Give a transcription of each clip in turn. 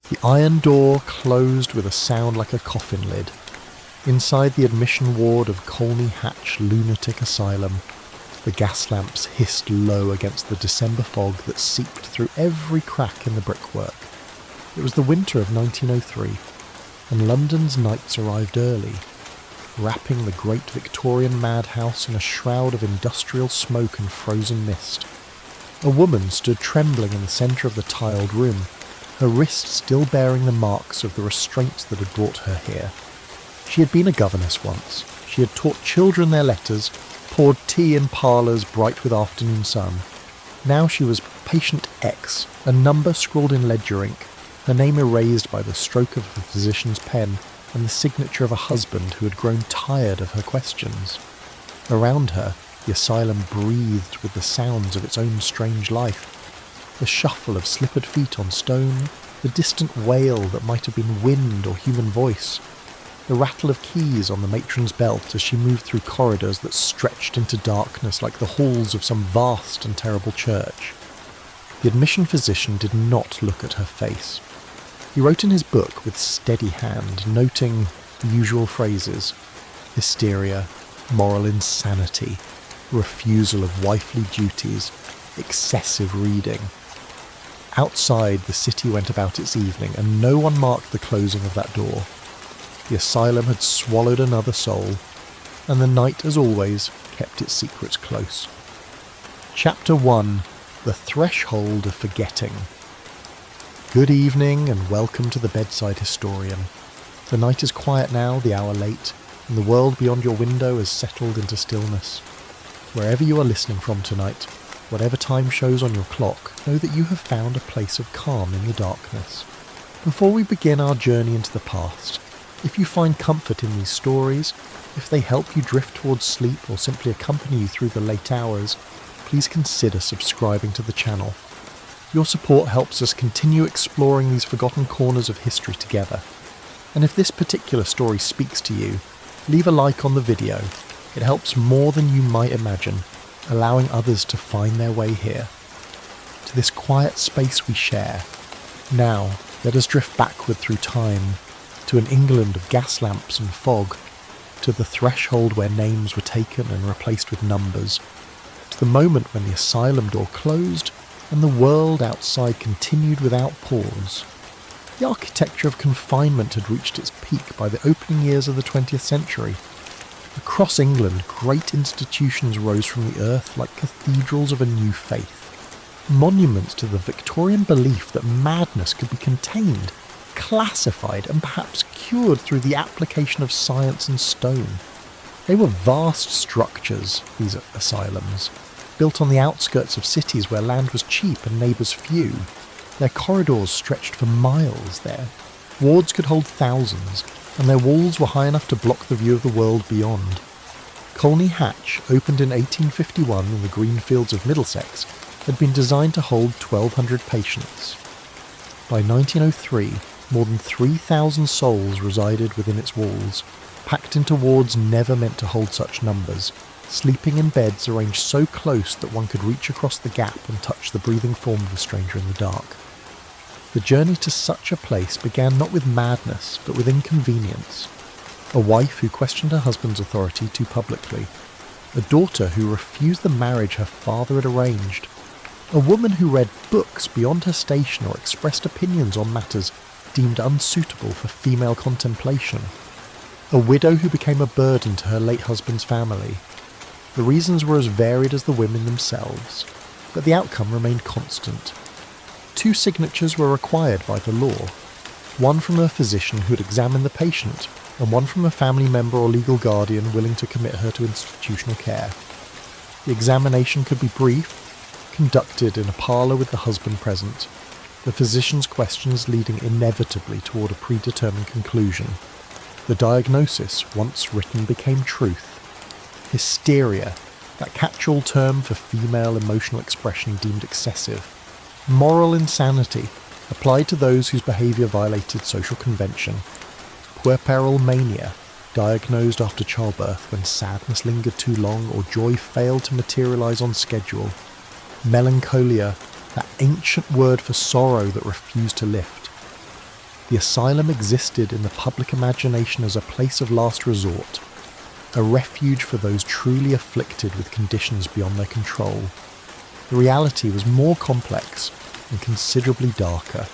The iron door closed with a sound like a coffin lid. Inside the admission ward of Colney Hatch Lunatic Asylum, the gas lamps hissed low against the December fog that seeped through every crack in the brickwork. It was the winter of 1903, and London's nights arrived early, wrapping the great Victorian madhouse in a shroud of industrial smoke and frozen mist. A woman stood trembling in the centre of the tiled room, her wrist still bearing the marks of the restraints that had brought her here. She had been a governess once. She had taught children their letters, poured tea in parlours bright with afternoon sun. Now she was Patient X, a number scrawled in ledger ink, her name erased by the stroke of the physician's pen and the signature of a husband who had grown tired of her questions. Around her, the asylum breathed with the sounds of its own strange life. The shuffle of slippered feet on stone, the distant wail that might have been wind or human voice, the rattle of keys on the matron's belt as she moved through corridors that stretched into darkness like the halls of some vast and terrible church. The admission physician did not look at her face. He wrote in his book with steady hand, noting the usual phrases: hysteria, moral insanity, refusal of wifely duties, excessive reading. Outside, the city went about its evening, and no one marked the closing of that door. The asylum had swallowed another soul, and the night, as always, kept its secrets close. Chapter 1. The Threshold of Forgetting. Good evening, and welcome to the Bedside Historian. The night is quiet now, the hour late, and the world beyond your window has settled into stillness. Wherever you are listening from tonight, whatever time shows on your clock, know that you have found a place of calm in the darkness. Before we begin our journey into the past, if you find comfort in these stories, if they help you drift towards sleep or simply accompany you through the late hours, please consider subscribing to the channel. Your support helps us continue exploring these forgotten corners of history together. And if this particular story speaks to you, leave a like on the video. It helps more than you might imagine, allowing others to find their way here, to this quiet space we share. Now, let us drift backward through time, to an England of gas lamps and fog, to the threshold where names were taken and replaced with numbers, to the moment when the asylum door closed and the world outside continued without pause. The architecture of confinement had reached its peak by the opening years of the 20th century. Across England, great institutions rose from the earth like cathedrals of a new faith, monuments to the Victorian belief that madness could be contained, classified, and perhaps cured through the application of science and stone. They were vast structures, these asylums, built on the outskirts of cities where land was cheap and neighbours few. Their corridors stretched for miles there. Wards could hold thousands, and their walls were high enough to block the view of the world beyond. Colney Hatch, opened in 1851 in the green fields of Middlesex, had been designed to hold 1,200 patients. By 1903, more than 3,000 souls resided within its walls, packed into wards never meant to hold such numbers, sleeping in beds arranged so close that one could reach across the gap and touch the breathing form of a stranger in the dark. The journey to such a place began not with madness, but with inconvenience. A wife who questioned her husband's authority too publicly. A daughter who refused the marriage her father had arranged. A woman who read books beyond her station or expressed opinions on matters deemed unsuitable for female contemplation. A widow who became a burden to her late husband's family. The reasons were as varied as the women themselves, but the outcome remained constant. 2 signatures were required by the law, one from a physician who had examined the patient, and one from a family member or legal guardian willing to commit her to institutional care. The examination could be brief, conducted in a parlour with the husband present, the physician's questions leading inevitably toward a predetermined conclusion. The diagnosis, once written, became truth. Hysteria, that catch-all term for female emotional expression deemed excessive. Moral insanity, applied to those whose behaviour violated social convention. Puerperal mania, diagnosed after childbirth when sadness lingered too long or joy failed to materialise on schedule. Melancholia, that ancient word for sorrow that refused to lift. the asylum existed in the public imagination as a place of last resort, a refuge for those truly afflicted with conditions beyond their control. The reality was more complex and considerably darker.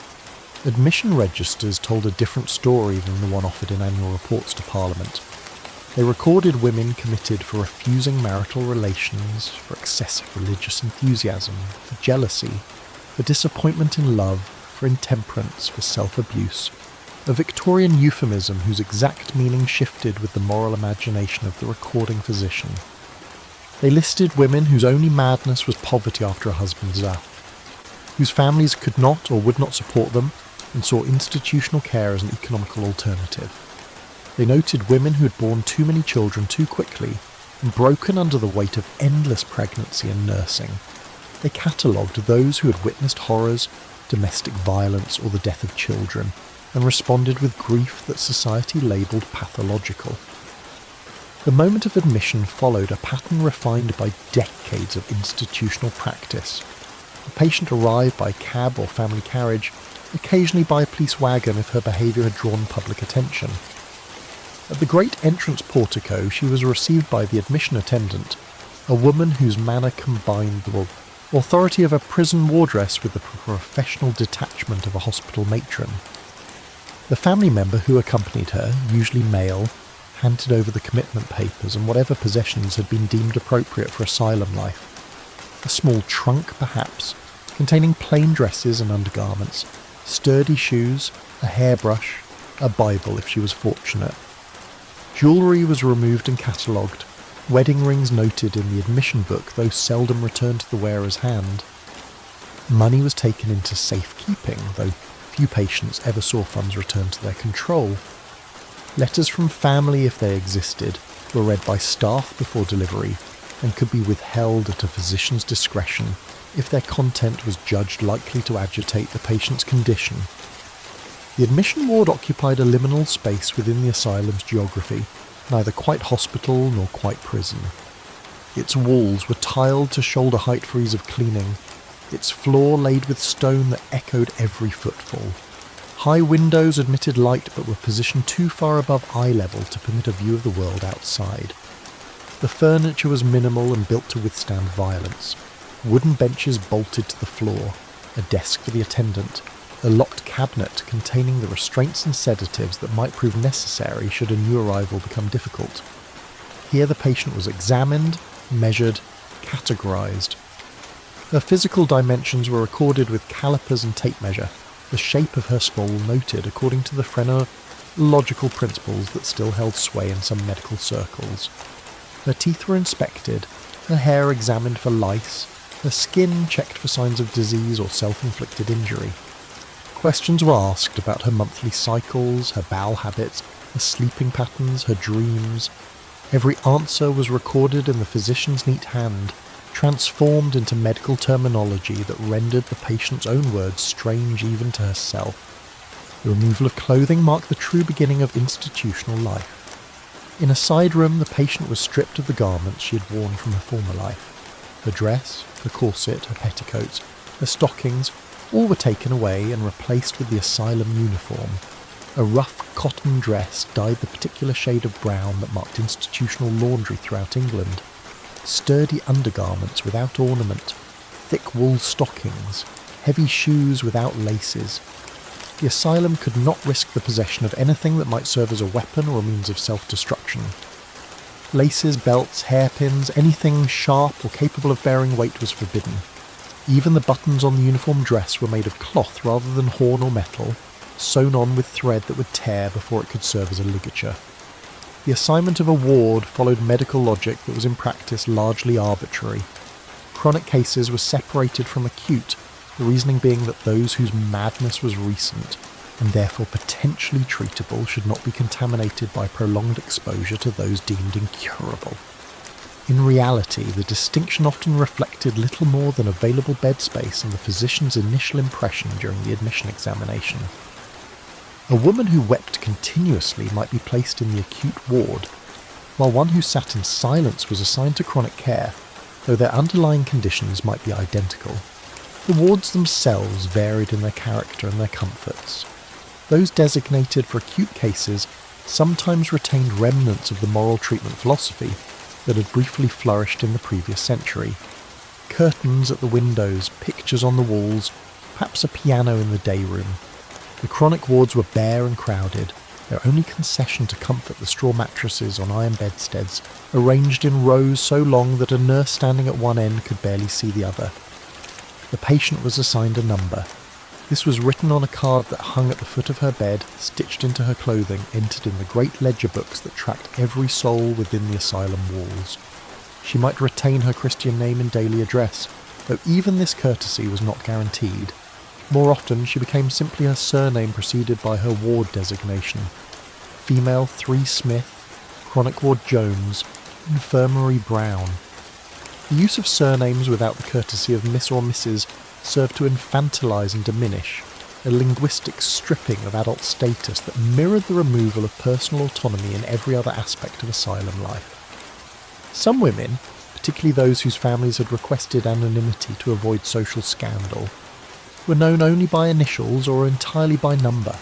Admission registers told a different story than the one offered in annual reports to Parliament. They recorded women committed for refusing marital relations, for excessive religious enthusiasm, for jealousy, for disappointment in love, for intemperance, for self-abuse, a Victorian euphemism whose exact meaning shifted with the moral imagination of the recording physician. They listed women whose only madness was poverty after a husband's death, whose families could not or would not support them and saw institutional care as an economical alternative. They noted women who had borne too many children too quickly and broken under the weight of endless pregnancy and nursing. They catalogued those who had witnessed horrors, domestic violence or the death of children, and responded with grief that society labelled pathological. The moment of admission followed a pattern refined by decades of institutional practice. The patient arrived by cab or family carriage, occasionally by a police wagon if her behaviour had drawn public attention. At the great entrance portico, she was received by the admission attendant, a woman whose manner combined the authority of a prison wardress with the professional detachment of a hospital matron. The family member who accompanied her, usually male, handed over the commitment papers and whatever possessions had been deemed appropriate for asylum life. A small trunk, perhaps, containing plain dresses and undergarments, sturdy shoes, a hairbrush, a Bible if she was fortunate. Jewellery was removed and catalogued, wedding rings noted in the admission book, though seldom returned to the wearer's hand. Money was taken into safekeeping, though few patients ever saw funds returned to their control. Letters from family, if they existed, were read by staff before delivery and could be withheld at a physician's discretion if their content was judged likely to agitate the patient's condition. The admission ward occupied a liminal space within the asylum's geography, neither quite hospital nor quite prison. Its walls were tiled to shoulder height for ease of cleaning, its floor laid with stone that echoed every footfall. High windows admitted light but were positioned too far above eye level to permit a view of the world outside. The furniture was minimal and built to withstand violence. Wooden benches bolted to the floor, a desk for the attendant, a locked cabinet containing the restraints and sedatives that might prove necessary should a new arrival become difficult. Here the patient was examined, measured, categorised. Her physical dimensions were recorded with calipers and tape measure, the shape of her skull noted according to the phrenological principles that still held sway in some medical circles. Her teeth were inspected, her hair examined for lice, her skin checked for signs of disease or self-inflicted injury. Questions were asked about her monthly cycles, her bowel habits, her sleeping patterns, her dreams. Every answer was recorded in the physician's neat hand, transformed into medical terminology that rendered the patient's own words strange even to herself. The removal of clothing marked the true beginning of institutional life. In a side room, the patient was stripped of the garments she had worn from her former life. Her dress, her corset, her petticoats, her stockings, all were taken away and replaced with the asylum uniform, a rough cotton dress dyed the particular shade of brown that marked institutional laundry throughout England, sturdy undergarments without ornament, thick wool stockings, heavy shoes without laces. The asylum could not risk the possession of anything that might serve as a weapon or a means of self-destruction. Laces, belts, hairpins, anything sharp or capable of bearing weight was forbidden. Even the buttons on the uniform dress were made of cloth rather than horn or metal, sewn on with thread that would tear before it could serve as a ligature. The assignment of a ward followed medical logic that was in practice largely arbitrary. Chronic cases were separated from acute, the reasoning being that those whose madness was recent and therefore potentially treatable should not be contaminated by prolonged exposure to those deemed incurable. In reality, the distinction often reflected little more than available bed space and the physician's initial impression during the admission examination. A woman who wept continuously might be placed in the acute ward, while one who sat in silence was assigned to chronic care, though their underlying conditions might be identical. The wards themselves varied in their character and their comforts. Those designated for acute cases sometimes retained remnants of the moral treatment philosophy that had briefly flourished in the previous century. Curtains at the windows, pictures on the walls, perhaps a piano in the day room. The chronic wards were bare and crowded, their only concession to comfort the straw mattresses on iron bedsteads, arranged in rows so long that a nurse standing at one end could barely see the other. The patient was assigned a number. This was written on a card that hung at the foot of her bed, stitched into her clothing, entered in the great ledger books that tracked every soul within the asylum walls. She might retain her Christian name and daily address, though even this courtesy was not guaranteed. More often, she became simply her surname preceded by her ward designation. Female 3 Smith, Chronic Ward Jones, Infirmary Brown. The use of surnames without the courtesy of Miss or Mrs. served to infantilise and diminish, a linguistic stripping of adult status that mirrored the removal of personal autonomy in every other aspect of asylum life. Some women, particularly those whose families had requested anonymity to avoid social scandal, were known only by initials or entirely by number.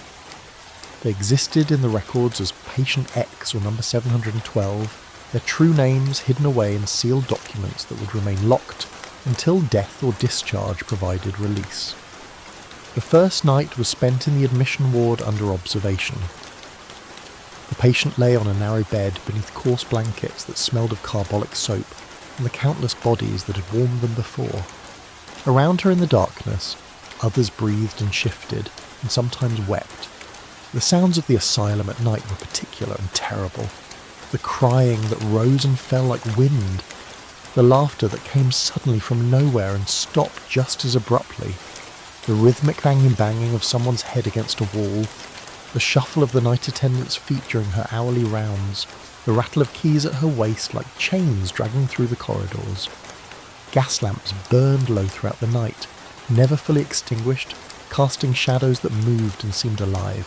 They existed in the records as Patient X or number 712, their true names hidden away in sealed documents that would remain locked until death or discharge provided release. The first night was spent in the admission ward under observation. The patient lay on a narrow bed beneath coarse blankets that smelled of carbolic soap and the countless bodies that had warmed them before. Around her in the darkness, others breathed and shifted, and sometimes wept. The sounds of the asylum at night were particular and terrible. The crying that rose and fell like wind. The laughter that came suddenly from nowhere and stopped just as abruptly. The rhythmic banging of someone's head against a wall. The shuffle of the night attendant's feet during her hourly rounds. The rattle of keys at her waist like chains dragging through the corridors. Gas lamps burned low throughout the night, never fully extinguished, casting shadows that moved and seemed alive.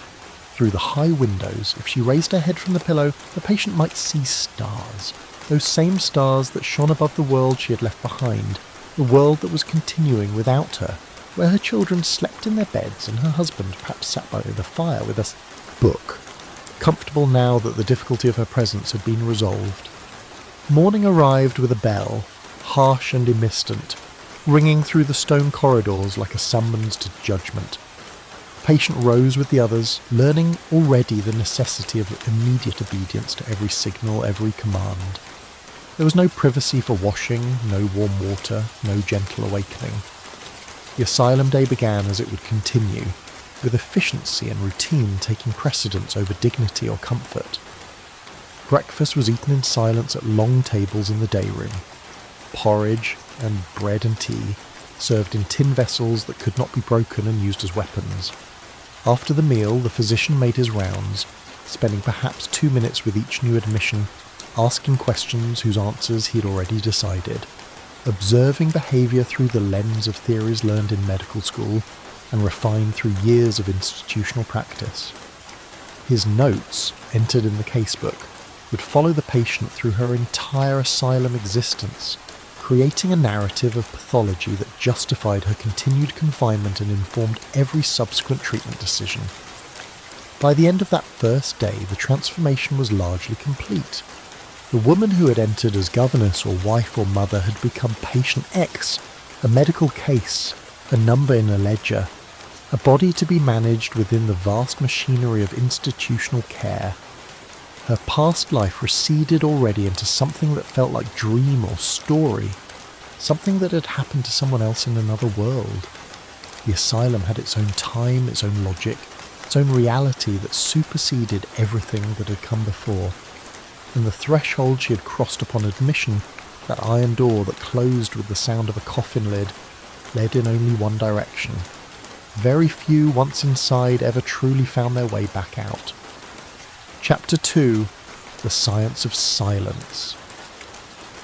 Through the high windows, if she raised her head from the pillow, the patient might see stars. Those same stars that shone above the world she had left behind, the world that was continuing without her, where her children slept in their beds and her husband perhaps sat by the fire with a book, comfortable now that the difficulty of her presence had been resolved. Morning arrived with a bell, harsh and immistant, ringing through the stone corridors like a summons to judgment. The patient rose with the others, learning already the necessity of immediate obedience to every signal, every command. There was no privacy for washing, no warm water, no gentle awakening. The asylum day began as it would continue, with efficiency and routine taking precedence over dignity or comfort. Breakfast was eaten in silence at long tables in the day room. Porridge and bread and tea, served in tin vessels that could not be broken and used as weapons. After the meal, the physician made his rounds, spending perhaps 2 minutes with each new admission, asking questions whose answers he had already decided, observing behaviour through the lens of theories learned in medical school and refined through years of institutional practice. His notes, entered in the casebook, would follow the patient through her entire asylum existence, creating a narrative of pathology that justified her continued confinement and informed every subsequent treatment decision. By the end of that first day, the transformation was largely complete. The woman who had entered as governess or wife or mother had become Patient X, a medical case, a number in a ledger, a body to be managed within the vast machinery of institutional care. Her past life receded already into something that felt like dream or story, something that had happened to someone else in another world. The asylum had its own time, its own logic, its own reality that superseded everything that had come before. And the threshold she had crossed upon admission, that iron door that closed with the sound of a coffin lid, led in only one direction. Very few, once inside, ever truly found their way back out. Chapter 2. The Science of Silence.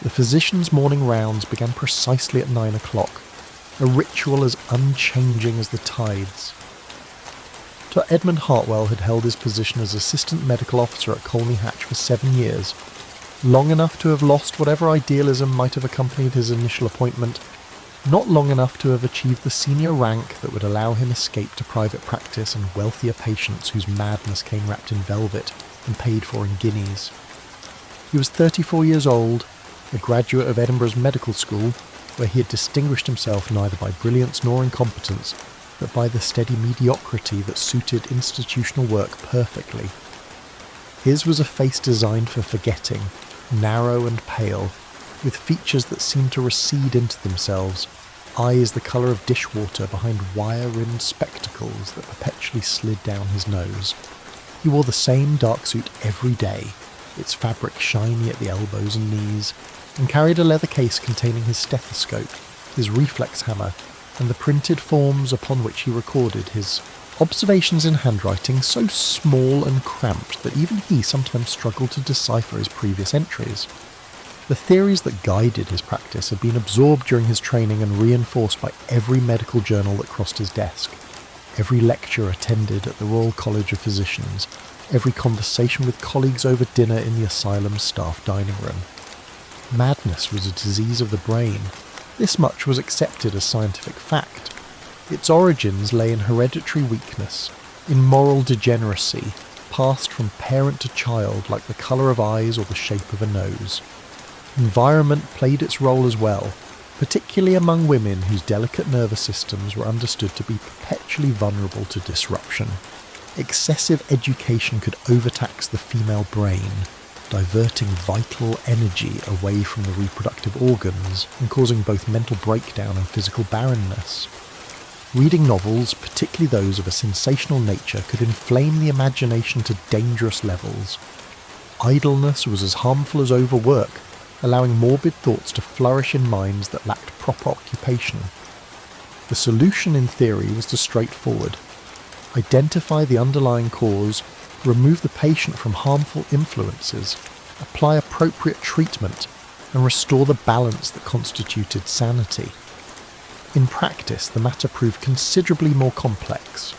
The physician's morning rounds began precisely at 9 o'clock, a ritual as unchanging as the tides. Dr. Edmund Hartwell had held his position as assistant medical officer at Colney Hatch for 7 years, long enough to have lost whatever idealism might have accompanied his initial appointment, not long enough to have achieved the senior rank that would allow him escape to private practice and wealthier patients whose madness came wrapped in velvet and paid for in guineas. He was 34 years old, a graduate of Edinburgh's medical school, where he had distinguished himself neither by brilliance nor incompetence, but by the steady mediocrity that suited institutional work perfectly. His was a face designed for forgetting, narrow and pale, with features that seemed to recede into themselves, eyes the colour of dishwater behind wire-rimmed spectacles that perpetually slid down his nose. He wore the same dark suit every day, its fabric shiny at the elbows and knees, and carried a leather case containing his stethoscope, his reflex hammer, and the printed forms upon which he recorded his observations in handwriting so small and cramped that even he sometimes struggled to decipher his previous entries. The theories that guided his practice had been absorbed during his training and reinforced by every medical journal that crossed his desk, every lecture attended at the Royal College of Physicians, every conversation with colleagues over dinner in the asylum's staff dining room. Madness was a disease of the brain. This much was accepted as scientific fact. Its origins lay in hereditary weakness, in moral degeneracy, passed from parent to child like the colour of eyes or the shape of a nose. Environment played its role as well, particularly among women whose delicate nervous systems were understood to be perpetually vulnerable to disruption. Excessive education could overtax the female brain, diverting vital energy away from the reproductive organs and causing both mental breakdown and physical barrenness. Reading novels, particularly those of a sensational nature, could inflame the imagination to dangerous levels. Idleness was as harmful as overwork, allowing morbid thoughts to flourish in minds that lacked proper occupation. The solution, in theory, was straightforward. Identify the underlying cause, remove the patient from harmful influences, apply appropriate treatment, and restore the balance that constituted sanity. In practice, the matter proved considerably more complex.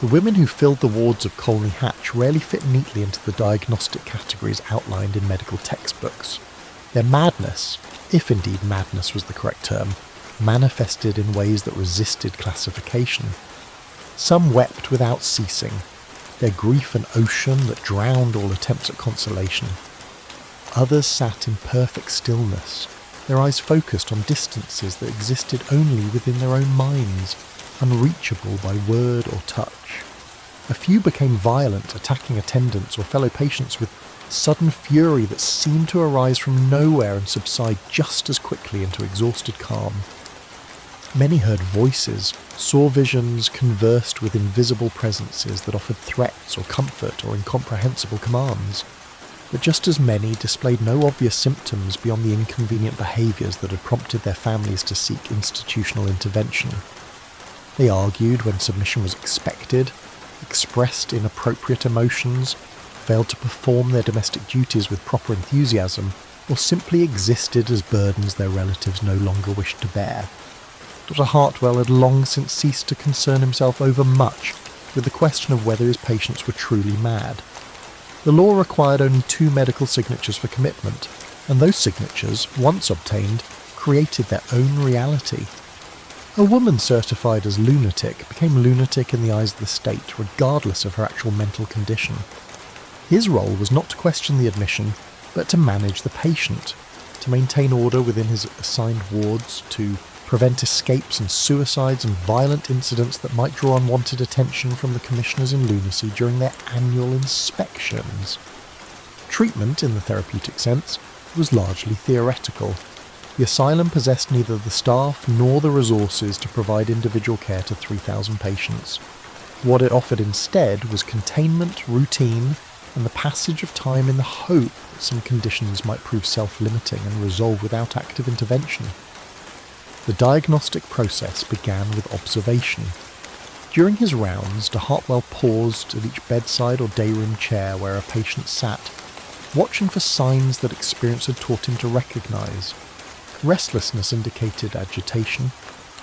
The women who filled the wards of Colney Hatch rarely fit neatly into the diagnostic categories outlined in medical textbooks. Their madness, if indeed madness was the correct term, manifested in ways that resisted classification. Some wept without ceasing, their grief an ocean that drowned all attempts at consolation. Others sat in perfect stillness, their eyes focused on distances that existed only within their own minds, unreachable by word or touch. A few became violent, attacking attendants or fellow patients with sudden fury that seemed to arise from nowhere and subside just as quickly into exhausted calm. Many heard voices, saw visions, conversed with invisible presences that offered threats or comfort or incomprehensible commands. But just as many displayed no obvious symptoms beyond the inconvenient behaviours that had prompted their families to seek institutional intervention. They argued when submission was expected, expressed inappropriate emotions, failed to perform their domestic duties with proper enthusiasm, or simply existed as burdens their relatives no longer wished to bear. Dr. Hartwell had long since ceased to concern himself overmuch with the question of whether his patients were truly mad. The law required only 2 medical signatures for commitment, and those signatures, once obtained, created their own reality. A woman certified as lunatic became lunatic in the eyes of the state, regardless of her actual mental condition. His role was not to question the admission, but to manage the patient, to maintain order within his assigned wards, to prevent escapes and suicides and violent incidents that might draw unwanted attention from the commissioners in lunacy during their annual inspections. Treatment, in the therapeutic sense, was largely theoretical. The asylum possessed neither the staff nor the resources to provide individual care to 3,000 patients. What it offered instead was containment, routine, and the passage of time in the hope that some conditions might prove self-limiting and resolve without active intervention. The diagnostic process began with observation. During his rounds, de Hartwell paused at each bedside or day-room chair where a patient sat, watching for signs that experience had taught him to recognise. Restlessness indicated agitation,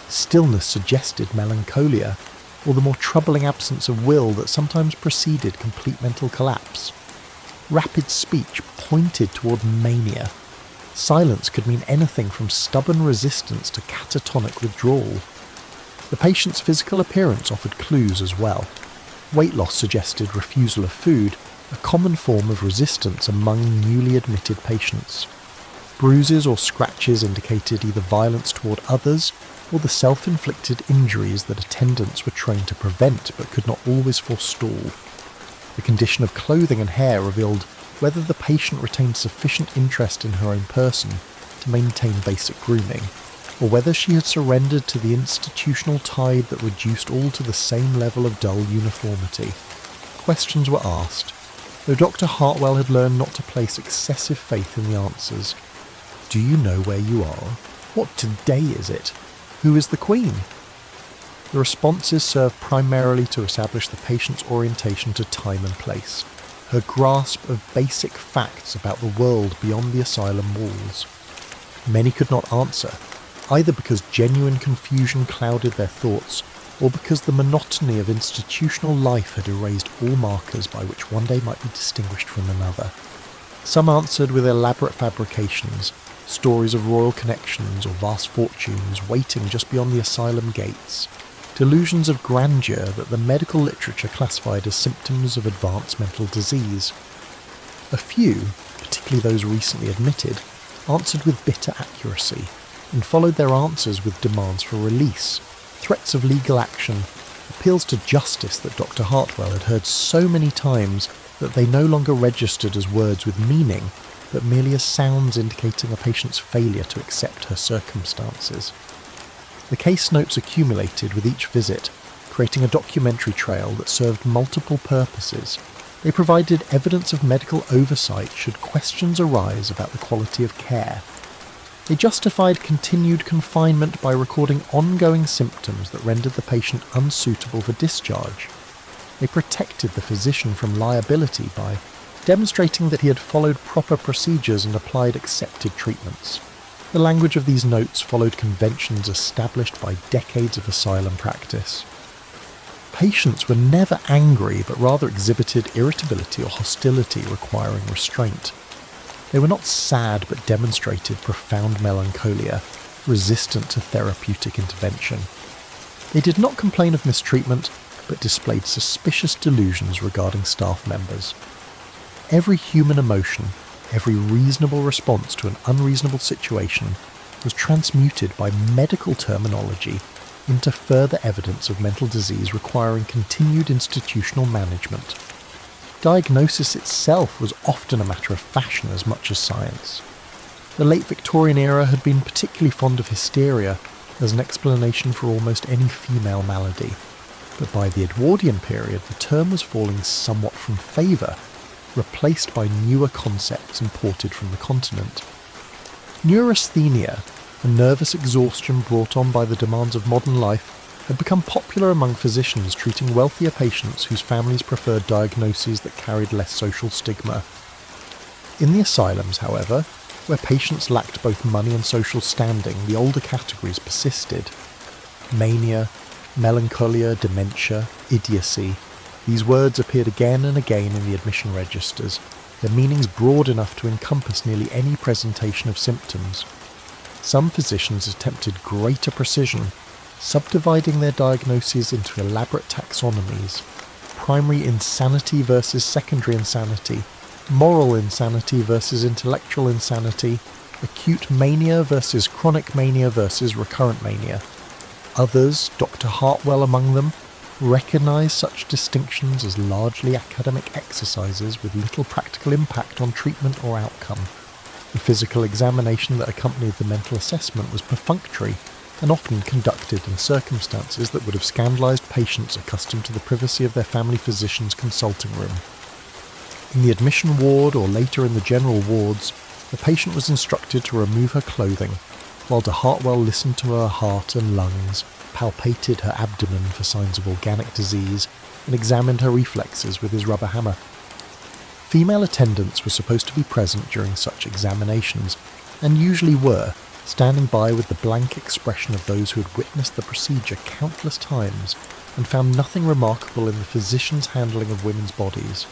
stillness suggested melancholia, or the more troubling absence of will that sometimes preceded complete mental collapse. Rapid speech pointed toward mania. Silence could mean anything from stubborn resistance to catatonic withdrawal. The patient's physical appearance offered clues as well. Weight loss suggested refusal of food, a common form of resistance among newly admitted patients. Bruises or scratches indicated either violence toward others or the self-inflicted injuries that attendants were trained to prevent but could not always forestall. The condition of clothing and hair revealed whether the patient retained sufficient interest in her own person to maintain basic grooming, or whether she had surrendered to the institutional tide that reduced all to the same level of dull uniformity. Questions were asked, though Dr. Hartwell had learned not to place excessive faith in the answers. Do you know where you are? What today is it? Who is the Queen? The responses served primarily to establish the patient's orientation to time and place, her grasp of basic facts about the world beyond the asylum walls. Many could not answer, either because genuine confusion clouded their thoughts, or because the monotony of institutional life had erased all markers by which one day might be distinguished from another. Some answered with elaborate fabrications, stories of royal connections or vast fortunes waiting just beyond the asylum gates, delusions of grandeur that the medical literature classified as symptoms of advanced mental disease. A few, particularly those recently admitted, answered with bitter accuracy, and followed their answers with demands for release, threats of legal action, appeals to justice that Dr. Hartwell had heard so many times that they no longer registered as words with meaning, but merely as sounds indicating a patient's failure to accept her circumstances. The case notes accumulated with each visit, creating a documentary trail that served multiple purposes. They provided evidence of medical oversight should questions arise about the quality of care. They justified continued confinement by recording ongoing symptoms that rendered the patient unsuitable for discharge. They protected the physician from liability by demonstrating that he had followed proper procedures and applied accepted treatments. The language of these notes followed conventions established by decades of asylum practice. Patients were never angry, but rather exhibited irritability or hostility requiring restraint. They were not sad, but demonstrated profound melancholia, resistant to therapeutic intervention. They did not complain of mistreatment, but displayed suspicious delusions regarding staff members. Every human emotion, every reasonable response to an unreasonable situation was transmuted by medical terminology into further evidence of mental disease requiring continued institutional management. Diagnosis itself was often a matter of fashion as much as science. The late Victorian era had been particularly fond of hysteria as an explanation for almost any female malady, but by the Edwardian period the term was falling somewhat from favour, replaced by newer concepts imported from the continent. Neurasthenia, a nervous exhaustion brought on by the demands of modern life, had become popular among physicians treating wealthier patients whose families preferred diagnoses that carried less social stigma. In the asylums, however, where patients lacked both money and social standing, the older categories persisted. Mania, melancholia, dementia, idiocy. These words appeared again and again in the admission registers, their meanings broad enough to encompass nearly any presentation of symptoms. Some physicians attempted greater precision, subdividing their diagnoses into elaborate taxonomies: primary insanity versus secondary insanity, moral insanity versus intellectual insanity, acute mania versus chronic mania versus recurrent mania. Others, Dr. Hartwell among them, recognise such distinctions as largely academic exercises with little practical impact on treatment or outcome. The physical examination that accompanied the mental assessment was perfunctory and often conducted in circumstances that would have scandalised patients accustomed to the privacy of their family physician's consulting room. In the admission ward or later in the general wards, the patient was instructed to remove her clothing, while de Hartwell listened to her heart and lungs, palpated her abdomen for signs of organic disease, and examined her reflexes with his rubber hammer. Female attendants were supposed to be present during such examinations, and usually were, standing by with the blank expression of those who had witnessed the procedure countless times and found nothing remarkable in the physician's handling of women's bodies.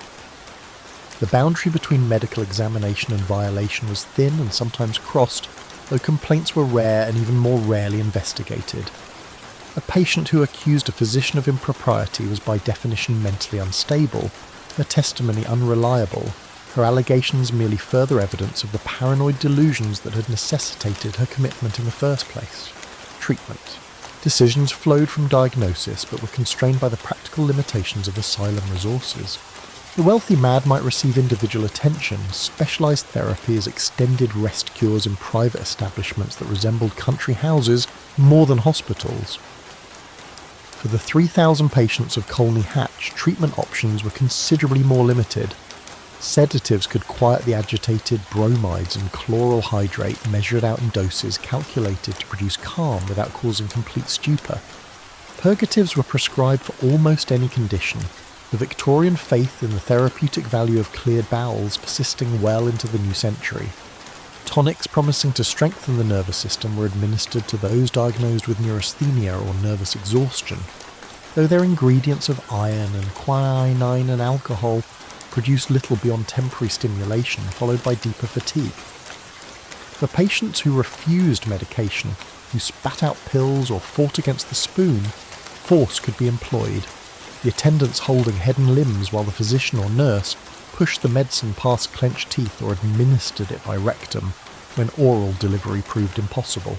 The boundary between medical examination and violation was thin and sometimes crossed, though complaints were rare and even more rarely investigated. A patient who accused a physician of impropriety was by definition mentally unstable, her testimony unreliable, her allegations merely further evidence of the paranoid delusions that had necessitated her commitment in the first place. Treatment. Decisions flowed from diagnosis but were constrained by the practical limitations of asylum resources. The wealthy mad might receive individual attention, specialised therapies, extended rest cures in private establishments that resembled country houses more than hospitals. For the 3,000 patients of Colney Hatch, treatment options were considerably more limited. Sedatives could quiet the agitated, bromides and chloral hydrate measured out in doses calculated to produce calm without causing complete stupor. Purgatives were prescribed for almost any condition, the Victorian faith in the therapeutic value of cleared bowels persisting well into the new century. Tonics promising to strengthen the nervous system were administered to those diagnosed with neurasthenia or nervous exhaustion, though their ingredients of iron and quinine and alcohol produced little beyond temporary stimulation followed by deeper fatigue. For patients who refused medication, who spat out pills or fought against the spoon, force could be employed, the attendants holding head and limbs while the physician or nurse pushed the medicine past clenched teeth or administered it by rectum when oral delivery proved impossible.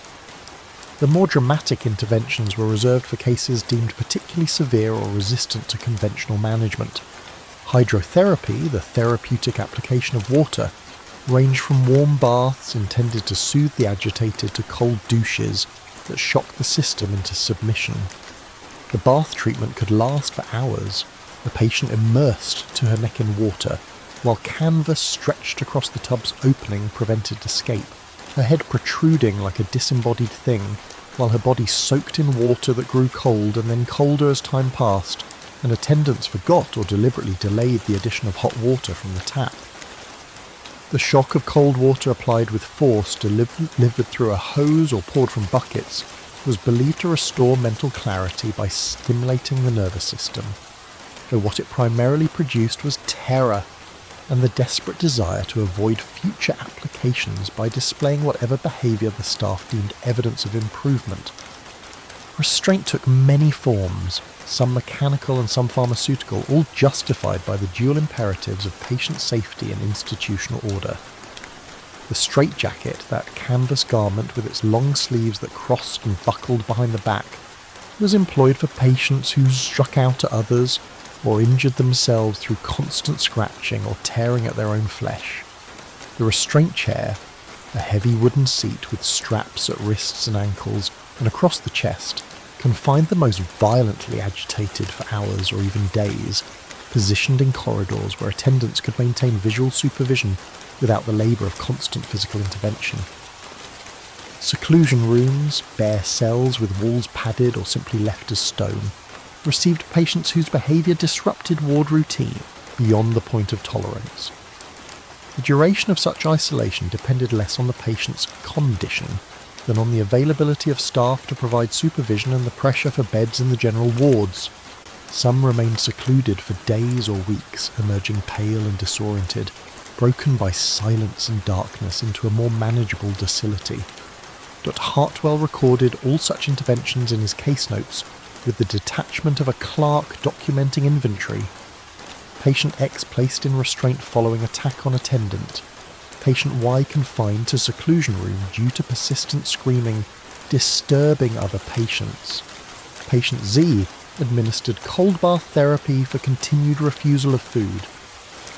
The more dramatic interventions were reserved for cases deemed particularly severe or resistant to conventional management. Hydrotherapy, the therapeutic application of water, ranged from warm baths intended to soothe the agitated to cold douches that shocked the system into submission. The bath treatment could last for hours, the patient immersed to her neck in water, while canvas stretched across the tub's opening prevented escape, her head protruding like a disembodied thing, while her body soaked in water that grew cold and then colder as time passed, and attendants forgot or deliberately delayed the addition of hot water from the tap. The shock of cold water applied with force delivered through a hose or poured from buckets was believed to restore mental clarity by stimulating the nervous system, though what it primarily produced was terror and the desperate desire to avoid future applications by displaying whatever behaviour the staff deemed evidence of improvement. Restraint took many forms, some mechanical and some pharmaceutical, all justified by the dual imperatives of patient safety and institutional order. The straitjacket, that canvas garment with its long sleeves that crossed and buckled behind the back, was employed for patients who struck out at others or injured themselves through constant scratching or tearing at their own flesh. The restraint chair, a heavy wooden seat with straps at wrists and ankles and across the chest, confined the most violently agitated for hours or even days, positioned in corridors where attendants could maintain visual supervision without the labour of constant physical intervention. Seclusion rooms, bare cells with walls padded or simply left as stone, received patients whose behaviour disrupted ward routine beyond the point of tolerance. The duration of such isolation depended less on the patient's condition than on the availability of staff to provide supervision and the pressure for beds in the general wards. Some remained secluded for days or weeks, emerging pale and disoriented, broken by silence and darkness into a more manageable docility. Dr. Hartwell recorded all such interventions in his case notes with the detachment of a clerk documenting inventory. Patient X placed in restraint following attack on attendant. Patient Y confined to seclusion room due to persistent screaming, disturbing other patients. Patient Z administered cold bath therapy for continued refusal of food.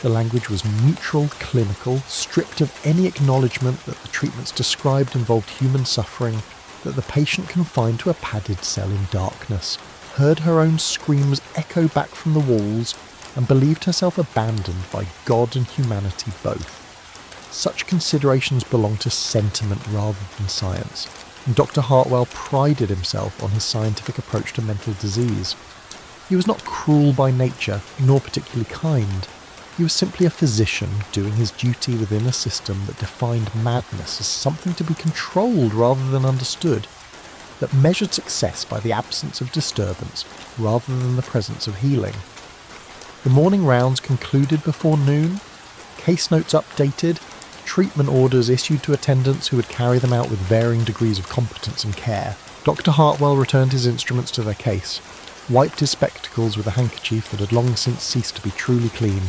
The language was neutral, clinical, stripped of any acknowledgement that the treatments described involved human suffering, that the patient confined to a padded cell in darkness heard her own screams echo back from the walls and believed herself abandoned by God and humanity both. Such considerations belong to sentiment rather than science, and Dr. Hartwell prided himself on his scientific approach to mental disease. He was not cruel by nature, nor particularly kind. He was simply a physician doing his duty within a system that defined madness as something to be controlled rather than understood, that measured success by the absence of disturbance rather than the presence of healing. The morning rounds concluded before noon, case notes updated, treatment orders issued to attendants who would carry them out with varying degrees of competence and care. Dr. Hartwell returned his instruments to their case, wiped his spectacles with a handkerchief that had long since ceased to be truly clean,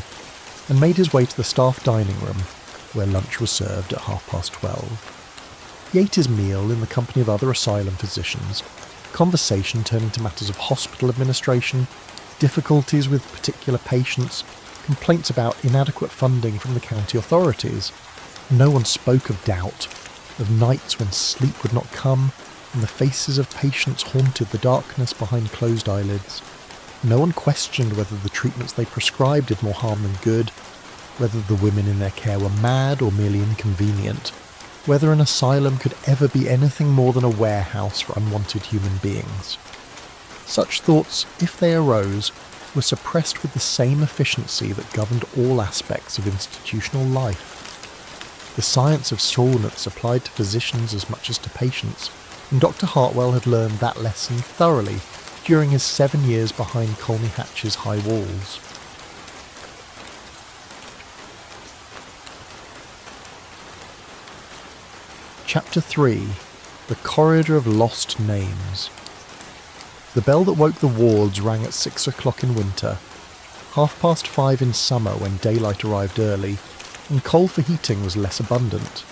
and made his way to the staff dining room, where lunch was served at 12:30. He ate his meal in the company of other asylum physicians, conversation turning to matters of hospital administration, difficulties with particular patients, complaints about inadequate funding from the county authorities. No one spoke of doubt, of nights when sleep would not come, and the faces of patients haunted the darkness behind closed eyelids. No one questioned whether the treatments they prescribed did more harm than good, whether the women in their care were mad or merely inconvenient, whether an asylum could ever be anything more than a warehouse for unwanted human beings. Such thoughts, if they arose, were suppressed with the same efficiency that governed all aspects of institutional life. The science of soreness applied to physicians as much as to patients, and Dr. Hartwell had learned that lesson thoroughly during his 7 years behind Colney Hatch's high walls. Chapter 3. The Corridor of Lost Names. The bell that woke the wards rang at 6 o'clock in winter, 5:30 in summer when daylight arrived early, and coal for heating was less abundant.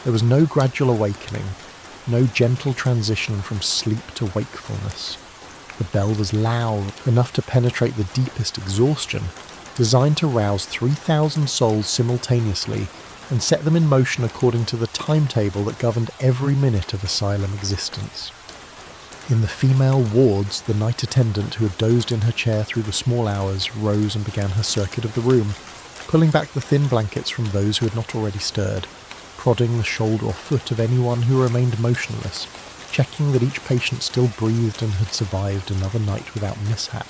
There was no gradual awakening, no gentle transition from sleep to wakefulness. The bell was loud, enough to penetrate the deepest exhaustion, designed to rouse 3,000 souls simultaneously and set them in motion according to the timetable that governed every minute of asylum existence. In the female wards, the night attendant who had dozed in her chair through the small hours rose and began her circuit of the room, pulling back the thin blankets from those who had not already stirred, prodding the shoulder or foot of anyone who remained motionless, checking that each patient still breathed and had survived another night without mishap.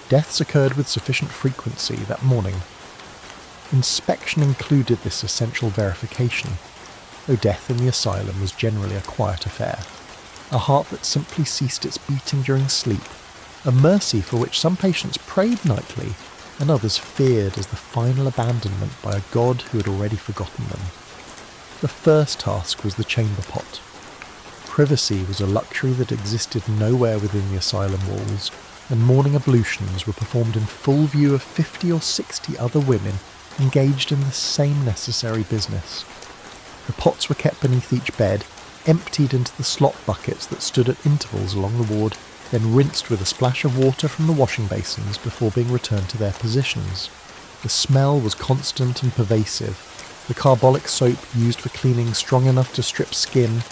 Deaths occurred with sufficient frequency that morning. Inspection included this essential verification, though death in the asylum was generally a quiet affair. A heart that simply ceased its beating during sleep, a mercy for which some patients prayed nightly and others feared as the final abandonment by a god who had already forgotten them. The first task was the chamber pot. Privacy was a luxury that existed nowhere within the asylum walls, and morning ablutions were performed in full view of 50 or 60 other women engaged in the same necessary business. The pots were kept beneath each bed, emptied into the slop buckets that stood at intervals along the ward, then rinsed with a splash of water from the washing basins before being returned to their positions. The smell was constant and pervasive, the carbolic soap used for cleaning strong enough to strip skin,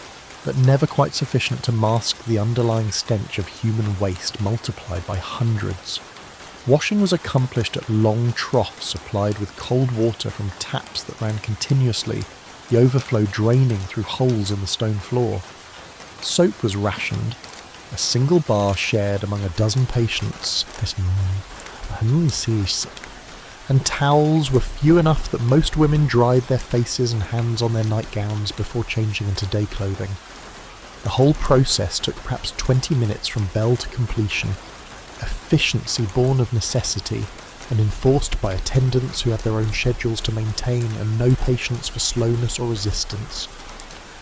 but never quite sufficient to mask the underlying stench of human waste multiplied by hundreds. Washing was accomplished at long troughs supplied with cold water from taps that ran continuously, the overflow draining through holes in the stone floor. Soap was rationed, a single bar shared among a dozen patients, and towels were few enough that most women dried their faces and hands on their nightgowns before changing into day clothing. The whole process took perhaps 20 minutes from bell to completion, efficiency born of necessity and enforced by attendants who had their own schedules to maintain and no patience for slowness or resistance.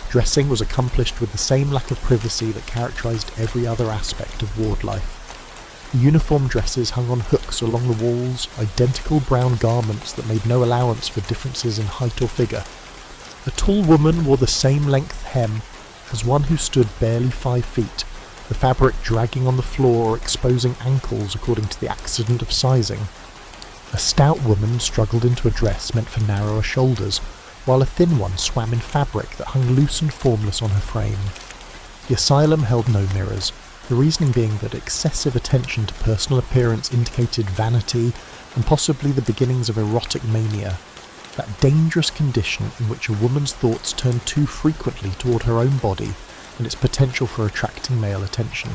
Dressing was accomplished with the same lack of privacy that characterised every other aspect of ward life. The uniform dresses hung on hooks along the walls, identical brown garments that made no allowance for differences in height or figure. A tall woman wore the same length hem as one who stood barely 5 feet, the fabric dragging on the floor or exposing ankles according to the accident of sizing. A stout woman struggled into a dress meant for narrower shoulders, while a thin one swam in fabric that hung loose and formless on her frame. The asylum held no mirrors, the reasoning being that excessive attention to personal appearance indicated vanity and possibly the beginnings of erotic mania, that dangerous condition in which a woman's thoughts turn too frequently toward her own body and its potential for attracting male attention.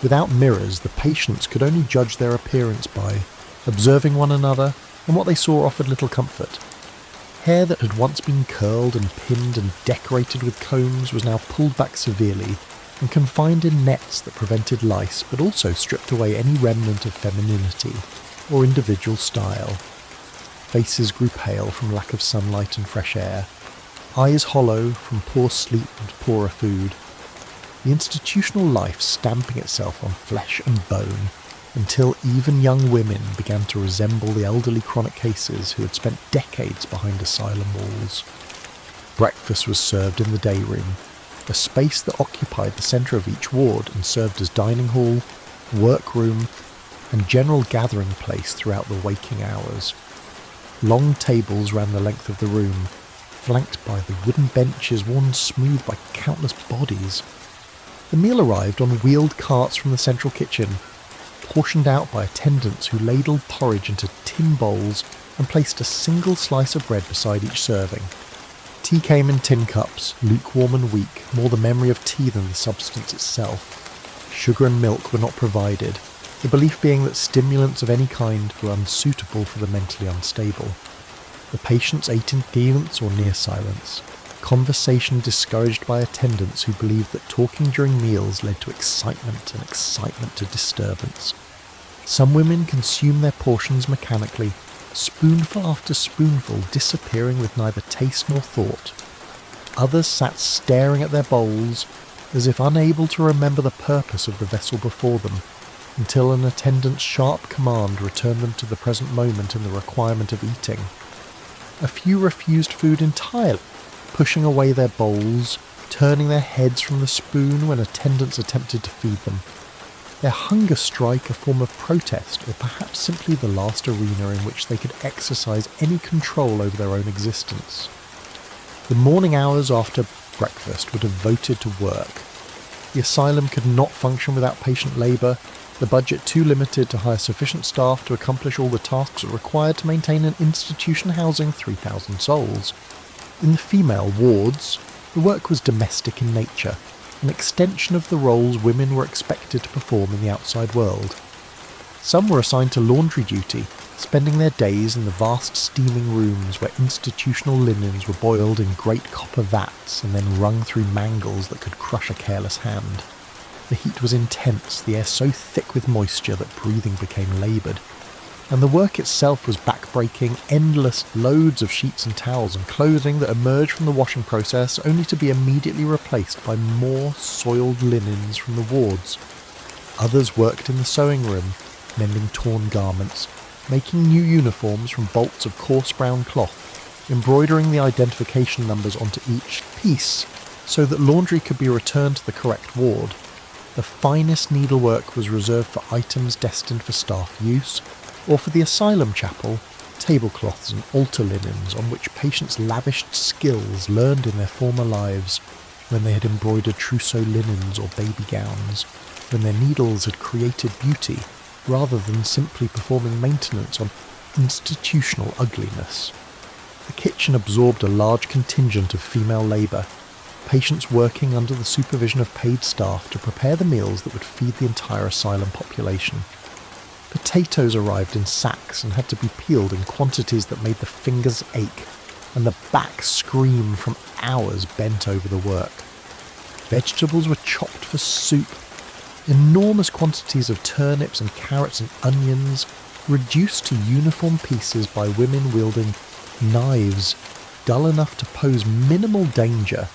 Without mirrors, the patients could only judge their appearance by observing one another, and what they saw offered little comfort. Hair that had once been curled and pinned and decorated with combs was now pulled back severely and confined in nets that prevented lice but also stripped away any remnant of femininity or individual style. Faces grew pale from lack of sunlight and fresh air, eyes hollow from poor sleep and poorer food. The institutional life stamping itself on flesh and bone, until even young women began to resemble the elderly chronic cases who had spent decades behind asylum walls. Breakfast was served in the day room, a space that occupied the centre of each ward and served as dining hall, workroom, and general gathering place throughout the waking hours. Long tables ran the length of the room, flanked by the wooden benches worn smooth by countless bodies. The meal arrived on wheeled carts from the central kitchen, portioned out by attendants who ladled porridge into tin bowls and placed a single slice of bread beside each serving. Tea came in tin cups, lukewarm and weak, more the memory of tea than the substance itself. Sugar and milk were not provided, the belief being that stimulants of any kind were unsuitable for the mentally unstable. The patients ate in silence or near silence, conversation discouraged by attendants who believed that talking during meals led to excitement and excitement to disturbance. Some women consumed their portions mechanically, spoonful after spoonful disappearing with neither taste nor thought. Others sat staring at their bowls, as if unable to remember the purpose of the vessel before them, until an attendant's sharp command returned them to the present moment and the requirement of eating. A few refused food entirely, pushing away their bowls, turning their heads from the spoon when attendants attempted to feed them. Their hunger strike a form of protest, or perhaps simply the last arena in which they could exercise any control over their own existence. The morning hours after breakfast were devoted to work. The asylum could not function without patient labour, the budget too limited to hire sufficient staff to accomplish all the tasks required to maintain an institution housing 3,000 souls. In the female wards, the work was domestic in nature, an extension of the roles women were expected to perform in the outside world. Some were assigned to laundry duty, spending their days in the vast steaming rooms where institutional linens were boiled in great copper vats and then wrung through mangles that could crush a careless hand. The heat was intense, the air so thick with moisture that breathing became laboured. And the work itself was back-breaking, endless loads of sheets and towels and clothing that emerged from the washing process only to be immediately replaced by more soiled linens from the wards. Others worked in the sewing room, mending torn garments, making new uniforms from bolts of coarse brown cloth, embroidering the identification numbers onto each piece so that laundry could be returned to the correct ward. The finest needlework was reserved for items destined for staff use, or for the asylum chapel, tablecloths and altar linens on which patients lavished skills learned in their former lives, when they had embroidered trousseau linens or baby gowns, when their needles had created beauty, rather than simply performing maintenance on institutional ugliness. The kitchen absorbed a large contingent of female labour, patients working under the supervision of paid staff to prepare the meals that would feed the entire asylum population. Potatoes arrived in sacks and had to be peeled in quantities that made the fingers ache, and the back scream from hours bent over the work. Vegetables were chopped for soup. Enormous quantities of turnips and carrots and onions, reduced to uniform pieces by women wielding knives, dull enough to pose minimal danger,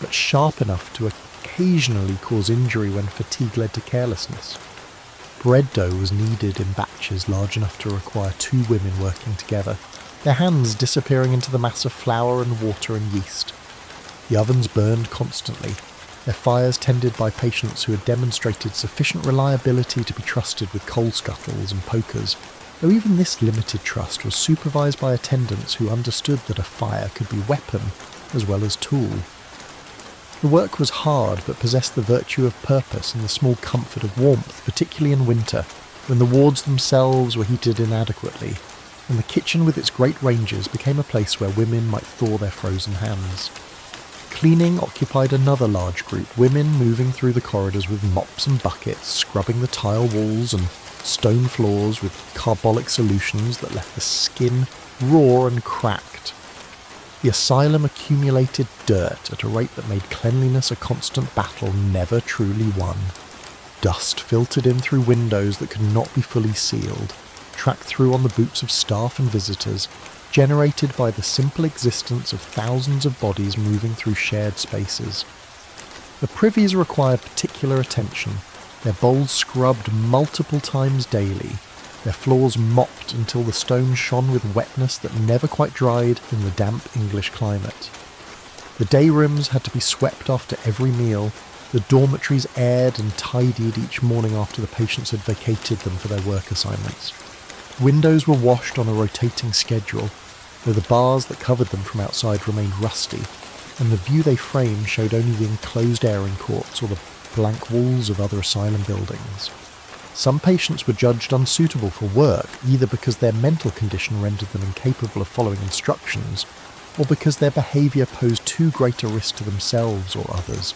but sharp enough to occasionally cause injury when fatigue led to carelessness. Bread dough was kneaded in batches large enough to require 2 women working together, their hands disappearing into the mass of flour and water and yeast. The ovens burned constantly, their fires tended by patients who had demonstrated sufficient reliability to be trusted with coal scuttles and pokers, though even this limited trust was supervised by attendants who understood that a fire could be weapon as well as tool. The work was hard, but possessed the virtue of purpose and the small comfort of warmth, particularly in winter, when the wards themselves were heated inadequately, and the kitchen with its great ranges became a place where women might thaw their frozen hands. Cleaning occupied another large group, women moving through the corridors with mops and buckets, scrubbing the tile walls and stone floors with carbolic solutions that left the skin raw and cracked. The asylum accumulated dirt at a rate that made cleanliness a constant battle never truly won. Dust filtered in through windows that could not be fully sealed, tracked through on the boots of staff and visitors, generated by the simple existence of thousands of bodies moving through shared spaces. The privies required particular attention, their bowls scrubbed multiple times daily, their floors mopped until the stones shone with wetness that never quite dried in the damp English climate. The day rooms had to be swept after every meal, the dormitories aired and tidied each morning after the patients had vacated them for their work assignments. Windows were washed on a rotating schedule, though the bars that covered them from outside remained rusty, and the view they framed showed only the enclosed airing courts or the blank walls of other asylum buildings. Some patients were judged unsuitable for work, either because their mental condition rendered them incapable of following instructions, or because their behaviour posed too great a risk to themselves or others.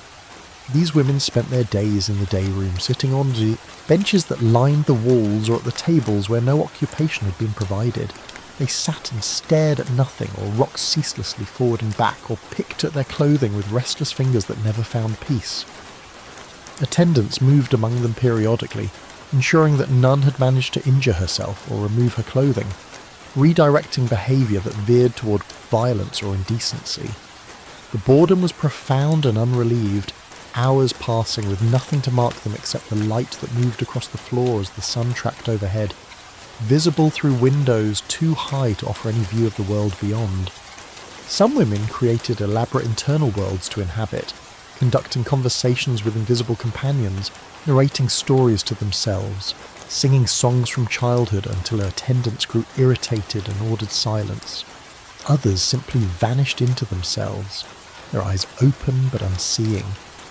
These women spent their days in the day room, sitting on the benches that lined the walls or at the tables where no occupation had been provided. They sat and stared at nothing, or rocked ceaselessly forward and back, or picked at their clothing with restless fingers that never found peace. Attendants moved among them periodically, ensuring that none had managed to injure herself or remove her clothing, redirecting behaviour that veered toward violence or indecency. The boredom was profound and unrelieved, hours passing with nothing to mark them except the light that moved across the floor as the sun tracked overhead, visible through windows too high to offer any view of the world beyond. Some women created elaborate internal worlds to inhabit, conducting conversations with invisible companions, narrating stories to themselves, singing songs from childhood until her attendants grew irritated and ordered silence. Others simply vanished into themselves, their eyes open but unseeing,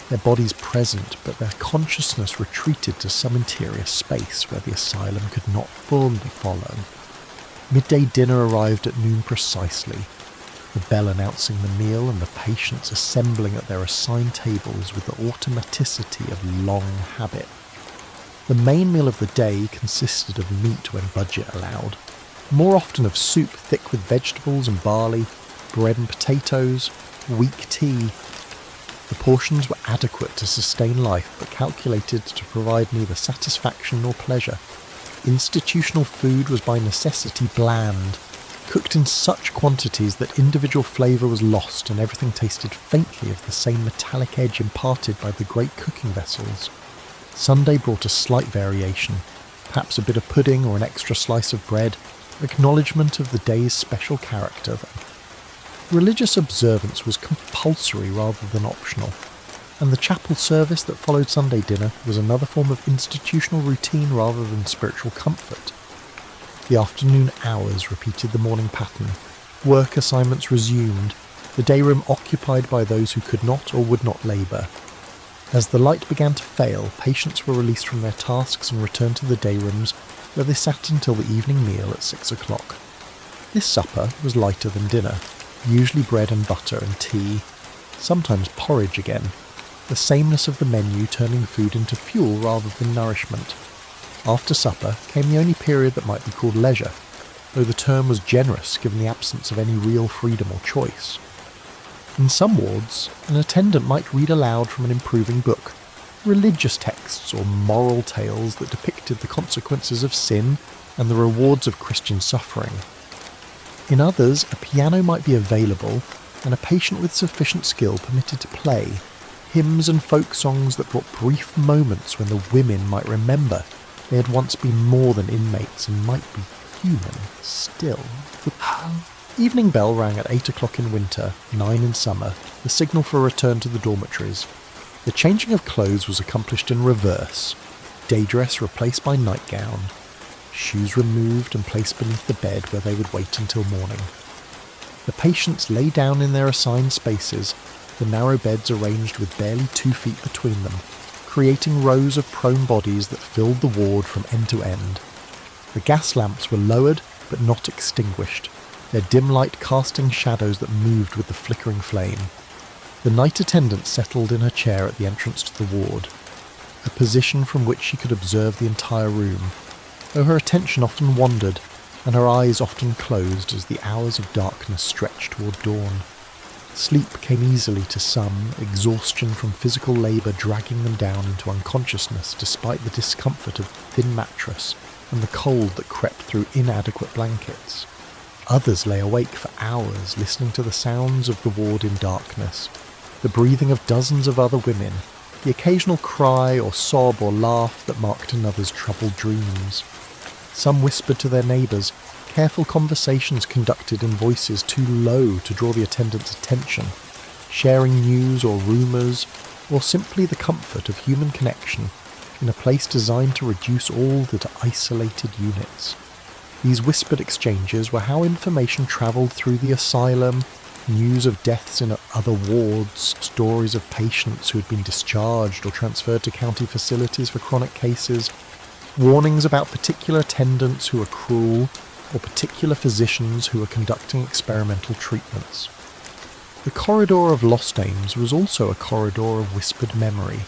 their bodies present but their consciousness retreated to some interior space where the asylum could not fully follow. Midday dinner arrived at noon precisely, the bell announcing the meal and the patients assembling at their assigned tables with the automaticity of long habit. The main meal of the day consisted of meat when budget allowed, more often of soup thick with vegetables and barley, bread and potatoes, weak tea. The portions were adequate to sustain life, but calculated to provide neither satisfaction nor pleasure. Institutional food was by necessity bland, cooked in such quantities that individual flavour was lost and everything tasted faintly of the same metallic edge imparted by the great cooking vessels. Sunday brought a slight variation, perhaps a bit of pudding or an extra slice of bread, acknowledgement of the day's special character. Religious observance was compulsory rather than optional, and the chapel service that followed Sunday dinner was another form of institutional routine rather than spiritual comfort. The afternoon hours repeated the morning pattern. Work assignments resumed, the day room occupied by those who could not or would not labour. As the light began to fail, patients were released from their tasks and returned to the day rooms, where they sat until the evening meal at 6 o'clock. This supper was lighter than dinner, usually bread and butter and tea, sometimes porridge again, the sameness of the menu turning food into fuel rather than nourishment. After supper came the only period that might be called leisure, though the term was generous given the absence of any real freedom or choice. In some wards, an attendant might read aloud from an improving book, religious texts or moral tales that depicted the consequences of sin and the rewards of Christian suffering. In others, a piano might be available, and a patient with sufficient skill permitted to play hymns and folk songs that brought brief moments when the women might remember they had once been more than inmates and might be human still. Evening bell rang at 8 o'clock in winter, 9 in summer, the signal for a return to the dormitories. The changing of clothes was accomplished in reverse, day dress replaced by nightgown, shoes removed and placed beneath the bed where they would wait until morning. The patients lay down in their assigned spaces, the narrow beds arranged with barely 2 feet between them, creating rows of prone bodies that filled the ward from end to end. The gas lamps were lowered but not extinguished, their dim light casting shadows that moved with the flickering flame. The night attendant settled in her chair at the entrance to the ward, a position from which she could observe the entire room, though her attention often wandered and her eyes often closed as the hours of darkness stretched toward dawn. Sleep came easily to some, exhaustion from physical labour dragging them down into unconsciousness despite the discomfort of the thin mattress and the cold that crept through inadequate blankets. Others lay awake for hours, listening to the sounds of the ward in darkness, the breathing of dozens of other women, the occasional cry or sob or laugh that marked another's troubled dreams. Some whispered to their neighbours, careful conversations conducted in voices too low to draw the attendants' attention, sharing news or rumours, or simply the comfort of human connection in a place designed to reduce all to isolated units. These whispered exchanges were how information travelled through the asylum, news of deaths in other wards, stories of patients who had been discharged or transferred to county facilities for chronic cases, warnings about particular attendants who were cruel, or particular physicians who were conducting experimental treatments. The corridor of lost names was also a corridor of whispered memory,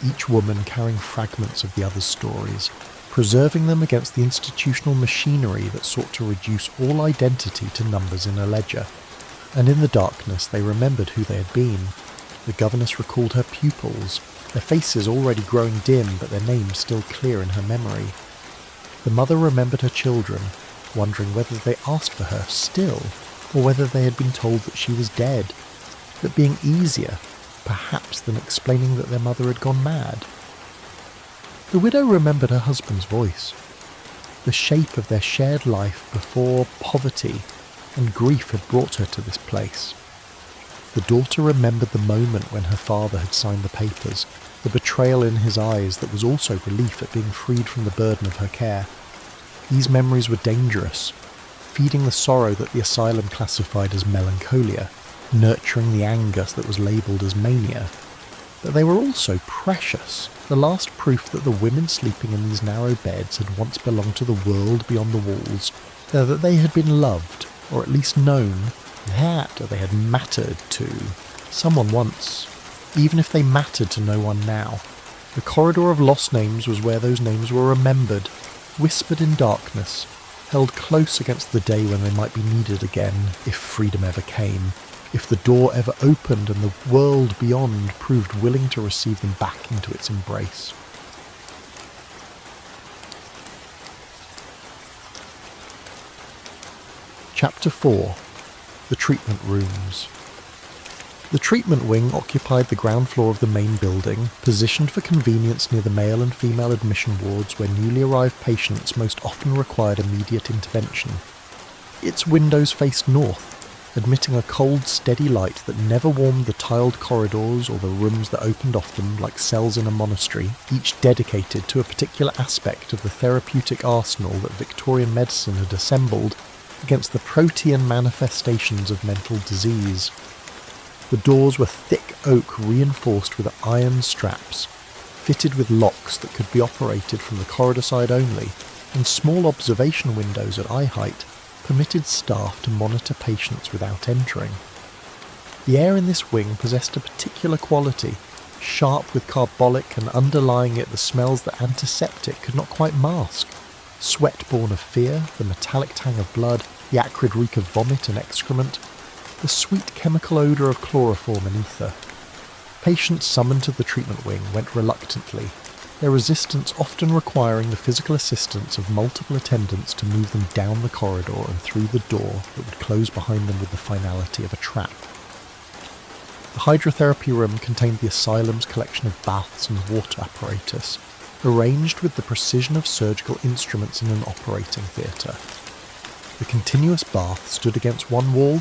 each woman carrying fragments of the other's stories, preserving them against the institutional machinery that sought to reduce all identity to numbers in a ledger. And in the darkness they remembered who they had been. The governess recalled her pupils, their faces already growing dim but their names still clear in her memory. The mother remembered her children, wondering whether they asked for her still, or whether they had been told that she was dead, that being easier, perhaps, than explaining that their mother had gone mad. The widow remembered her husband's voice, the shape of their shared life before poverty and grief had brought her to this place. The daughter remembered the moment when her father had signed the papers, the betrayal in his eyes that was also relief at being freed from the burden of her care. These memories were dangerous, feeding the sorrow that the asylum classified as melancholia, nurturing the anger that was labelled as mania. But they were also precious, the last proof that the women sleeping in these narrow beds had once belonged to the world beyond the walls, that they had been loved, or at least known, that they had mattered to someone once, even if they mattered to no one now. The corridor of lost names was where those names were remembered, whispered in darkness, held close against the day when they might be needed again, if freedom ever came, if the door ever opened and the world beyond proved willing to receive them back into its embrace. Chapter 4. The Treatment Rooms. The treatment wing occupied the ground floor of the main building, positioned for convenience near the male and female admission wards where newly arrived patients most often required immediate intervention. Its windows faced north, admitting a cold, steady light that never warmed the tiled corridors or the rooms that opened off them like cells in a monastery, each dedicated to a particular aspect of the therapeutic arsenal that Victorian medicine had assembled against the protean manifestations of mental disease. The doors were thick oak reinforced with iron straps, fitted with locks that could be operated from the corridor side only, and small observation windows at eye height permitted staff to monitor patients without entering. The air in this wing possessed a particular quality, sharp with carbolic and underlying it the smells that antiseptic could not quite mask. Sweat born of fear, the metallic tang of blood, the acrid reek of vomit and excrement, the sweet chemical odour of chloroform and ether. Patients summoned to the treatment wing went reluctantly, their resistance often requiring the physical assistance of multiple attendants to move them down the corridor and through the door that would close behind them with the finality of a trap. The hydrotherapy room contained the asylum's collection of baths and water apparatus, arranged with the precision of surgical instruments in an operating theatre. The continuous bath stood against one wall,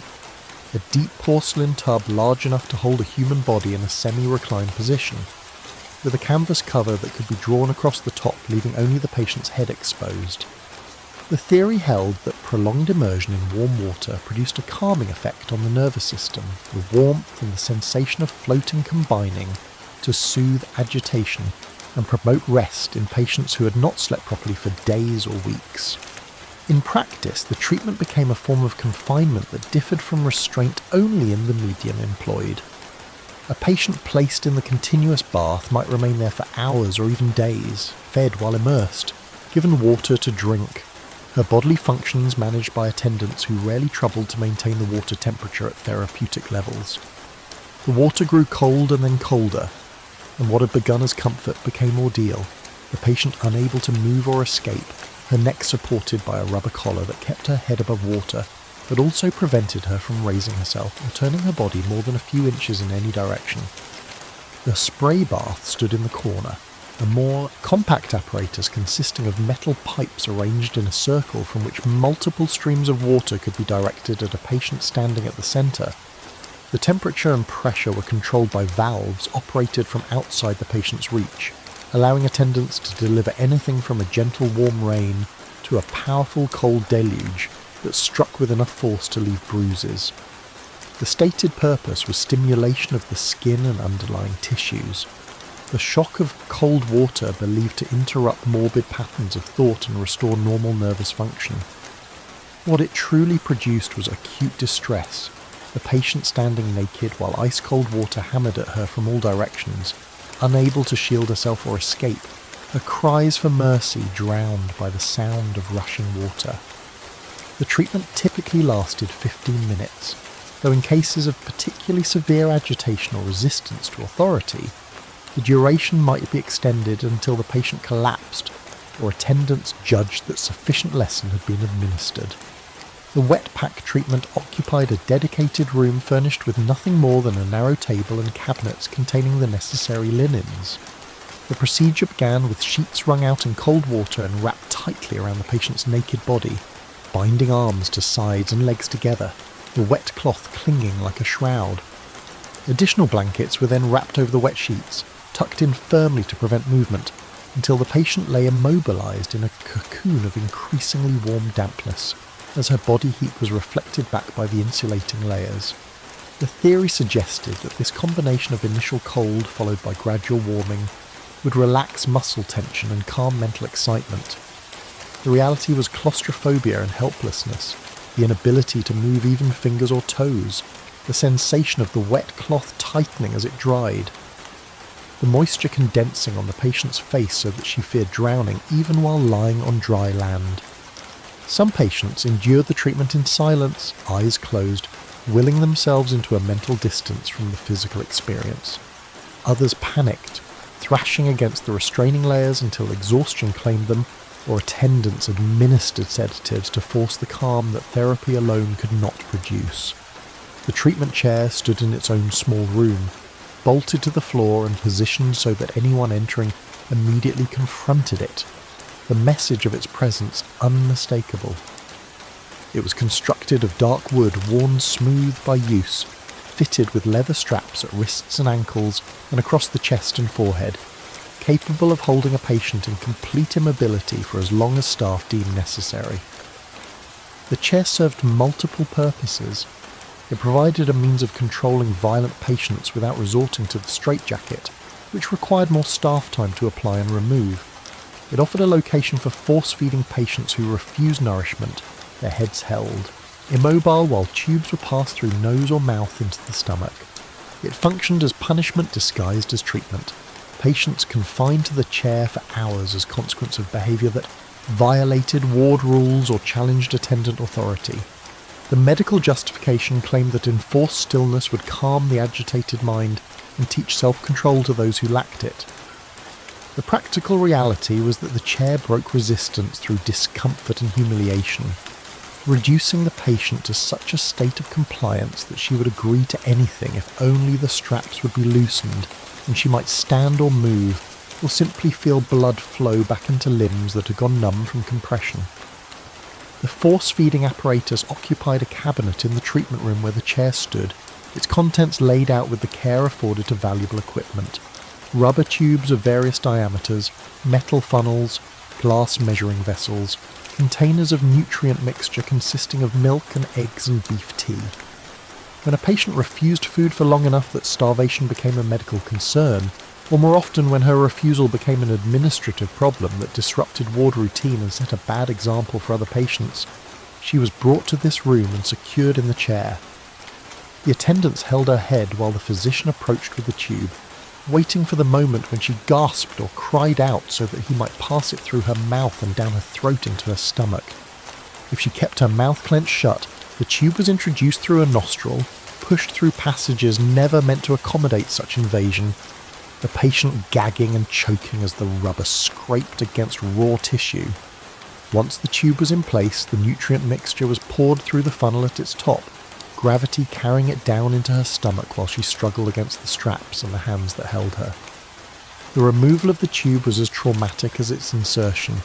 a deep porcelain tub large enough to hold a human body in a semi-reclined position, with a canvas cover that could be drawn across the top, leaving only the patient's head exposed. The theory held that prolonged immersion in warm water produced a calming effect on the nervous system, the warmth and the sensation of floating combining to soothe agitation and promote rest in patients who had not slept properly for days or weeks. In practice, the treatment became a form of confinement that differed from restraint only in the medium employed. A patient placed in the continuous bath might remain there for hours or even days, fed while immersed, given water to drink, her bodily functions managed by attendants who rarely troubled to maintain the water temperature at therapeutic levels. The water grew cold and then colder, and what had begun as comfort became ordeal, the patient unable to move or escape, her neck supported by a rubber collar that kept her head above water, but also prevented her from raising herself or turning her body more than a few inches in any direction. The spray bath stood in the corner, a more compact apparatus consisting of metal pipes arranged in a circle from which multiple streams of water could be directed at a patient standing at the centre. The temperature and pressure were controlled by valves operated from outside the patient's reach, allowing attendants to deliver anything from a gentle warm rain to a powerful cold deluge that struck with enough force to leave bruises. The stated purpose was stimulation of the skin and underlying tissues. The shock of cold water believed to interrupt morbid patterns of thought and restore normal nervous function. What it truly produced was acute distress, the patient standing naked while ice-cold water hammered at her from all directions, unable to shield herself or escape, her cries for mercy drowned by the sound of rushing water. The treatment typically lasted 15 minutes, though in cases of particularly severe agitation or resistance to authority, the duration might be extended until the patient collapsed or attendants judged that sufficient lesson had been administered. The wet pack treatment occupied a dedicated room furnished with nothing more than a narrow table and cabinets containing the necessary linens. The procedure began with sheets wrung out in cold water and wrapped tightly around the patient's naked body, binding arms to sides and legs together, the wet cloth clinging like a shroud. Additional blankets were then wrapped over the wet sheets, tucked in firmly to prevent movement, until the patient lay immobilised in a cocoon of increasingly warm dampness, as her body heat was reflected back by the insulating layers. The theory suggested that this combination of initial cold followed by gradual warming would relax muscle tension and calm mental excitement. The reality was claustrophobia and helplessness, the inability to move even fingers or toes, the sensation of the wet cloth tightening as it dried, the moisture condensing on the patient's face so that she feared drowning even while lying on dry land. Some patients endured the treatment in silence, eyes closed, willing themselves into a mental distance from the physical experience. Others panicked, thrashing against the restraining layers until exhaustion claimed them, or attendants administered sedatives to force the calm that therapy alone could not produce. The treatment chair stood in its own small room, bolted to the floor and positioned so that anyone entering immediately confronted it, the message of its presence unmistakable. It was constructed of dark wood worn smooth by use, fitted with leather straps at wrists and ankles and across the chest and forehead, capable of holding a patient in complete immobility for as long as staff deemed necessary. The chair served multiple purposes. It provided a means of controlling violent patients without resorting to the straitjacket, which required more staff time to apply and remove. It offered a location for force-feeding patients who refused nourishment, their heads held, immobile while tubes were passed through nose or mouth into the stomach. It functioned as punishment disguised as treatment, patients confined to the chair for hours as consequence of behaviour that violated ward rules or challenged attendant authority. The medical justification claimed that enforced stillness would calm the agitated mind and teach self-control to those who lacked it. The practical reality was that the chair broke resistance through discomfort and humiliation, reducing the patient to such a state of compliance that she would agree to anything if only the straps would be loosened and she might stand or move, or simply feel blood flow back into limbs that had gone numb from compression. The force-feeding apparatus occupied a cabinet in the treatment room where the chair stood, its contents laid out with the care afforded to valuable equipment. Rubber tubes of various diameters, metal funnels, glass measuring vessels, containers of nutrient mixture consisting of milk and eggs and beef tea. When a patient refused food for long enough that starvation became a medical concern, or more often when her refusal became an administrative problem that disrupted ward routine and set a bad example for other patients, she was brought to this room and secured in the chair. The attendants held her head while the physician approached with the tube, waiting for the moment when she gasped or cried out so that he might pass it through her mouth and down her throat into her stomach. If she kept her mouth clenched shut, the tube was introduced through her nostril, pushed through passages never meant to accommodate such invasion, the patient gagging and choking as the rubber scraped against raw tissue. Once the tube was in place, the nutrient mixture was poured through the funnel at its top, gravity carrying it down into her stomach while she struggled against the straps and the hands that held her. The removal of the tube was as traumatic as its insertion,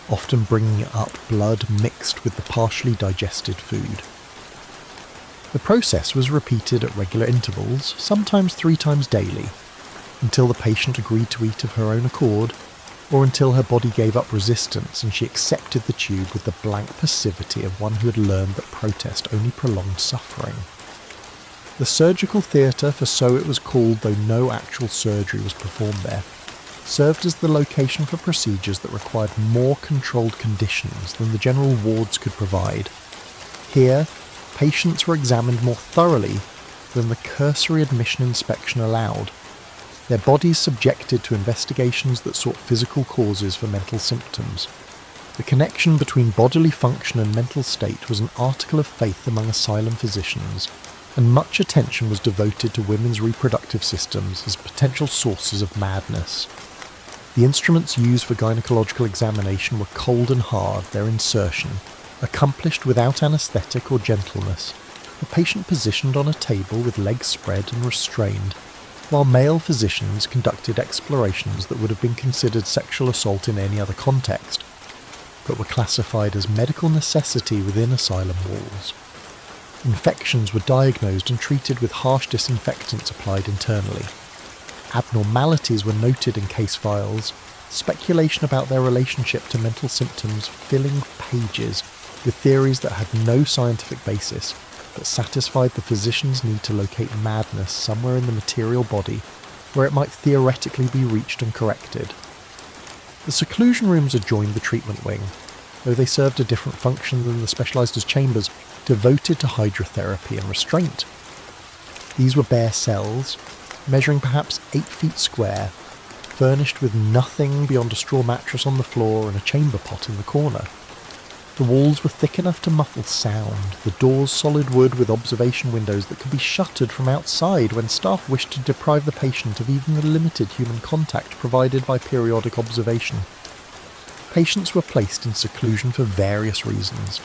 often bringing up blood mixed with the partially digested food. The process was repeated at regular intervals, sometimes 3 times daily, until the patient agreed to eat of her own accord, or until her body gave up resistance and she accepted the tube with the blank passivity of one who had learned that protest only prolonged suffering. The surgical theatre, for so it was called though no actual surgery was performed there, served as the location for procedures that required more controlled conditions than the general wards could provide. Here, patients were examined more thoroughly than the cursory admission inspection allowed, their bodies subjected to investigations that sought physical causes for mental symptoms. The connection between bodily function and mental state was an article of faith among asylum physicians, and much attention was devoted to women's reproductive systems as potential sources of madness. The instruments used for gynecological examination were cold and hard, their insertion, accomplished without anaesthetic or gentleness, the patient positioned on a table with legs spread and restrained, while male physicians conducted explorations that would have been considered sexual assault in any other context, but were classified as medical necessity within asylum walls. Infections were diagnosed and treated with harsh disinfectants applied internally. Abnormalities were noted in case files, speculation about their relationship to mental symptoms filling pages with theories that had no scientific basis, but satisfied the physician's need to locate madness somewhere in the material body where it might theoretically be reached and corrected. The seclusion rooms adjoined the treatment wing, though they served a different function than the specialised as chambers devoted to hydrotherapy and restraint. These were bare cells, measuring perhaps 8 feet square, furnished with nothing beyond a straw mattress on the floor and a chamber pot in the corner. The walls were thick enough to muffle sound, the doors solid wood with observation windows that could be shuttered from outside when staff wished to deprive the patient of even the limited human contact provided by periodic observation. Patients were placed in seclusion for various reasons: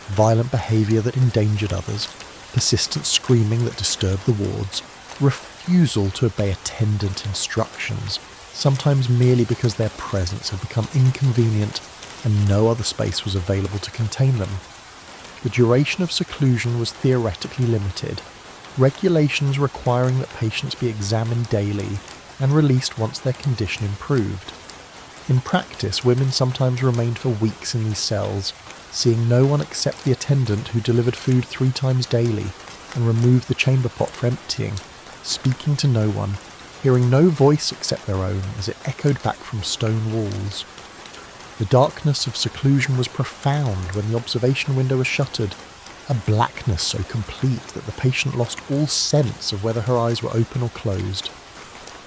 violent behaviour that endangered others, persistent screaming that disturbed the wards, refusal to obey attendant instructions, sometimes merely because their presence had become inconvenient and no other space was available to contain them. The duration of seclusion was theoretically limited, regulations requiring that patients be examined daily and released once their condition improved. In practice, women sometimes remained for weeks in these cells, seeing no one except the attendant who delivered food 3 times daily and removed the chamber pot for emptying, speaking to no one, hearing no voice except their own as it echoed back from stone walls. The darkness of seclusion was profound when the observation window was shuttered, a blackness so complete that the patient lost all sense of whether her eyes were open or closed.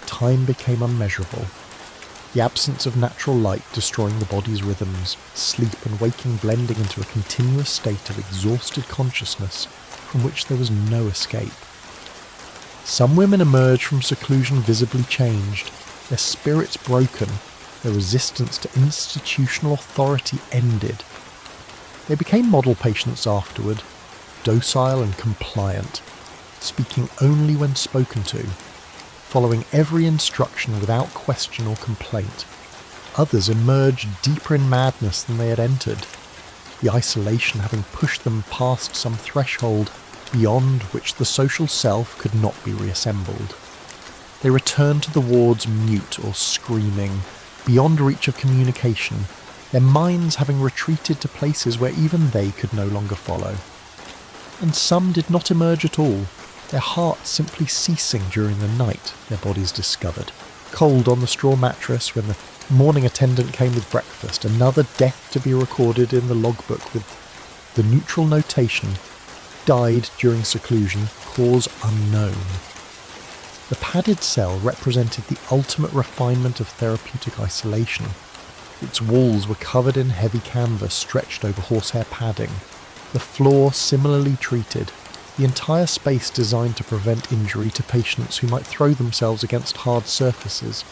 Time became unmeasurable, the absence of natural light destroying the body's rhythms, sleep and waking blending into a continuous state of exhausted consciousness from which there was no escape. Some women emerged from seclusion visibly changed, their spirits broken, their resistance to institutional authority ended. They became model patients afterward, docile and compliant, speaking only when spoken to, following every instruction without question or complaint. Others emerged deeper in madness than they had entered, the isolation having pushed them past some threshold beyond which the social self could not be reassembled. They returned to the wards mute or screaming, beyond reach of communication, their minds having retreated to places where even they could no longer follow. And some did not emerge at all, their hearts simply ceasing during the night, their bodies discovered. Cold on the straw mattress when the morning attendant came with breakfast, another death to be recorded in the logbook with the neutral notation, died during seclusion, cause unknown. The padded cell represented the ultimate refinement of therapeutic isolation. Its walls were covered in heavy canvas stretched over horsehair padding, the floor similarly treated, the entire space designed to prevent injury to patients who might throw themselves against hard surfaces.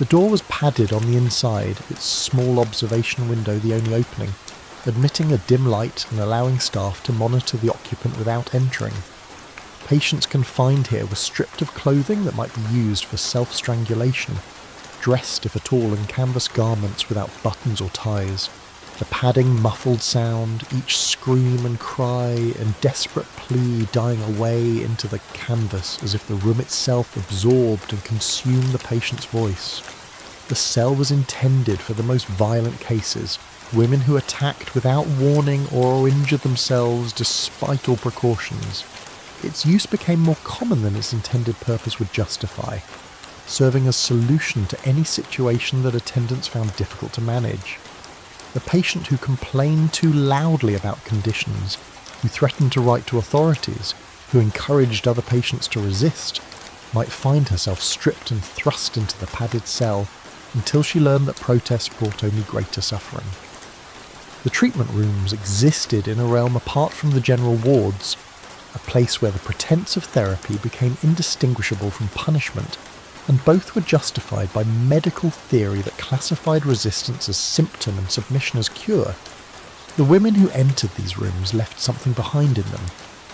The door was padded on the inside, its small observation window the only opening, admitting a dim light and allowing staff to monitor the occupant without entering. Patients confined here were stripped of clothing that might be used for self-strangulation, dressed if at all in canvas garments without buttons or ties. The padding muffled sound, each scream and cry and desperate plea dying away into the canvas as if the room itself absorbed and consumed the patient's voice. The cell was intended for the most violent cases, women who attacked without warning or injured themselves despite all precautions. Its use became more common than its intended purpose would justify, serving as solution to any situation that attendants found difficult to manage. The patient who complained too loudly about conditions, who threatened to write to authorities, who encouraged other patients to resist, might find herself stripped and thrust into the padded cell until she learned that protest brought only greater suffering. The treatment rooms existed in a realm apart from the general wards, a place where the pretense of therapy became indistinguishable from punishment, and both were justified by medical theory that classified resistance as symptom and submission as cure. The women who entered these rooms left something behind in them,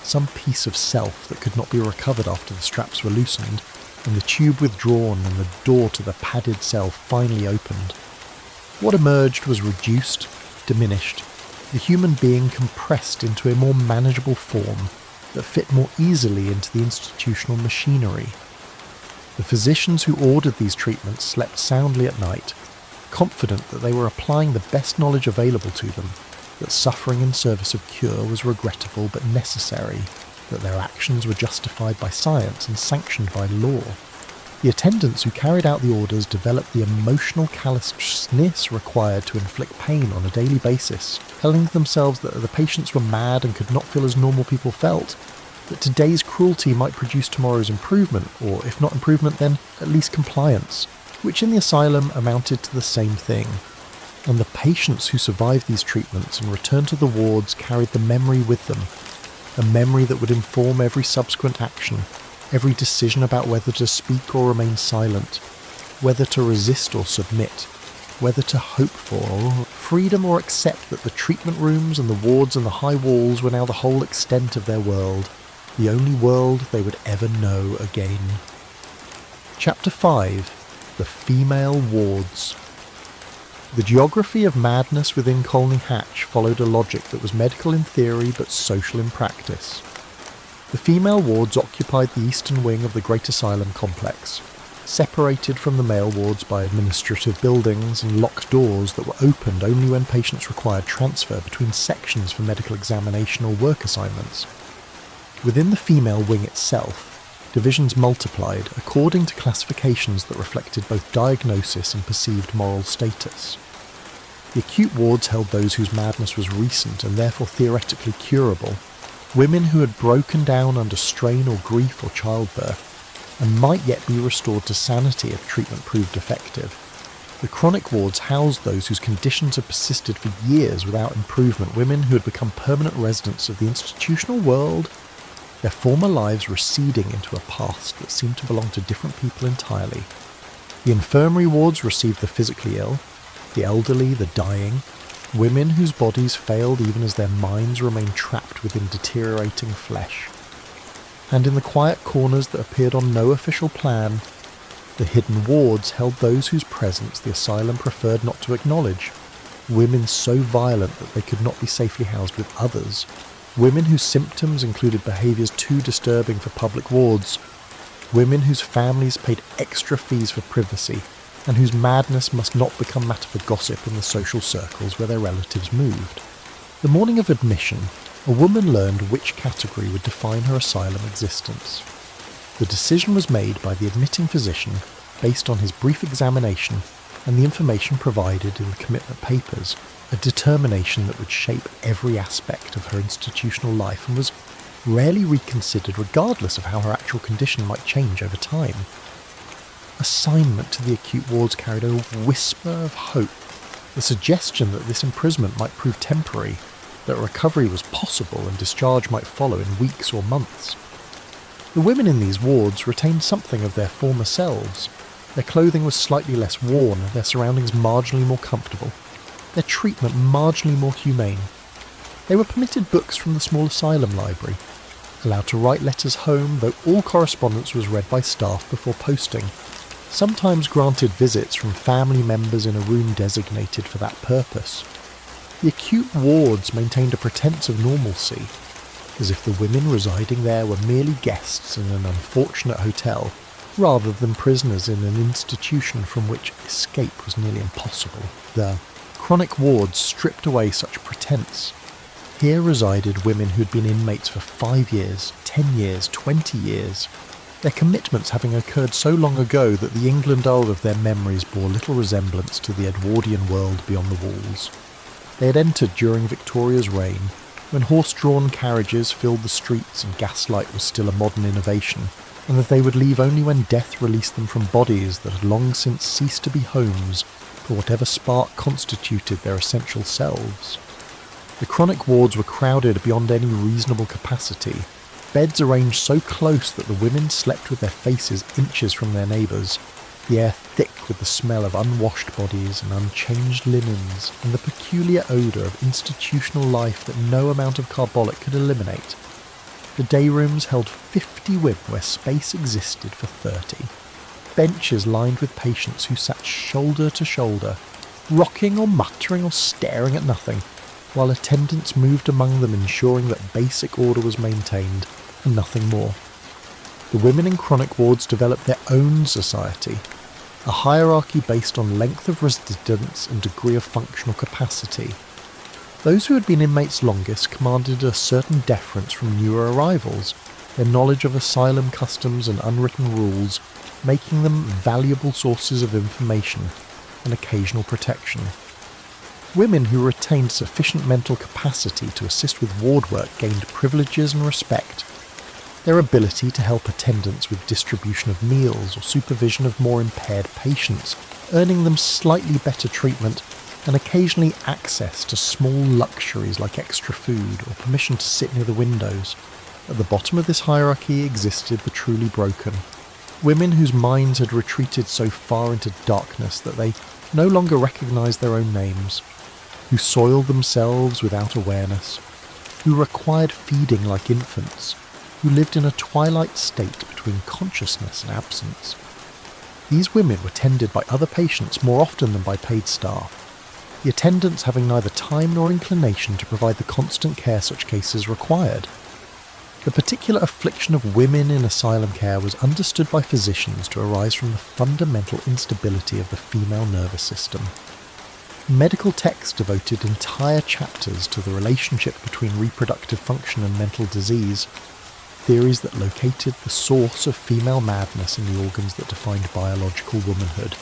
some piece of self that could not be recovered after the straps were loosened, and the tube withdrawn and the door to the padded cell finally opened. What emerged was reduced, diminished, the human being compressed into a more manageable form that fit more easily into the institutional machinery. The physicians who ordered these treatments slept soundly at night, confident that they were applying the best knowledge available to them, that suffering in service of cure was regrettable but necessary, that their actions were justified by science and sanctioned by law. The attendants who carried out the orders developed the emotional callousness required to inflict pain on a daily basis, telling themselves that the patients were mad and could not feel as normal people felt, that today's cruelty might produce tomorrow's improvement, or if not improvement then at least compliance, which in the asylum amounted to the same thing. And the patients who survived these treatments and returned to the wards carried the memory with them, a memory that would inform every subsequent action, every decision about whether to speak or remain silent, whether to resist or submit, whether to hope for freedom or accept that the treatment rooms and the wards and the high walls were now the whole extent of their world, the only world they would ever know again. Chapter 5. The Female Wards. The geography of madness within Colney Hatch followed a logic that was medical in theory but social in practice. The female wards occupied the eastern wing of the Great Asylum complex, separated from the male wards by administrative buildings and locked doors that were opened only when patients required transfer between sections for medical examination or work assignments. Within the female wing itself, divisions multiplied according to classifications that reflected both diagnosis and perceived moral status. The acute wards held those whose madness was recent and therefore theoretically curable, women who had broken down under strain or grief or childbirth, and might yet be restored to sanity if treatment proved effective. The chronic wards housed those whose conditions had persisted for years without improvement, women who had become permanent residents of the institutional world, their former lives receding into a past that seemed to belong to different people entirely. The infirmary wards received the physically ill, the elderly, the dying, women whose bodies failed even as their minds remained trapped within deteriorating flesh. And in the quiet corners that appeared on no official plan, the hidden wards held those whose presence the asylum preferred not to acknowledge, women so violent that they could not be safely housed with others, women whose symptoms included behaviours too disturbing for public wards, women whose families paid extra fees for privacy, and whose madness must not become matter for gossip in the social circles where their relatives moved. The morning of admission, a woman learned which category would define her asylum existence. The decision was made by the admitting physician based on his brief examination and the information provided in the commitment papers, a determination that would shape every aspect of her institutional life and was rarely reconsidered regardless of how her actual condition might change over time. Assignment to the acute wards carried a whisper of hope, the suggestion that this imprisonment might prove temporary, that recovery was possible and discharge might follow in weeks or months. The women in these wards retained something of their former selves. Their clothing was slightly less worn, their surroundings marginally more comfortable, their treatment marginally more humane. They were permitted books from the small asylum library, allowed to write letters home, though all correspondence was read by staff before posting, sometimes granted visits from family members in a room designated for that purpose. The acute wards maintained a pretense of normalcy, as if the women residing there were merely guests in an unfortunate hotel, rather than prisoners in an institution from which escape was nearly impossible. The chronic wards stripped away such pretense. Here resided women who had been inmates for 5 years, 10 years, 20 years, their commitments having occurred so long ago that the England of their memories bore little resemblance to the Edwardian world beyond the walls. They had entered during Victoria's reign, when horse-drawn carriages filled the streets and gaslight was still a modern innovation, and that they would leave only when death released them from bodies that had long since ceased to be homes for whatever spark constituted their essential selves. The chronic wards were crowded beyond any reasonable capacity, beds arranged so close that the women slept with their faces inches from their neighbours, the air thick with the smell of unwashed bodies and unchanged linens, and the peculiar odour of institutional life that no amount of carbolic could eliminate. The day rooms held 50 women where space existed for 30. Benches lined with patients who sat shoulder to shoulder, rocking or muttering or staring at nothing, while attendants moved among them ensuring that basic order was maintained, and nothing more. The women in chronic wards developed their own society, a hierarchy based on length of residence and degree of functional capacity. Those who had been inmates longest commanded a certain deference from newer arrivals, their knowledge of asylum customs and unwritten rules making them valuable sources of information and occasional protection. Women who retained sufficient mental capacity to assist with ward work gained privileges and respect. Their ability to help attendants with distribution of meals or supervision of more impaired patients, earning them slightly better treatment and occasionally access to small luxuries like extra food or permission to sit near the windows. At the bottom of this hierarchy existed the truly broken, women whose minds had retreated so far into darkness that they no longer recognised their own names, who soiled themselves without awareness, who required feeding like infants, who lived in a twilight state between consciousness and absence. These women were tended by other patients more often than by paid staff, the attendants having neither time nor inclination to provide the constant care such cases required. The particular affliction of women in asylum care was understood by physicians to arise from the fundamental instability of the female nervous system. Medical texts devoted entire chapters to the relationship between reproductive function and mental disease, theories that located the source of female madness in the organs that defined biological womanhood.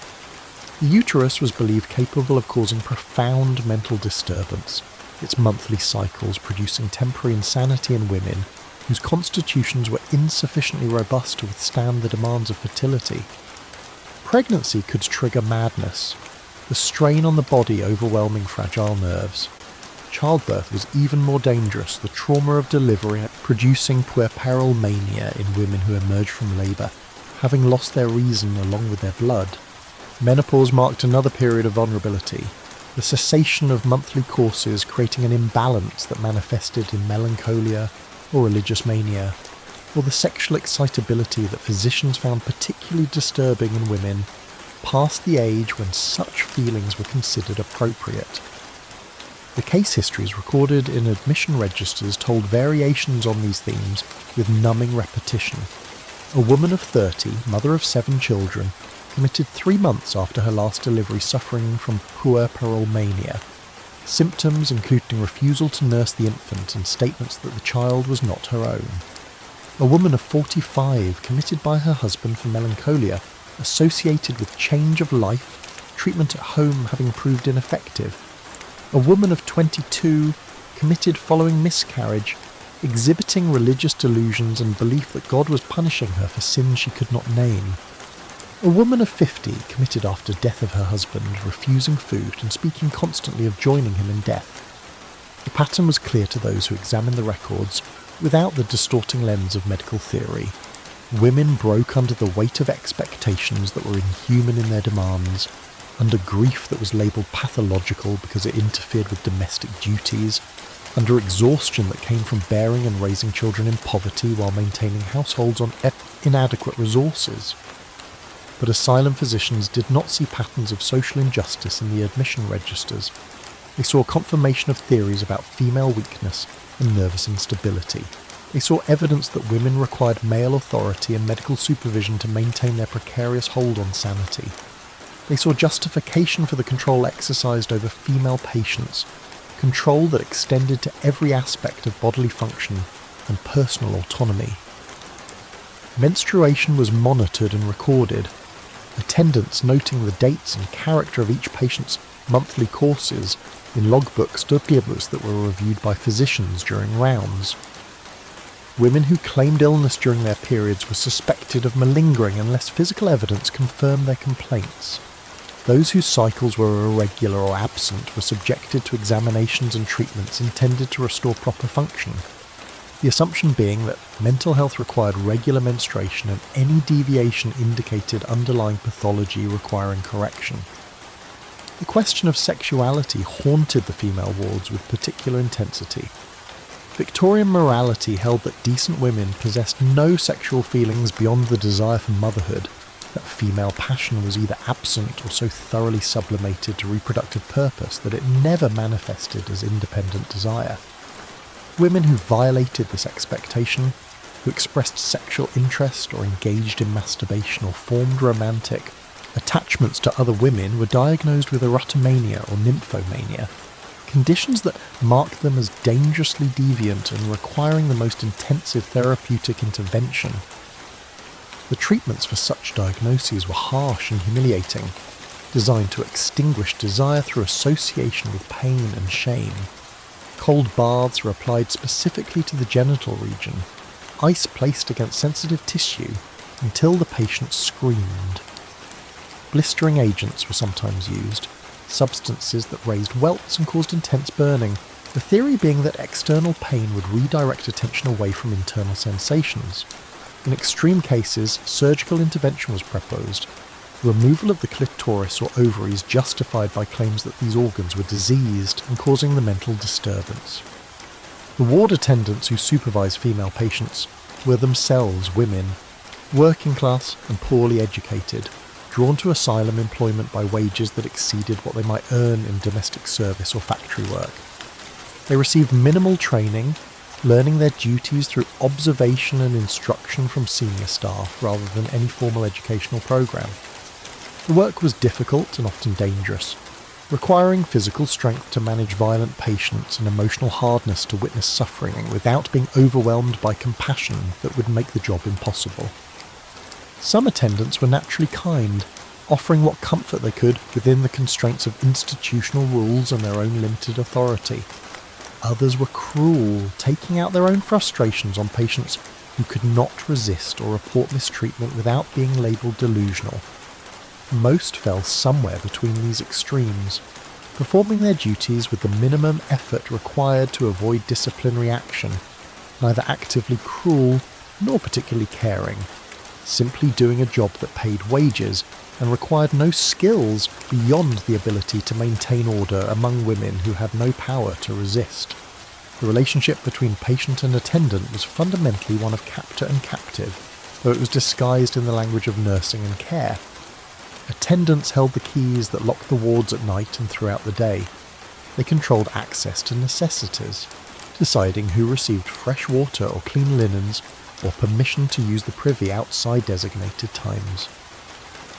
The uterus was believed capable of causing profound mental disturbance, its monthly cycles producing temporary insanity in women whose constitutions were insufficiently robust to withstand the demands of fertility. Pregnancy could trigger madness, the strain on the body overwhelming fragile nerves. Childbirth was even more dangerous, the trauma of delivery producing puerperal mania in women who emerged from labour, having lost their reason along with their blood. Menopause marked another period of vulnerability, the cessation of monthly courses creating an imbalance that manifested in melancholia or religious mania, or the sexual excitability that physicians found particularly disturbing in women past the age when such feelings were considered appropriate. The case histories recorded in admission registers told variations on these themes with numbing repetition. A woman of 30, mother of 7 children, committed 3 months after her last delivery suffering from puerperal mania, symptoms including refusal to nurse the infant and statements that the child was not her own. A woman of 45 committed by her husband for melancholia associated with change of life, treatment at home having proved ineffective. A woman of 22 committed following miscarriage, exhibiting religious delusions and belief that God was punishing her for sins she could not name. A woman of 50 committed after death of her husband, refusing food and speaking constantly of joining him in death. The pattern was clear to those who examined the records without the distorting lens of medical theory. Women broke under the weight of expectations that were inhuman in their demands, under grief that was labelled pathological because it interfered with domestic duties, under exhaustion that came from bearing and raising children in poverty while maintaining households on inadequate resources. But asylum physicians did not see patterns of social injustice in the admission registers. They saw confirmation of theories about female weakness and nervous instability. They saw evidence that women required male authority and medical supervision to maintain their precarious hold on sanity. They saw justification for the control exercised over female patients, control that extended to every aspect of bodily function and personal autonomy. Menstruation was monitored and recorded, attendants noting the dates and character of each patient's monthly courses in logbooks duplicitous that were reviewed by physicians during rounds. Women who claimed illness during their periods were suspected of malingering unless physical evidence confirmed their complaints. Those whose cycles were irregular or absent were subjected to examinations and treatments intended to restore proper function, the assumption being that mental health required regular menstruation and any deviation indicated underlying pathology requiring correction. The question of sexuality haunted the female wards with particular intensity. Victorian morality held that decent women possessed no sexual feelings beyond the desire for motherhood, that female passion was either absent or so thoroughly sublimated to reproductive purpose that it never manifested as independent desire. Women who violated this expectation, who expressed sexual interest or engaged in masturbation or formed romantic attachments to other women were diagnosed with erotomania or nymphomania, conditions that marked them as dangerously deviant and requiring the most intensive therapeutic intervention. The treatments for such diagnoses were harsh and humiliating, designed to extinguish desire through association with pain and shame. Cold baths were applied specifically to the genital region, ice placed against sensitive tissue until the patient screamed. Blistering agents were sometimes used, substances that raised welts and caused intense burning, the theory being that external pain would redirect attention away from internal sensations. In extreme cases, surgical intervention was proposed, removal of the clitoris or ovaries justified by claims that these organs were diseased and causing the mental disturbance. The ward attendants who supervised female patients were themselves women, working class and poorly educated, drawn to asylum employment by wages that exceeded what they might earn in domestic service or factory work. They received minimal training, learning their duties through observation and instruction from senior staff rather than any formal educational programme. The work was difficult and often dangerous, requiring physical strength to manage violent patients and emotional hardness to witness suffering without being overwhelmed by compassion that would make the job impossible. Some attendants were naturally kind, offering what comfort they could within the constraints of institutional rules and their own limited authority. Others were cruel, taking out their own frustrations on patients who could not resist or report mistreatment without being labelled delusional. Most fell somewhere between these extremes, performing their duties with the minimum effort required to avoid disciplinary action, neither actively cruel nor particularly caring, simply doing a job that paid wages and required no skills beyond the ability to maintain order among women who had no power to resist. The relationship between patient and attendant was fundamentally one of captor and captive, though it was disguised in the language of nursing and care. Attendants held the keys that locked the wards at night and throughout the day. They controlled access to necessities, deciding who received fresh water or clean linens, or permission to use the privy outside designated times.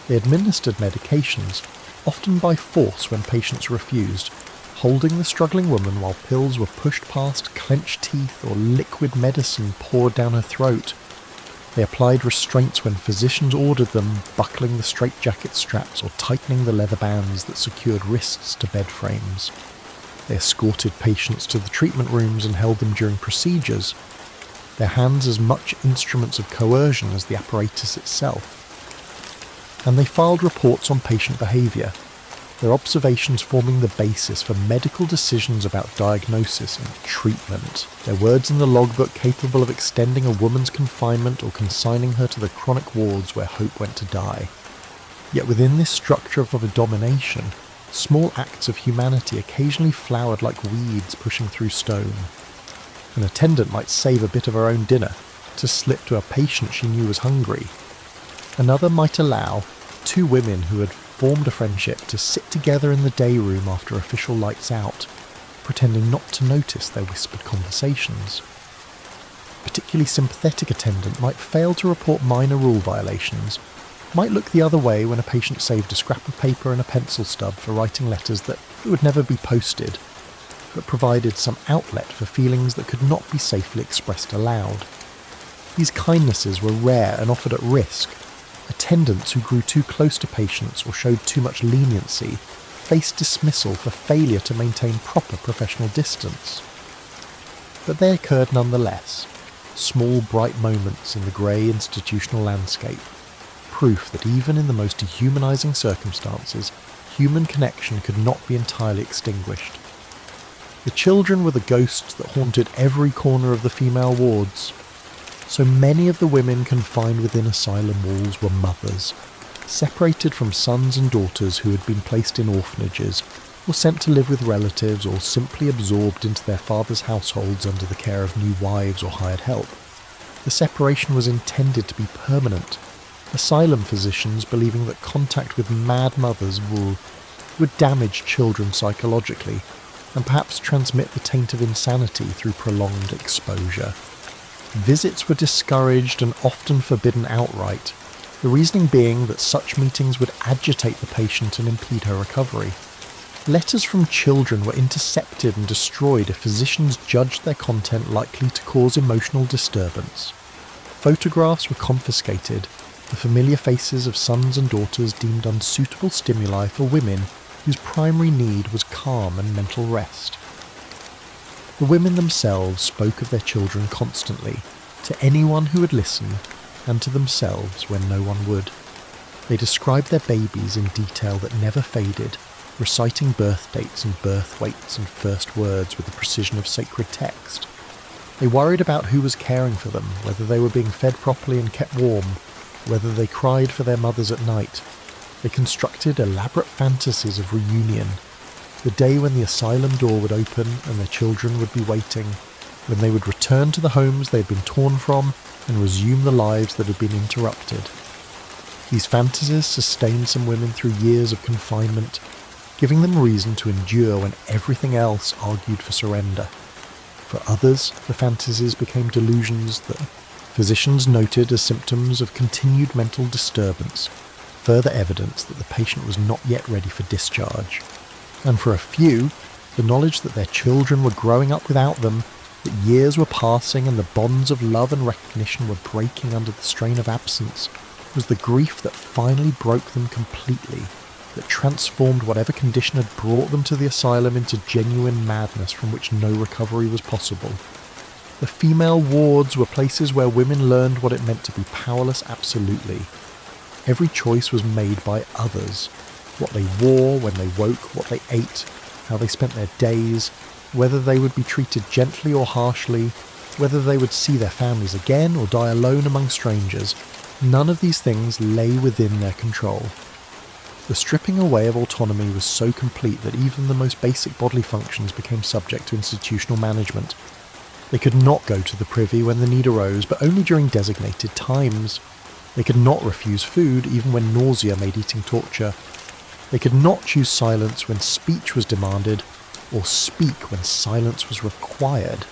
They administered medications, often by force when patients refused, holding the struggling woman while pills were pushed past, clenched teeth, or liquid medicine poured down her throat. They applied restraints when physicians ordered them, buckling the straitjacket straps or tightening the leather bands that secured wrists to bed frames. They escorted patients to the treatment rooms and held them during procedures, their hands as much instruments of coercion as the apparatus itself. And they filed reports on patient behaviour, their observations forming the basis for medical decisions about diagnosis and treatment, their words in the logbook capable of extending a woman's confinement or consigning her to the chronic wards where Hope went to die. Yet within this structure of a domination, small acts of humanity occasionally flowered like weeds pushing through stone. An attendant might save a bit of her own dinner to slip to a patient she knew was hungry. Another might allow two women who had formed a friendship to sit together in the day room after official lights out, pretending not to notice their whispered conversations. A particularly sympathetic attendant might fail to report minor rule violations, might look the other way when a patient saved a scrap of paper and a pencil stub for writing letters that would never be posted, but provided some outlet for feelings that could not be safely expressed aloud. These kindnesses were rare and offered at risk. Attendants who grew too close to patients or showed too much leniency faced dismissal for failure to maintain proper professional distance. But they occurred nonetheless, small bright moments in the grey institutional landscape, proof that even in the most dehumanising circumstances, human connection could not be entirely extinguished. The children were the ghosts that haunted every corner of the female wards. So many of the women confined within asylum walls were mothers, separated from sons and daughters who had been placed in orphanages, or sent to live with relatives, or simply absorbed into their fathers' households under the care of new wives or hired help. The separation was intended to be permanent, asylum physicians believing that contact with mad mothers would damage children psychologically, and perhaps transmit the taint of insanity through prolonged exposure. Visits were discouraged and often forbidden outright, the reasoning being that such meetings would agitate the patient and impede her recovery. Letters from children were intercepted and destroyed if physicians judged their content likely to cause emotional disturbance. Photographs were confiscated, the familiar faces of sons and daughters deemed unsuitable stimuli for women whose primary need was calm and mental rest. The women themselves spoke of their children constantly, to anyone who would listen, and to themselves when no one would. They described their babies in detail that never faded, reciting birth dates and birth weights and first words with the precision of sacred text. They worried about who was caring for them, whether they were being fed properly and kept warm, whether they cried for their mothers at night. They constructed elaborate fantasies of reunion, the day when the asylum door would open and their children would be waiting, when they would return to the homes they had been torn from and resume the lives that had been interrupted. These fantasies sustained some women through years of confinement, giving them reason to endure when everything else argued for surrender. For others, the fantasies became delusions that physicians noted as symptoms of continued mental disturbance, further evidence that the patient was not yet ready for discharge. And for a few, the knowledge that their children were growing up without them, that years were passing and the bonds of love and recognition were breaking under the strain of absence, was the grief that finally broke them completely, that transformed whatever condition had brought them to the asylum into genuine madness from which no recovery was possible. The female wards were places where women learned what it meant to be powerless absolutely. Every choice was made by others. What they wore, when they woke, what they ate, how they spent their days, whether they would be treated gently or harshly, whether they would see their families again or die alone among strangers. None of these things lay within their control. The stripping away of autonomy was so complete that even the most basic bodily functions became subject to institutional management. They could not go to the privy when the need arose, but only during designated times. They could not refuse food even when nausea made eating torture. They could not choose silence when speech was demanded, or speak when silence was required.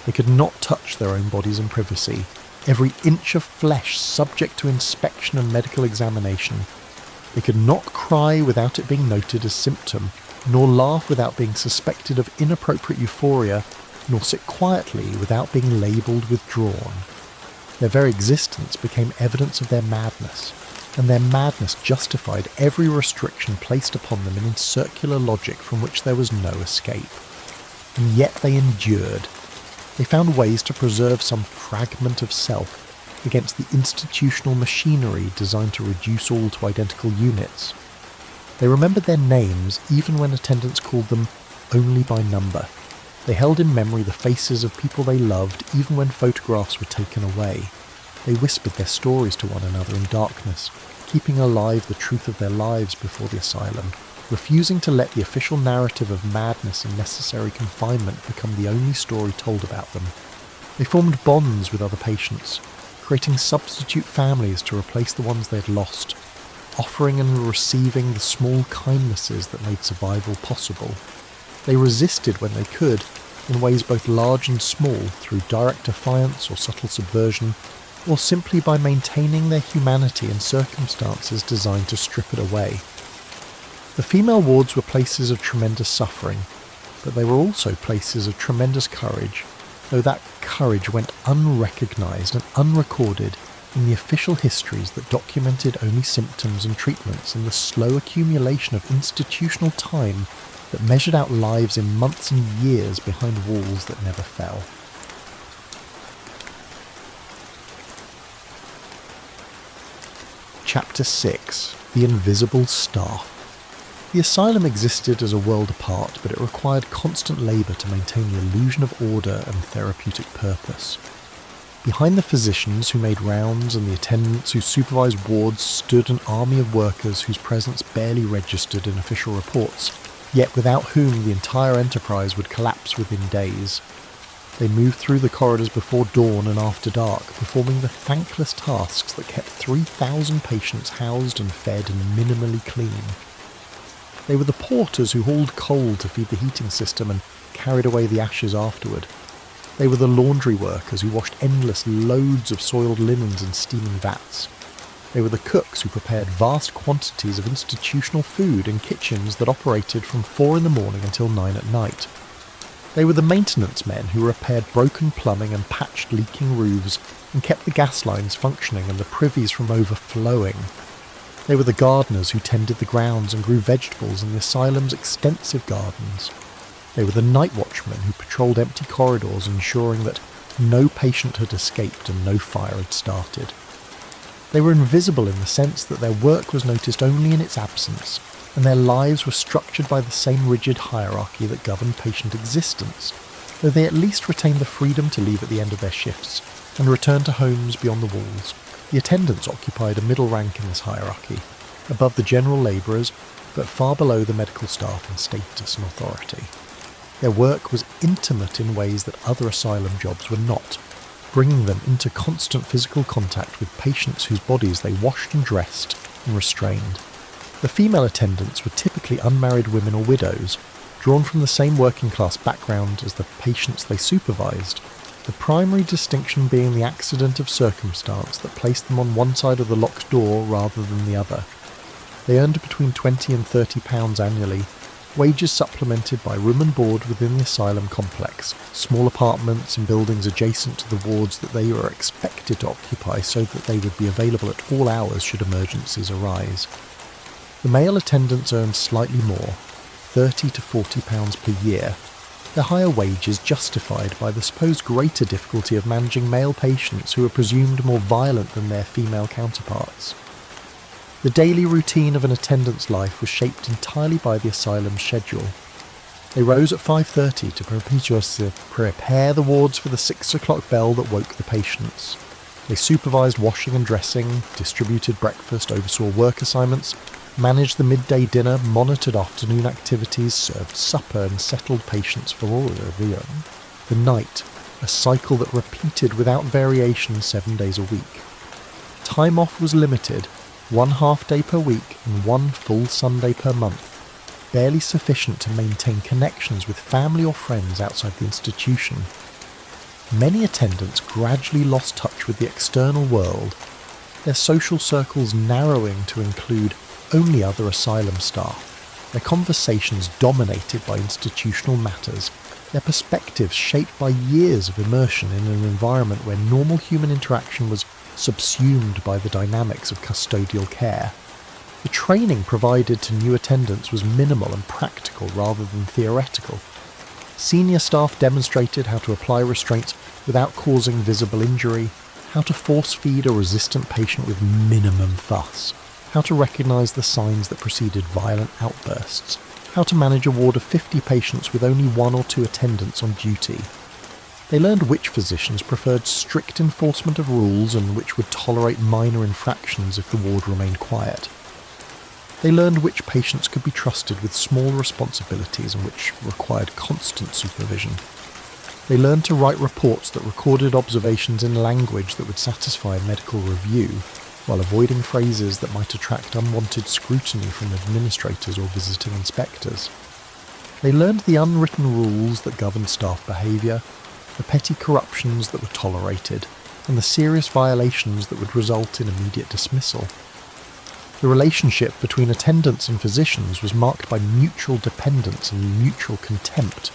They could not touch their own bodies in privacy, every inch of flesh subject to inspection and medical examination. They could not cry without it being noted as symptom, nor laugh without being suspected of inappropriate euphoria, nor sit quietly without being labelled withdrawn. Their very existence became evidence of their madness, and their madness justified every restriction placed upon them in circular logic from which there was no escape. And yet they endured. They found ways to preserve some fragment of self against the institutional machinery designed to reduce all to identical units. They remembered their names even when attendants called them only by number. They held in memory the faces of people they loved even when photographs were taken away. They whispered their stories to one another in darkness, keeping alive the truth of their lives before the asylum, refusing to let the official narrative of madness and necessary confinement become the only story told about them. They formed bonds with other patients, creating substitute families to replace the ones they'd lost, offering and receiving the small kindnesses that made survival possible. They resisted when they could, in ways both large and small, through direct defiance or subtle subversion, or simply by maintaining their humanity in circumstances designed to strip it away. The female wards were places of tremendous suffering, but they were also places of tremendous courage, though that courage went unrecognised and unrecorded in the official histories that documented only symptoms and treatments and the slow accumulation of institutional time that measured out lives in months and years behind walls that never fell. Chapter 6. The Invisible Staff. The asylum existed as a world apart, but it required constant labour to maintain the illusion of order and therapeutic purpose. Behind the physicians who made rounds and the attendants who supervised wards stood an army of workers whose presence barely registered in official reports, yet without whom the entire enterprise would collapse within days. They moved through the corridors before dawn and after dark, performing the thankless tasks that kept 3,000 patients housed and fed and minimally clean. They were the porters who hauled coal to feed the heating system and carried away the ashes afterward. They were the laundry workers who washed endless loads of soiled linens in steaming vats. They were the cooks who prepared vast quantities of institutional food in kitchens that operated from 4 in the morning until 9 at night. They were the maintenance men who repaired broken plumbing and patched leaking roofs and kept the gas lines functioning and the privies from overflowing. They were the gardeners who tended the grounds and grew vegetables in the asylum's extensive gardens. They were the night watchmen who patrolled empty corridors, ensuring that no patient had escaped and no fire had started. They were invisible in the sense that their work was noticed only in its absence, and their lives were structured by the same rigid hierarchy that governed patient existence, though they at least retained the freedom to leave at the end of their shifts and return to homes beyond the walls. The attendants occupied a middle rank in this hierarchy, above the general labourers, but far below the medical staff in status and authority. Their work was intimate in ways that other asylum jobs were not, bringing them into constant physical contact with patients whose bodies they washed and dressed and restrained. The female attendants were typically unmarried women or widows, drawn from the same working class background as the patients they supervised, the primary distinction being the accident of circumstance that placed them on one side of the locked door rather than the other. They earned between £20 and £30 annually, wages supplemented by room and board within the asylum complex, small apartments in buildings adjacent to the wards that they were expected to occupy so that they would be available at all hours should emergencies arise. The male attendants earned slightly more, £30 to £40 per year, their higher wages justified by the supposed greater difficulty of managing male patients who were presumed more violent than their female counterparts. The daily routine of an attendant's life was shaped entirely by the asylum's schedule. They rose at 5:30 to prepare the wards for the 6 o'clock bell that woke the patients. They supervised washing and dressing, distributed breakfast, oversaw work assignments, managed the midday dinner, monitored afternoon activities, served supper and settled patients for all of the night, a cycle that repeated without variation 7 days a week. Time off was limited, 1 half-day per week and 1 full Sunday per month, barely sufficient to maintain connections with family or friends outside the institution. Many attendants gradually lost touch with the external world, their social circles narrowing to include only other asylum staff, their conversations dominated by institutional matters, their perspectives shaped by years of immersion in an environment where normal human interaction was subsumed by the dynamics of custodial care. The training provided to new attendants was minimal and practical rather than theoretical. Senior staff demonstrated how to apply restraints without causing visible injury, how to force feed a resistant patient with minimum fuss, how to recognise the signs that preceded violent outbursts, how to manage a ward of 50 patients with only 1 or 2 attendants on duty. They learned which physicians preferred strict enforcement of rules and which would tolerate minor infractions if the ward remained quiet. They learned which patients could be trusted with small responsibilities and which required constant supervision. They learned to write reports that recorded observations in language that would satisfy a medical review, while avoiding phrases that might attract unwanted scrutiny from administrators or visiting inspectors. They learned the unwritten rules that governed staff behaviour, the petty corruptions that were tolerated, and the serious violations that would result in immediate dismissal. The relationship between attendants and physicians was marked by mutual dependence and mutual contempt.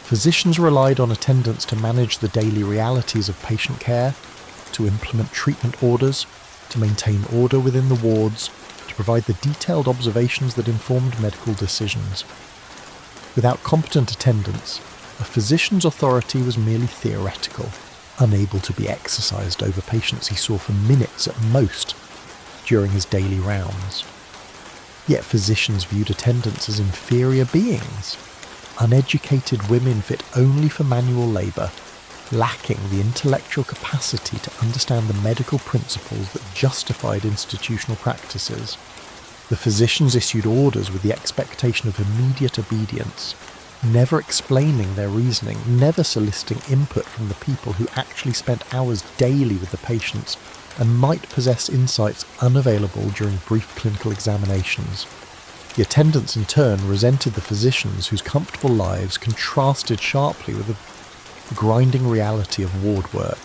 Physicians relied on attendants to manage the daily realities of patient care, to implement treatment orders, to maintain order within the wards, to provide the detailed observations that informed medical decisions. Without competent attendants, a physician's authority was merely theoretical, unable to be exercised over patients he saw for minutes at most during his daily rounds. Yet physicians viewed attendants as inferior beings, uneducated women fit only for manual labour, lacking the intellectual capacity to understand the medical principles that justified institutional practices. The physicians issued orders with the expectation of immediate obedience, never explaining their reasoning, never soliciting input from the people who actually spent hours daily with the patients and might possess insights unavailable during brief clinical examinations. The attendants in turn resented the physicians whose comfortable lives contrasted sharply with the grinding reality of ward work.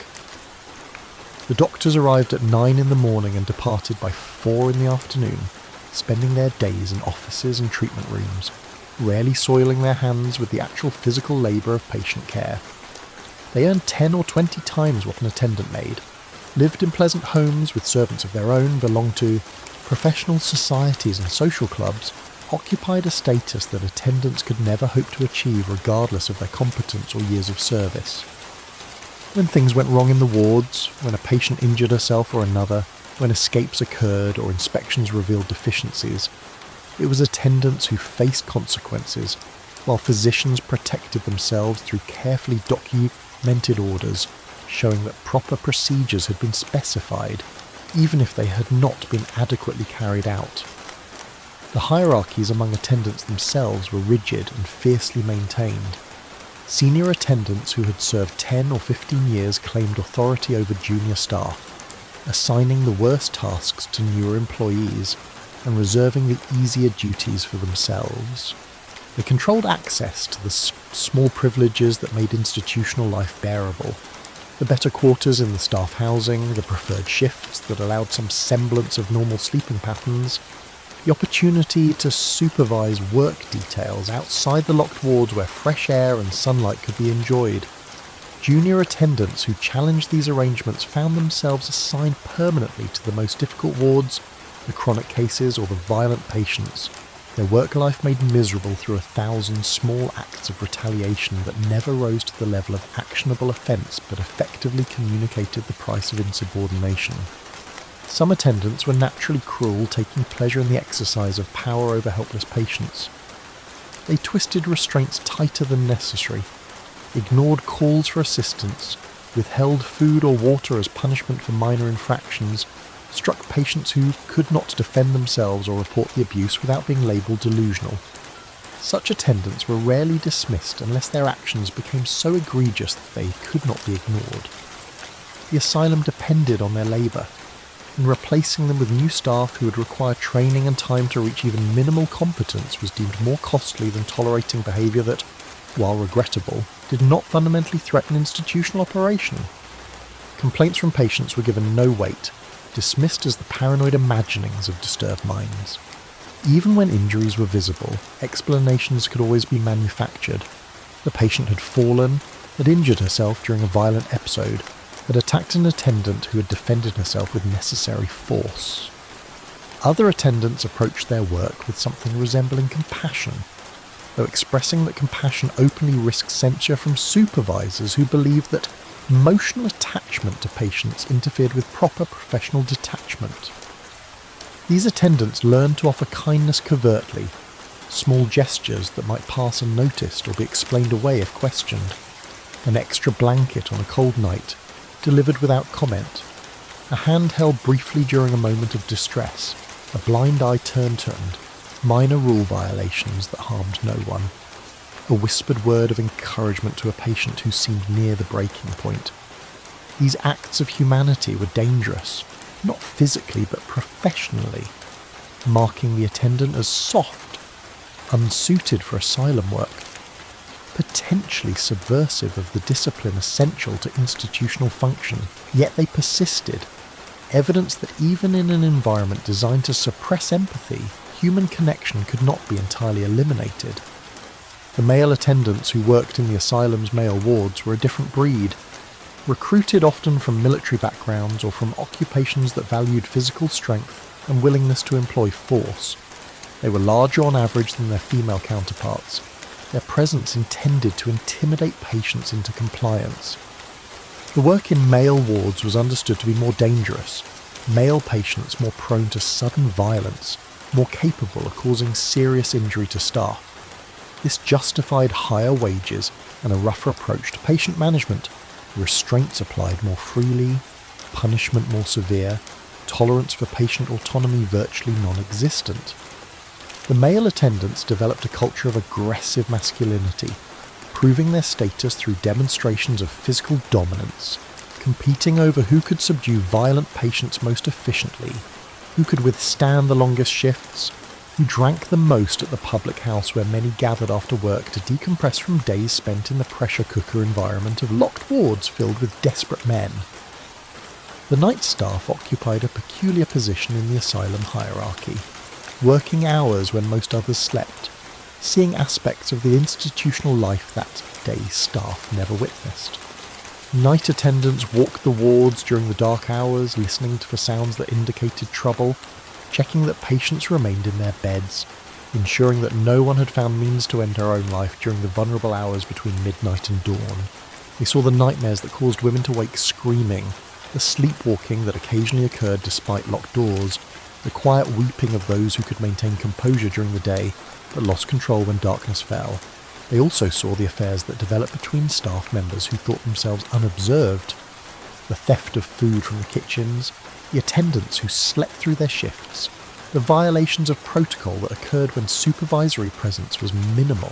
The doctors arrived at 9 in the morning and departed by 4 in the afternoon, spending their days in offices and treatment rooms, rarely soiling their hands with the actual physical labour of patient care. They earned 10 or 20 times what an attendant made, lived in pleasant homes with servants of their own, belonged to professional societies and social clubs, occupied a status that attendants could never hope to achieve regardless of their competence or years of service. When things went wrong in the wards, when a patient injured herself or another, when escapes occurred or inspections revealed deficiencies, it was attendants who faced consequences, while physicians protected themselves through carefully documented orders showing that proper procedures had been specified, even if they had not been adequately carried out. The hierarchies among attendants themselves were rigid and fiercely maintained. Senior attendants who had served 10 or 15 years claimed authority over junior staff, assigning the worst tasks to newer employees and reserving the easier duties for themselves. They controlled access to the small privileges that made institutional life bearable. The better quarters in the staff housing, the preferred shifts that allowed some semblance of normal sleeping patterns, the opportunity to supervise work details outside the locked wards where fresh air and sunlight could be enjoyed. Junior attendants who challenged these arrangements found themselves assigned permanently to the most difficult wards, the chronic cases or the violent patients, their work life made miserable through 1,000 small acts of retaliation that never rose to the level of actionable offence but effectively communicated the price of insubordination. Some attendants were naturally cruel, taking pleasure in the exercise of power over helpless patients. They twisted restraints tighter than necessary, ignored calls for assistance, withheld food or water as punishment for minor infractions, struck patients who could not defend themselves or report the abuse without being labelled delusional. Such attendants were rarely dismissed unless their actions became so egregious that they could not be ignored. The asylum depended on their labour, and replacing them with new staff who would require training and time to reach even minimal competence was deemed more costly than tolerating behaviour that, while regrettable, did not fundamentally threaten institutional operation. Complaints from patients were given no weight, dismissed as the paranoid imaginings of disturbed minds. Even when injuries were visible, explanations could always be manufactured. The patient had fallen, had injured herself during a violent episode, had attacked an attendant who had defended herself with necessary force. Other attendants approached their work with something resembling compassion, though expressing that compassion openly risked censure from supervisors who believed that emotional attachment to patients interfered with proper professional detachment. These attendants learned to offer kindness covertly, small gestures that might pass unnoticed or be explained away if questioned, an extra blanket on a cold night, delivered without comment, a hand held briefly during a moment of distress, a blind eye turned, minor rule violations that harmed no one, a whispered word of encouragement to a patient who seemed near the breaking point. These acts of humanity were dangerous, not physically but professionally, marking the attendant as soft, unsuited for asylum work, potentially subversive of the discipline essential to institutional function, yet they persisted, evidence that even in an environment designed to suppress empathy, human connection could not be entirely eliminated. The male attendants who worked in the asylum's male wards were a different breed, recruited often from military backgrounds or from occupations that valued physical strength and willingness to employ force. They were larger on average than their female counterparts, their presence intended to intimidate patients into compliance. The work in male wards was understood to be more dangerous, male patients more prone to sudden violence, more capable of causing serious injury to staff. This justified higher wages and a rougher approach to patient management, restraints applied more freely, punishment more severe, tolerance for patient autonomy virtually non-existent. The male attendants developed a culture of aggressive masculinity, proving their status through demonstrations of physical dominance, competing over who could subdue violent patients most efficiently, who could withstand the longest shifts, who drank the most at the public house where many gathered after work to decompress from days spent in the pressure cooker environment of locked wards filled with desperate men. The night staff occupied a peculiar position in the asylum hierarchy, working hours when most others slept, seeing aspects of the institutional life that day staff never witnessed. Night attendants walked the wards during the dark hours, listening for sounds that indicated trouble, checking that patients remained in their beds, ensuring that no one had found means to end her own life during the vulnerable hours between midnight and dawn. They saw the nightmares that caused women to wake screaming, the sleepwalking that occasionally occurred despite locked doors, the quiet weeping of those who could maintain composure during the day but lost control when darkness fell. They also saw the affairs that developed between staff members who thought themselves unobserved, the theft of food from the kitchens, the attendants who slept through their shifts, the violations of protocol that occurred when supervisory presence was minimal.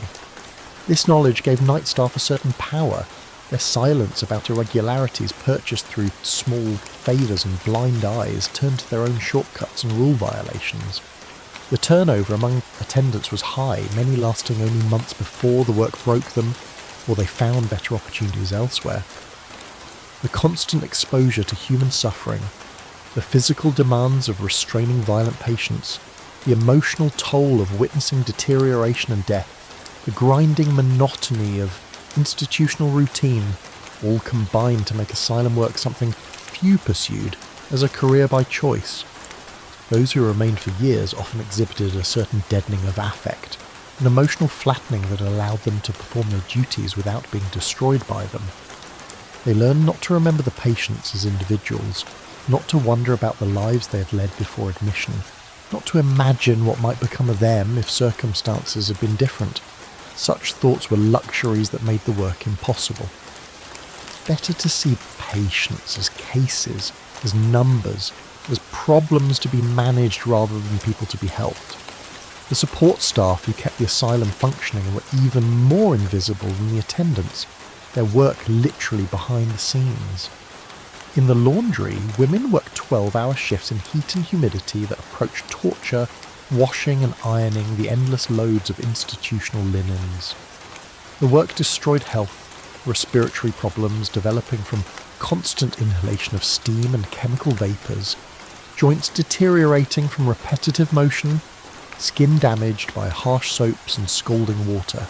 This knowledge gave night staff a certain power. Their silence about irregularities purchased through small favours and blind eyes turned to their own shortcuts and rule violations. The turnover among attendants was high, many lasting only months before the work broke them, or they found better opportunities elsewhere. The constant exposure to human suffering, the physical demands of restraining violent patients, the emotional toll of witnessing deterioration and death, the grinding monotony of institutional routine, all combined to make asylum work something few pursued as a career by choice. Those who remained for years often exhibited a certain deadening of affect, an emotional flattening that allowed them to perform their duties without being destroyed by them. They learned not to remember the patients as individuals, not to wonder about the lives they had led before admission, not to imagine what might become of them if circumstances had been different. Such thoughts were luxuries that made the work impossible. Better to see patients as cases, as numbers, as problems to be managed rather than people to be helped. The support staff who kept the asylum functioning were even more invisible than the attendants, their work literally behind the scenes. In the laundry, women worked 12-hour shifts in heat and humidity that approached torture, washing and ironing the endless loads of institutional linens. The work destroyed health, respiratory problems developing from constant inhalation of steam and chemical vapours, joints deteriorating from repetitive motion, skin damaged by harsh soaps and scalding water.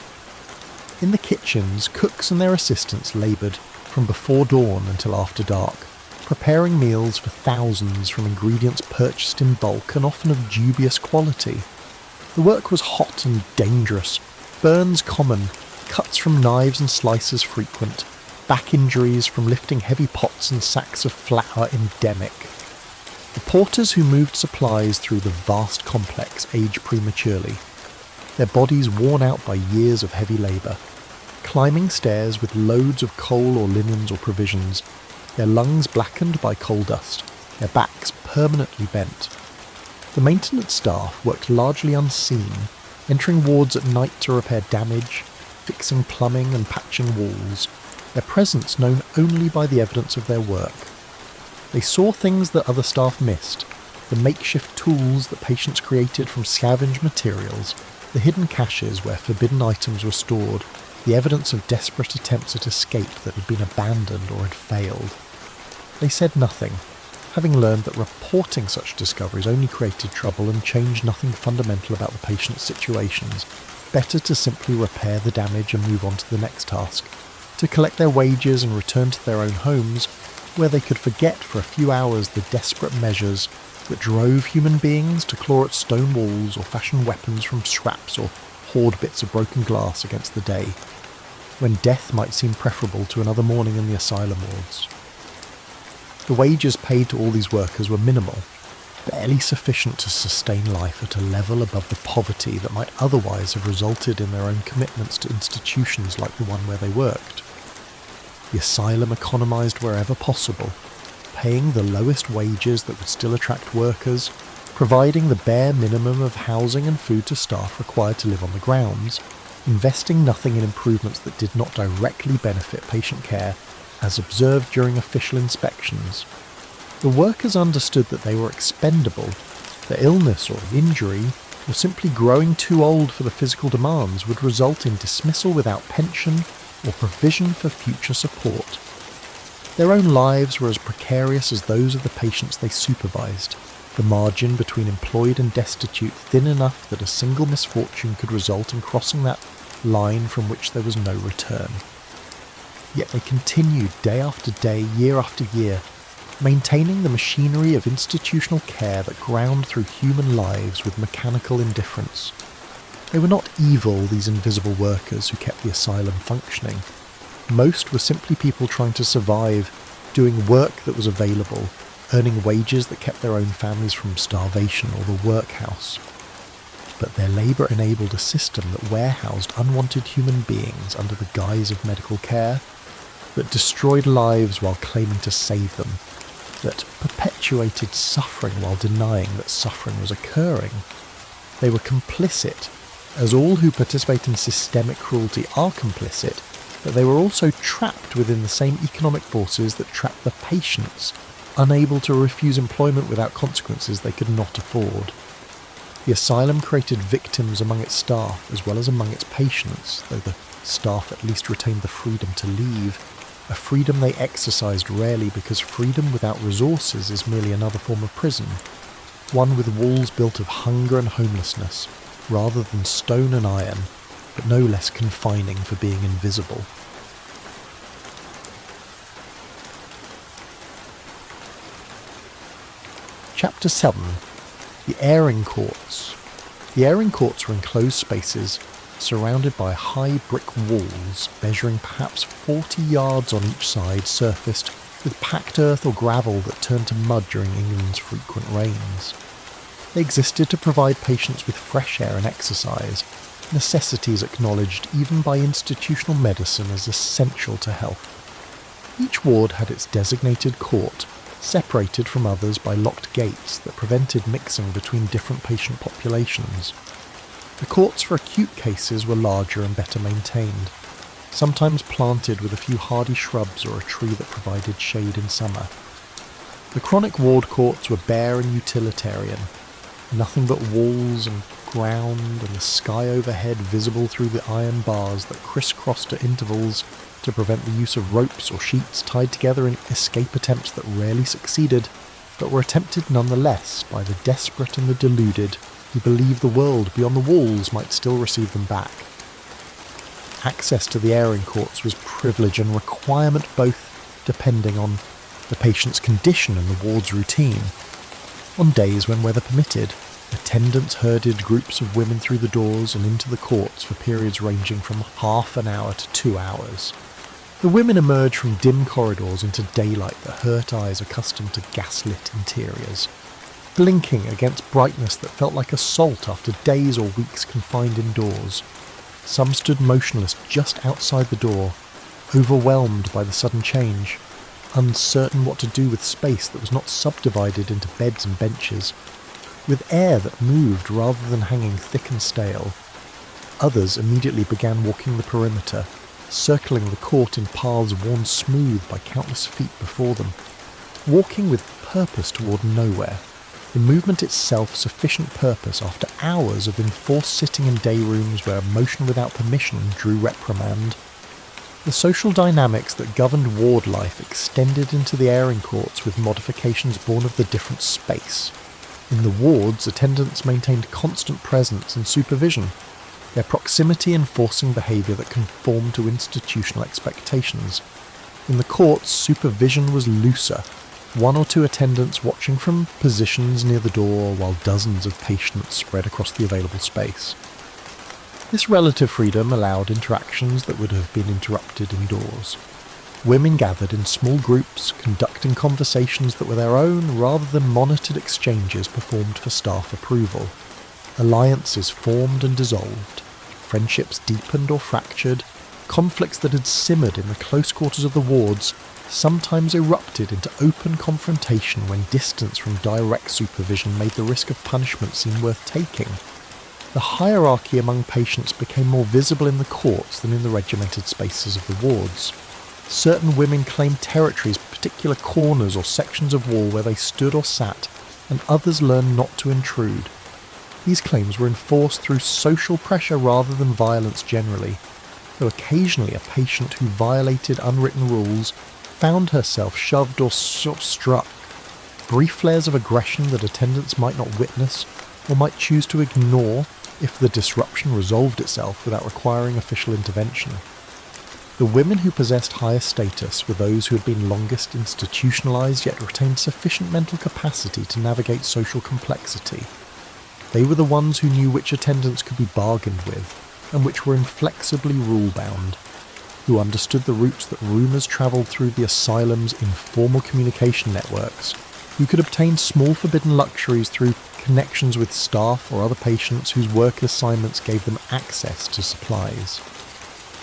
In the kitchens, cooks and their assistants laboured from before dawn until after dark, preparing meals for thousands from ingredients purchased in bulk and often of dubious quality. The work was hot and dangerous, burns common, cuts from knives and slicers frequent, back injuries from lifting heavy pots and sacks of flour endemic. The porters who moved supplies through the vast complex age prematurely, their bodies worn out by years of heavy labour, climbing stairs with loads of coal or linens or provisions, their lungs blackened by coal dust, their backs permanently bent. The maintenance staff worked largely unseen, entering wards at night to repair damage, fixing plumbing and patching walls, their presence known only by the evidence of their work. They saw things that other staff missed, the makeshift tools that patients created from scavenged materials, the hidden caches where forbidden items were stored, the evidence of desperate attempts at escape that had been abandoned or had failed. They said nothing, having learned that reporting such discoveries only created trouble and changed nothing fundamental about the patient's situations. Better to simply repair the damage and move on to the next task, to collect their wages and return to their own homes, where they could forget for a few hours the desperate measures that drove human beings to claw at stone walls or fashion weapons from scraps or hoard bits of broken glass against the day, when death might seem preferable to another morning in the asylum wards. The wages paid to all these workers were minimal, barely sufficient to sustain life at a level above the poverty that might otherwise have resulted in their own commitments to institutions like the one where they worked. The asylum economised wherever possible, paying the lowest wages that would still attract workers, providing the bare minimum of housing and food to staff required to live on the grounds, investing nothing in improvements that did not directly benefit patient care, as observed during official inspections. The workers understood that they were expendable, that illness or injury, or simply growing too old for the physical demands would result in dismissal without pension or provision for future support. Their own lives were as precarious as those of the patients they supervised, the margin between employed and destitute thin enough that a single misfortune could result in crossing that line from which there was no return. Yet they continued day after day, year after year, maintaining the machinery of institutional care that ground through human lives with mechanical indifference. They were not evil, these invisible workers who kept the asylum functioning. Most were simply people trying to survive, doing work that was available, earning wages that kept their own families from starvation or the workhouse. But their labour enabled a system that warehoused unwanted human beings under the guise of medical care, that destroyed lives while claiming to save them, that perpetuated suffering while denying that suffering was occurring. They were complicit, as all who participate in systemic cruelty are complicit, but they were also trapped within the same economic forces that trapped the patients, unable to refuse employment without consequences they could not afford. The asylum created victims among its staff as well as among its patients, though the staff at least retained the freedom to leave, a freedom they exercised rarely because freedom without resources is merely another form of prison, one with walls built of hunger and homelessness, rather than stone and iron, but no less confining for being invisible. Chapter 7. The Airing Courts. The airing courts were enclosed spaces surrounded by high brick walls measuring perhaps 40 yards on each side, surfaced with packed earth or gravel that turned to mud during England's frequent rains. They existed to provide patients with fresh air and exercise, necessities acknowledged even by institutional medicine as essential to health. Each ward had its designated court, separated from others by locked gates that prevented mixing between different patient populations. The courts for acute cases were larger and better maintained, sometimes planted with a few hardy shrubs or a tree that provided shade in summer. The chronic ward courts were bare and utilitarian, nothing but walls and ground and the sky overhead visible through the iron bars that crisscrossed at intervals to prevent the use of ropes or sheets tied together in escape attempts that rarely succeeded, but were attempted nonetheless by the desperate and the deluded who believed the world beyond the walls might still receive them back. Access to the airing courts was privilege and requirement both, depending on the patient's condition and the ward's routine. On days when weather permitted, attendants herded groups of women through the doors and into the courts for periods ranging from half an hour to 2 hours. The women emerge from dim corridors into daylight that hurt eyes accustomed to gaslit interiors, blinking against brightness that felt like assault after days or weeks confined indoors. Some stood motionless just outside the door, overwhelmed by the sudden change, uncertain what to do with space that was not subdivided into beds and benches, with air that moved rather than hanging thick and stale. Others immediately began walking the perimeter, circling the court in paths worn smooth by countless feet before them, walking with purpose toward nowhere, the movement itself sufficient purpose after hours of enforced sitting in day rooms where motion without permission drew reprimand. The social dynamics that governed ward life extended into the airing courts with modifications born of the different space. In the wards, attendants maintained constant presence and supervision, their proximity enforcing behaviour that conformed to institutional expectations. In the courts, supervision was looser, one or two attendants watching from positions near the door while dozens of patients spread across the available space. This relative freedom allowed interactions that would have been interrupted indoors. Women gathered in small groups, conducting conversations that were their own rather than monitored exchanges performed for staff approval. Alliances formed and dissolved, friendships deepened or fractured, conflicts that had simmered in the close quarters of the wards sometimes erupted into open confrontation when distance from direct supervision made the risk of punishment seem worth taking. The hierarchy among patients became more visible in the courts than in the regimented spaces of the wards. Certain women claimed territories, particular corners or sections of wall where they stood or sat, and others learned not to intrude. These claims were enforced through social pressure rather than violence generally, though occasionally a patient who violated unwritten rules found herself shoved or struck. Brief flares of aggression that attendants might not witness or might choose to ignore if the disruption resolved itself without requiring official intervention. The women who possessed higher status were those who had been longest institutionalized yet retained sufficient mental capacity to navigate social complexity. They were the ones who knew which attendants could be bargained with and which were inflexibly rule-bound, who understood the routes that rumours travelled through the asylum's informal communication networks, who could obtain small forbidden luxuries through connections with staff or other patients whose work assignments gave them access to supplies.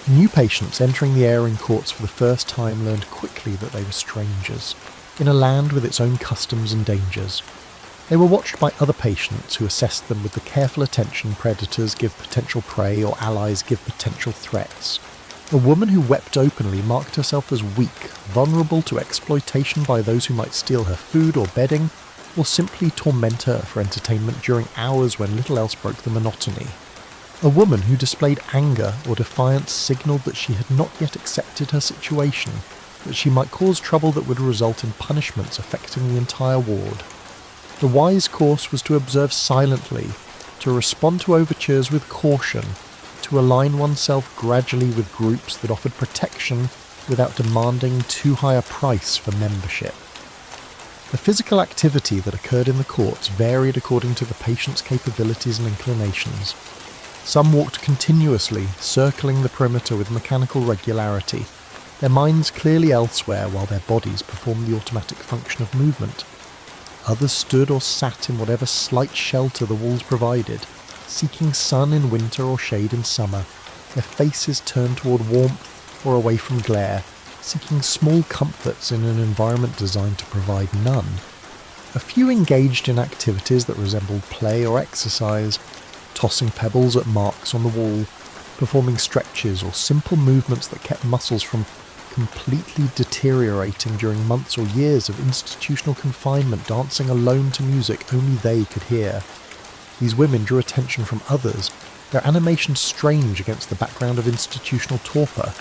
New patients entering the airing courts for the first time learned quickly that they were strangers, in a land with its own customs and dangers. They were watched by other patients who assessed them with the careful attention predators give potential prey or allies give potential threats. A woman who wept openly marked herself as weak, vulnerable to exploitation by those who might steal her food or bedding, or simply torment her for entertainment during hours when little else broke the monotony. A woman who displayed anger or defiance signalled that she had not yet accepted her situation, that she might cause trouble that would result in punishments affecting the entire ward. The wise course was to observe silently, to respond to overtures with caution, to align oneself gradually with groups that offered protection without demanding too high a price for membership. The physical activity that occurred in the courts varied according to the patient's capabilities and inclinations. Some walked continuously, circling the perimeter with mechanical regularity, their minds clearly elsewhere while their bodies performed the automatic function of movement. Others stood or sat in whatever slight shelter the walls provided, seeking sun in winter or shade in summer, their faces turned toward warmth or away from glare, seeking small comforts in an environment designed to provide none. A few engaged in activities that resembled play or exercise, tossing pebbles at marks on the wall, performing stretches or simple movements that kept muscles from completely deteriorating during months or years of institutional confinement, dancing alone to music only they could hear. These women drew attention from others, their animation strange against the background of institutional torpor,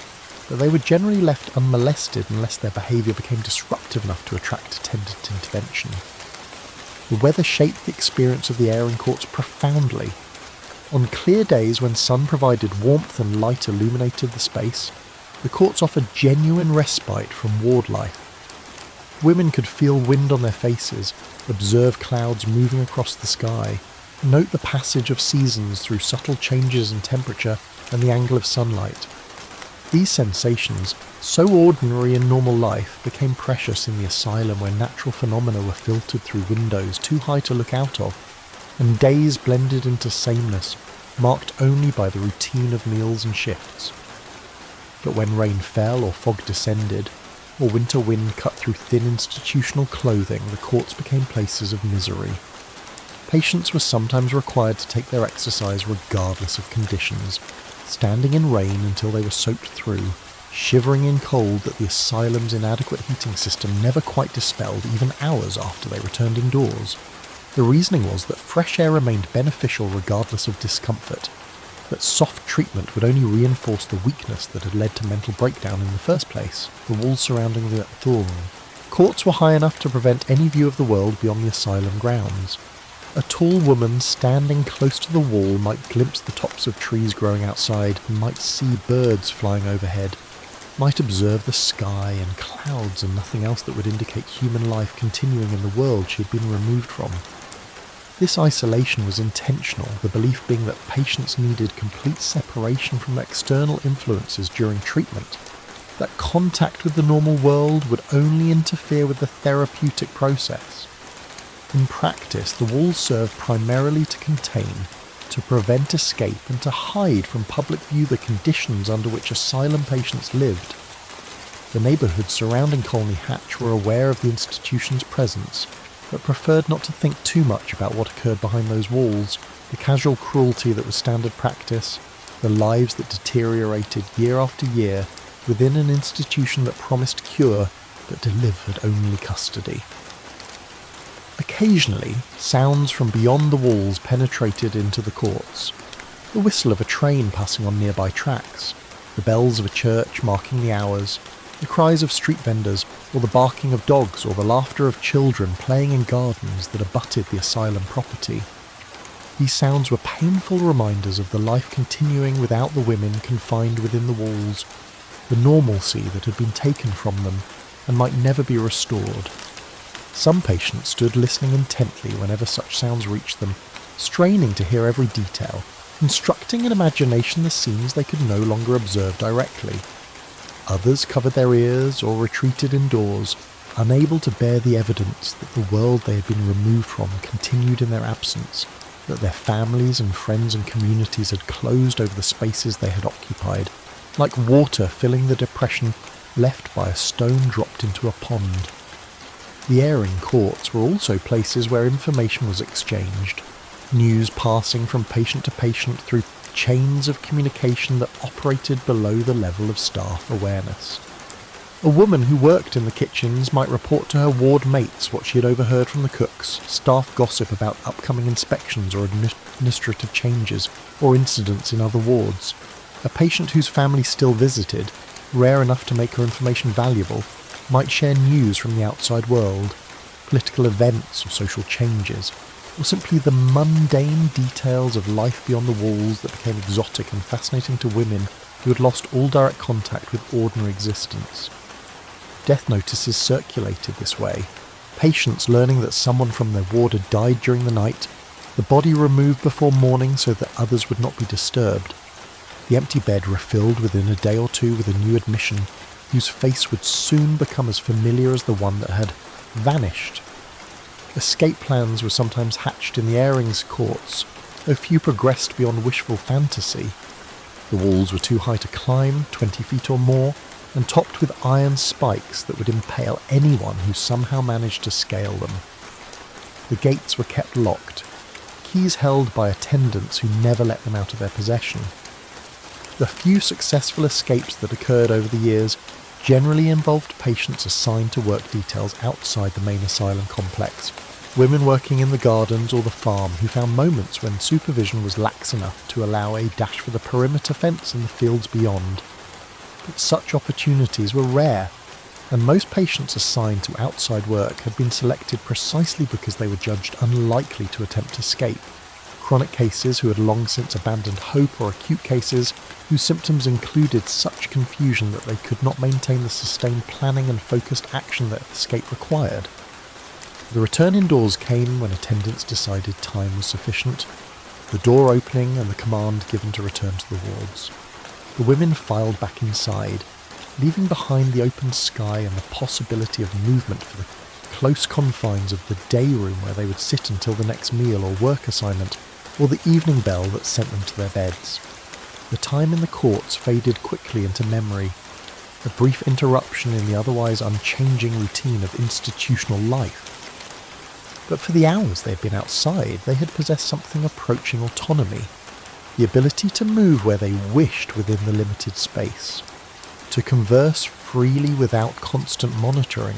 but they were generally left unmolested unless their behaviour became disruptive enough to attract attendant intervention. The weather shaped the experience of the airing courts profoundly. On clear days when sun provided warmth and light illuminated the space, the courts offered genuine respite from ward life. Women could feel wind on their faces, observe clouds moving across the sky, note the passage of seasons through subtle changes in temperature and the angle of sunlight. These sensations, so ordinary in normal life, became precious in the asylum where natural phenomena were filtered through windows too high to look out of, and days blended into sameness, marked only by the routine of meals and shifts. But when rain fell or fog descended, or winter wind cut through thin institutional clothing, the courts became places of misery. Patients were sometimes required to take their exercise regardless of conditions, standing in rain until they were soaked through, shivering in cold that the asylum's inadequate heating system never quite dispelled even hours after they returned indoors. The reasoning was that fresh air remained beneficial regardless of discomfort, that soft treatment would only reinforce the weakness that had led to mental breakdown in the first place. The walls surrounding the dorm. Courts were high enough to prevent any view of the world beyond the asylum grounds. A tall woman standing close to the wall might glimpse the tops of trees growing outside, might see birds flying overhead, might observe the sky and clouds and nothing else that would indicate human life continuing in the world she had been removed from. This isolation was intentional, the belief being that patients needed complete separation from external influences during treatment, that contact with the normal world would only interfere with the therapeutic process. In practice, the walls served primarily to contain, to prevent escape and to hide from public view the conditions under which asylum patients lived. The neighbourhoods surrounding Colney Hatch were aware of the institution's presence, but preferred not to think too much about what occurred behind those walls, the casual cruelty that was standard practice, the lives that deteriorated year after year within an institution that promised cure but delivered only custody. Occasionally, sounds from beyond the walls penetrated into the courts. The whistle of a train passing on nearby tracks, the bells of a church marking the hours, the cries of street vendors, or the barking of dogs, or the laughter of children playing in gardens that abutted the asylum property. These sounds were painful reminders of the life continuing without the women confined within the walls, the normalcy that had been taken from them and might never be restored. Some patients stood listening intently whenever such sounds reached them, straining to hear every detail, constructing in imagination the scenes they could no longer observe directly. Others covered their ears or retreated indoors, unable to bear the evidence that the world they had been removed from continued in their absence, that their families and friends and communities had closed over the spaces they had occupied, like water filling the depression left by a stone dropped into a pond. The airing courts were also places where information was exchanged, news passing from patient to patient through chains of communication that operated below the level of staff awareness. A woman who worked in the kitchens might report to her ward mates what she had overheard from the cooks, staff gossip about upcoming inspections or administrative changes, or incidents in other wards. A patient whose family still visited, rare enough to make her information valuable, might share news from the outside world, political events or social changes, or simply the mundane details of life beyond the walls that became exotic and fascinating to women who had lost all direct contact with ordinary existence. Death notices circulated this way, patients learning that someone from their ward had died during the night, the body removed before morning so that others would not be disturbed, the empty bed refilled within a day or two with a new admission, whose face would soon become as familiar as the one that had vanished. Escape plans were sometimes hatched in the airings courts, though few progressed beyond wishful fantasy. The walls were too high to climb, 20 feet or more, and topped with iron spikes that would impale anyone who somehow managed to scale them. The gates were kept locked, keys held by attendants who never let them out of their possession. The few successful escapes that occurred over the years generally involved patients assigned to work details outside the main asylum complex, women working in the gardens or the farm who found moments when supervision was lax enough to allow a dash for the perimeter fence in the fields beyond. But such opportunities were rare, and most patients assigned to outside work had been selected precisely because they were judged unlikely to attempt escape. Chronic cases who had long since abandoned hope, or acute cases whose symptoms included such confusion that they could not maintain the sustained planning and focused action that escape required. The return indoors came when attendants decided time was sufficient, the door opening and the command given to return to the wards. the women filed back inside, leaving behind the open sky and the possibility of movement for the close confines of the day room where they would sit until the next meal or work assignment, or the evening bell that sent them to their beds. The time in the courts faded quickly into memory, a brief interruption in the otherwise unchanging routine of institutional life. But for the hours they had been outside, they had possessed something approaching autonomy, the ability to move where they wished within the limited space, to converse freely without constant monitoring,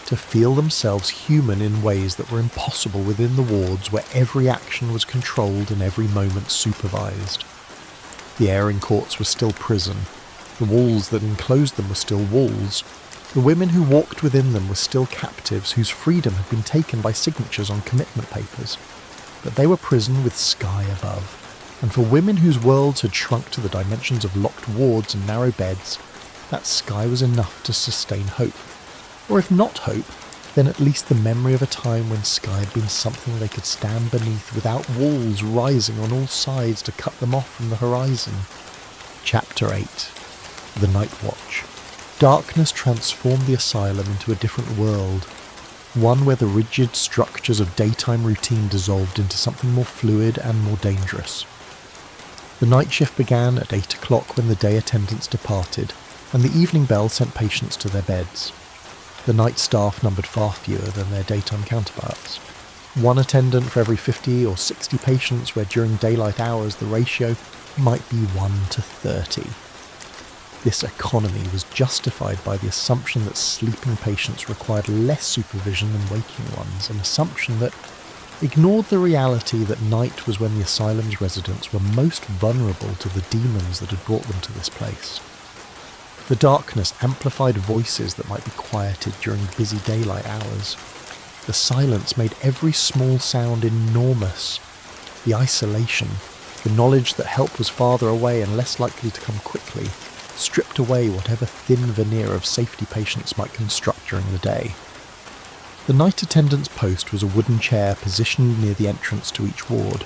to feel themselves human in ways that were impossible within the wards where every action was controlled and every moment supervised. The air in courts was still prison, the walls that enclosed them were still walls, the women who walked within them were still captives whose freedom had been taken by signatures on commitment papers, but they were prison with sky above. And for women whose worlds had shrunk to the dimensions of locked wards and narrow beds, that sky was enough to sustain hope. Or if not hope, then at least the memory of a time when sky had been something they could stand beneath without walls rising on all sides to cut them off from the horizon. Chapter 8. The Night Watch. Darkness transformed the asylum into a different world, one where the rigid structures of daytime routine dissolved into something more fluid and more dangerous. The night shift began at 8 o'clock when the day attendants departed, and the evening bell sent patients to their beds. The night staff numbered far fewer than their daytime counterparts. One attendant for every 50 or 60 patients, where during daylight hours the ratio might be 1 to 30. This economy was justified by the assumption that sleeping patients required less supervision than waking ones, an assumption that ignored the reality that night was when the asylum's residents were most vulnerable to the demons that had brought them to this place. The darkness amplified voices that might be quieted during busy daylight hours. The silence made every small sound enormous. The isolation, the knowledge that help was farther away and less likely to come quickly, stripped away whatever thin veneer of safety patients might construct during the day. The night attendant's post was a wooden chair positioned near the entrance to each ward,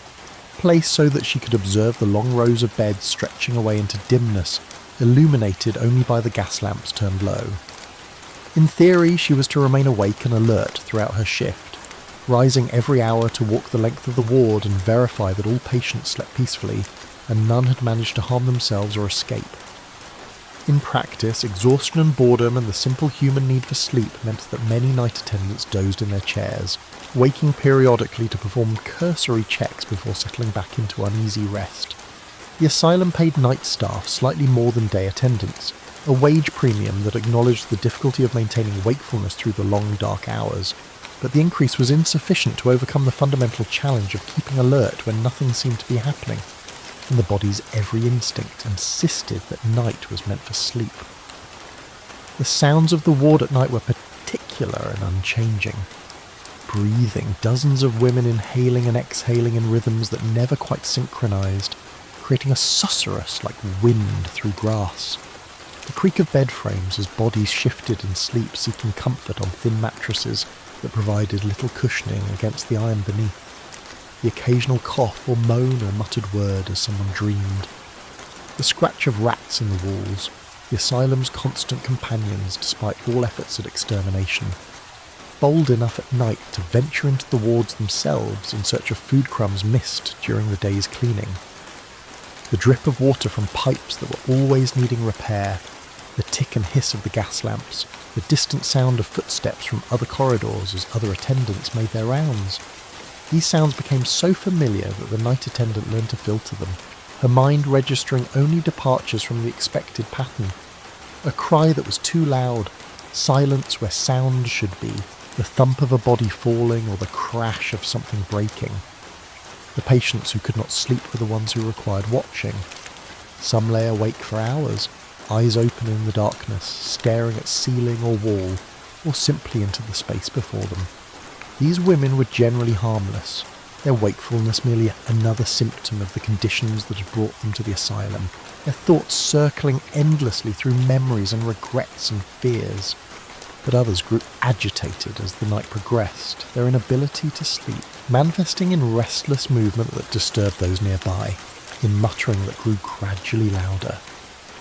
placed so that she could observe the long rows of beds stretching away into dimness, illuminated only by the gas lamps turned low. In theory, she was to remain awake and alert throughout her shift, rising every hour to walk the length of the ward and verify that all patients slept peacefully and none had managed to harm themselves or escape. In practice, exhaustion and boredom and the simple human need for sleep meant that many night attendants dozed in their chairs, waking periodically to perform cursory checks before settling back into uneasy rest. The asylum paid night staff slightly more than day attendants, a wage premium that acknowledged the difficulty of maintaining wakefulness through the long dark hours, but the increase was insufficient to overcome the fundamental challenge of keeping alert when nothing seemed to be happening, and the body's every instinct insisted that night was meant for sleep. The sounds of the ward at night were particular and unchanging. Breathing, dozens of women inhaling and exhaling in rhythms that never quite synchronized, creating a susurrus like wind through grass. The creak of bed frames as bodies shifted in sleep, seeking comfort on thin mattresses that provided little cushioning against the iron beneath. The occasional cough or moan or muttered word as someone dreamed. The scratch of rats in the walls, the asylum's constant companions despite all efforts at extermination. Bold enough at night to venture into the wards themselves in search of food crumbs missed during the day's cleaning. The drip of water from pipes that were always needing repair, the tick and hiss of the gas lamps, the distant sound of footsteps from other corridors as other attendants made their rounds. These sounds became so familiar that the night attendant learned to filter them, her mind registering only departures from the expected pattern. A cry that was too loud, silence where sound should be, the thump of a body falling or the crash of something breaking. The patients who could not sleep were the ones who required watching. Some lay awake for hours, eyes open in the darkness, staring at ceiling or wall, or simply into the space before them. These women were generally harmless, their wakefulness merely another symptom of the conditions that had brought them to the asylum, their thoughts circling endlessly through memories and regrets and fears. But others grew agitated as the night progressed, their inability to sleep manifesting in restless movement that disturbed those nearby, in muttering that grew gradually louder.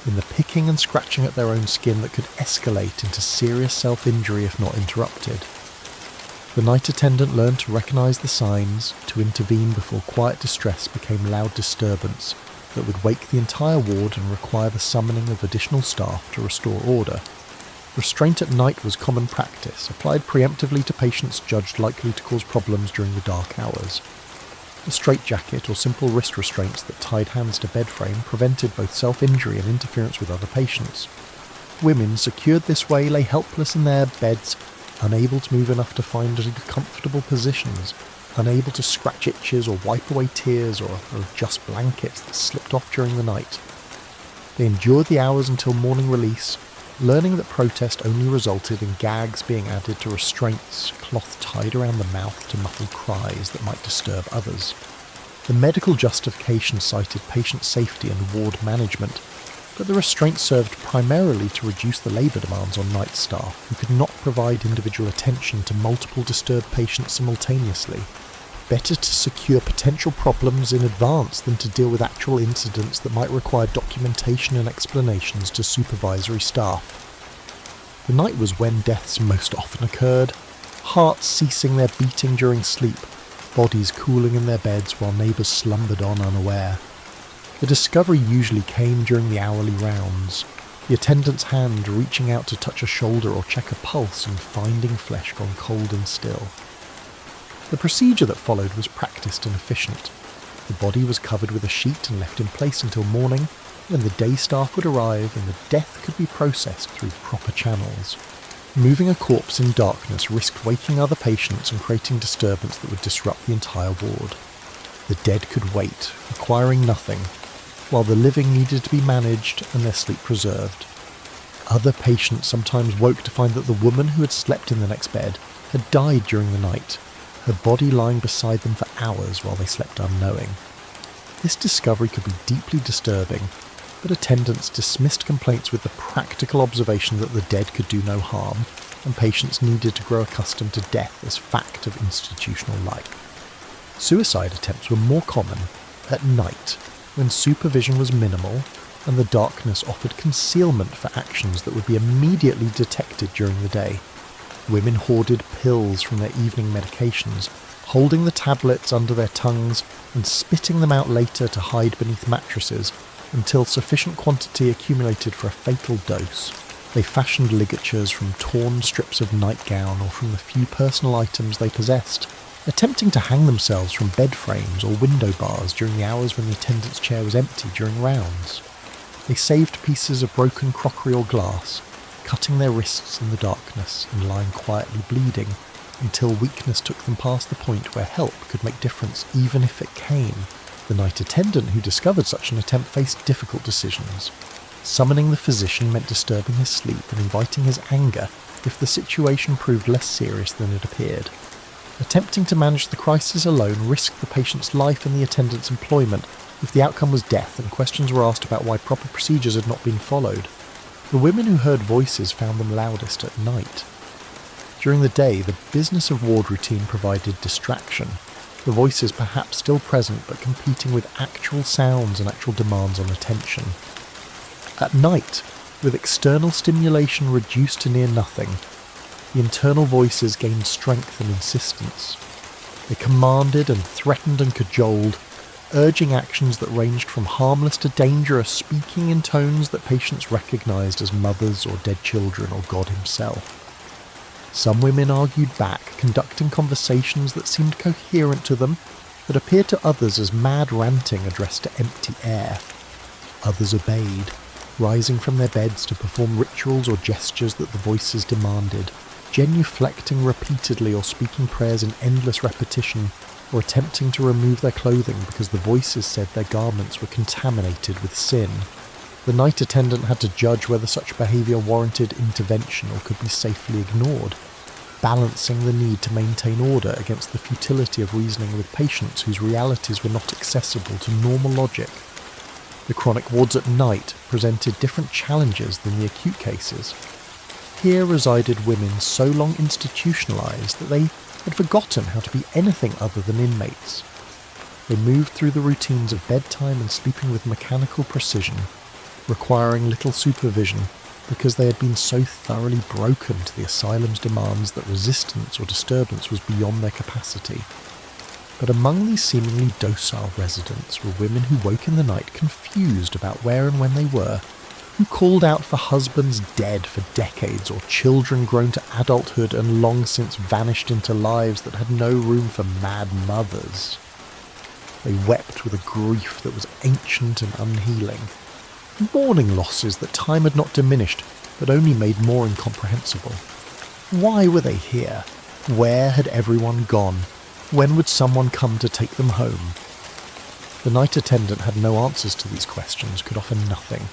in the picking and scratching at their own skin that could escalate into serious self-injury if not interrupted. The night attendant learned to recognise the signs, to intervene before quiet distress became loud disturbance that would wake the entire ward and require the summoning of additional staff to restore order. Restraint at night was common practice, applied preemptively to patients judged likely to cause problems during the dark hours. A straitjacket or simple wrist restraints that tied hands to bed frame prevented both self-injury and interference with other patients. Women, secured this way, lay helpless in their beds, unable to move enough to find comfortable positions, unable to scratch itches or wipe away tears or adjust blankets that slipped off during the night. They endured the hours until morning release, learning that protest only resulted in gags being added to restraints, cloth tied around the mouth to muffle cries that might disturb others. The medical justification cited patient safety and ward management, but the restraint served primarily to reduce the labour demands on night staff, who could not provide individual attention to multiple disturbed patients simultaneously. Better to secure potential problems in advance than to deal with actual incidents that might require documentation and explanations to supervisory staff. The night was when deaths most often occurred, hearts ceasing their beating during sleep, bodies cooling in their beds while neighbours slumbered on unaware. The discovery usually came during the hourly rounds, the attendant's hand reaching out to touch a shoulder or check a pulse and finding flesh gone cold and still. The procedure that followed was practiced and efficient. The body was covered with a sheet and left in place until morning, when the day staff would arrive and the death could be processed through proper channels. Moving a corpse in darkness risked waking other patients and creating disturbance that would disrupt the entire ward. The dead could wait, requiring nothing, while the living needed to be managed and their sleep preserved. Other patients sometimes woke to find that the woman who had slept in the next bed had died during the night, her body lying beside them for hours while they slept unknowing. This discovery could be deeply disturbing, but attendants dismissed complaints with the practical observation that the dead could do no harm, and patients needed to grow accustomed to death as fact of institutional life. Suicide attempts were more common at night, when supervision was minimal and the darkness offered concealment for actions that would be immediately detected during the day. Women hoarded pills from their evening medications, holding the tablets under their tongues and spitting them out later to hide beneath mattresses until sufficient quantity accumulated for a fatal dose. They fashioned ligatures from torn strips of nightgown or from the few personal items they possessed, attempting to hang themselves from bed frames or window bars during the hours when the attendant's chair was empty during rounds. They saved pieces of broken crockery or glass, cutting their wrists in the darkness and lying quietly bleeding until weakness took them past the point where help could make difference even if it came. The night attendant who discovered such an attempt faced difficult decisions. Summoning the physician meant disturbing his sleep and inviting his anger if the situation proved less serious than it appeared. Attempting to manage the crisis alone risked the patient's life and the attendant's employment if the outcome was death and questions were asked about why proper procedures had not been followed. The women who heard voices found them loudest at night. During the day, the business of ward routine provided distraction, the voices perhaps still present but competing with actual sounds and actual demands on attention. At night, with external stimulation reduced to near nothing, the internal voices gained strength and insistence. They commanded and threatened and cajoled, urging actions that ranged from harmless to dangerous, speaking in tones that patients recognised as mothers or dead children or God himself. Some women argued back, conducting conversations that seemed coherent to them, but appeared to others as mad ranting addressed to empty air. Others obeyed, rising from their beds to perform rituals or gestures that the voices demanded, genuflecting repeatedly or speaking prayers in endless repetition, or attempting to remove their clothing because the voices said their garments were contaminated with sin. The night attendant had to judge whether such behaviour warranted intervention or could be safely ignored, balancing the need to maintain order against the futility of reasoning with patients whose realities were not accessible to normal logic. The chronic wards at night presented different challenges than the acute cases. Here resided women so long institutionalised that they had forgotten how to be anything other than inmates. They moved through the routines of bedtime and sleeping with mechanical precision, requiring little supervision because they had been so thoroughly broken to the asylum's demands that resistance or disturbance was beyond their capacity. But among these seemingly docile residents were women who woke in the night confused about where and when they were, who called out for husbands dead for decades or children grown to adulthood and long since vanished into lives that had no room for mad mothers. They wept with a grief that was ancient and unhealing, mourning losses that time had not diminished but only made more incomprehensible. Why were they here? Where had everyone gone? When would someone come to take them home? The night attendant had no answers to these questions, could offer nothing,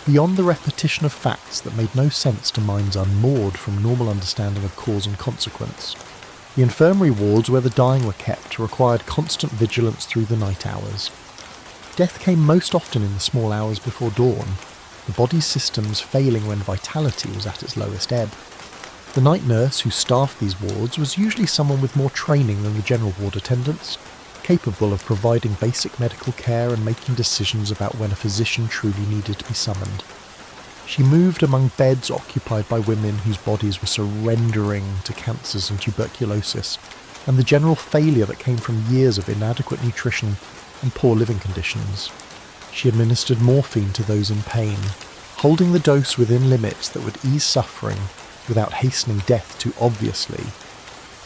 beyond the repetition of facts that made no sense to minds unmoored from normal understanding of cause and consequence. The infirmary wards where the dying were kept required constant vigilance through the night hours. Death came most often in the small hours before dawn, the body's systems failing when vitality was at its lowest ebb. The night nurse who staffed these wards was usually someone with more training than the general ward attendants, capable of providing basic medical care and making decisions about when a physician truly needed to be summoned. She moved among beds occupied by women whose bodies were surrendering to cancers and tuberculosis, and the general failure that came from years of inadequate nutrition and poor living conditions. She administered morphine to those in pain, holding the dose within limits that would ease suffering without hastening death too obviously,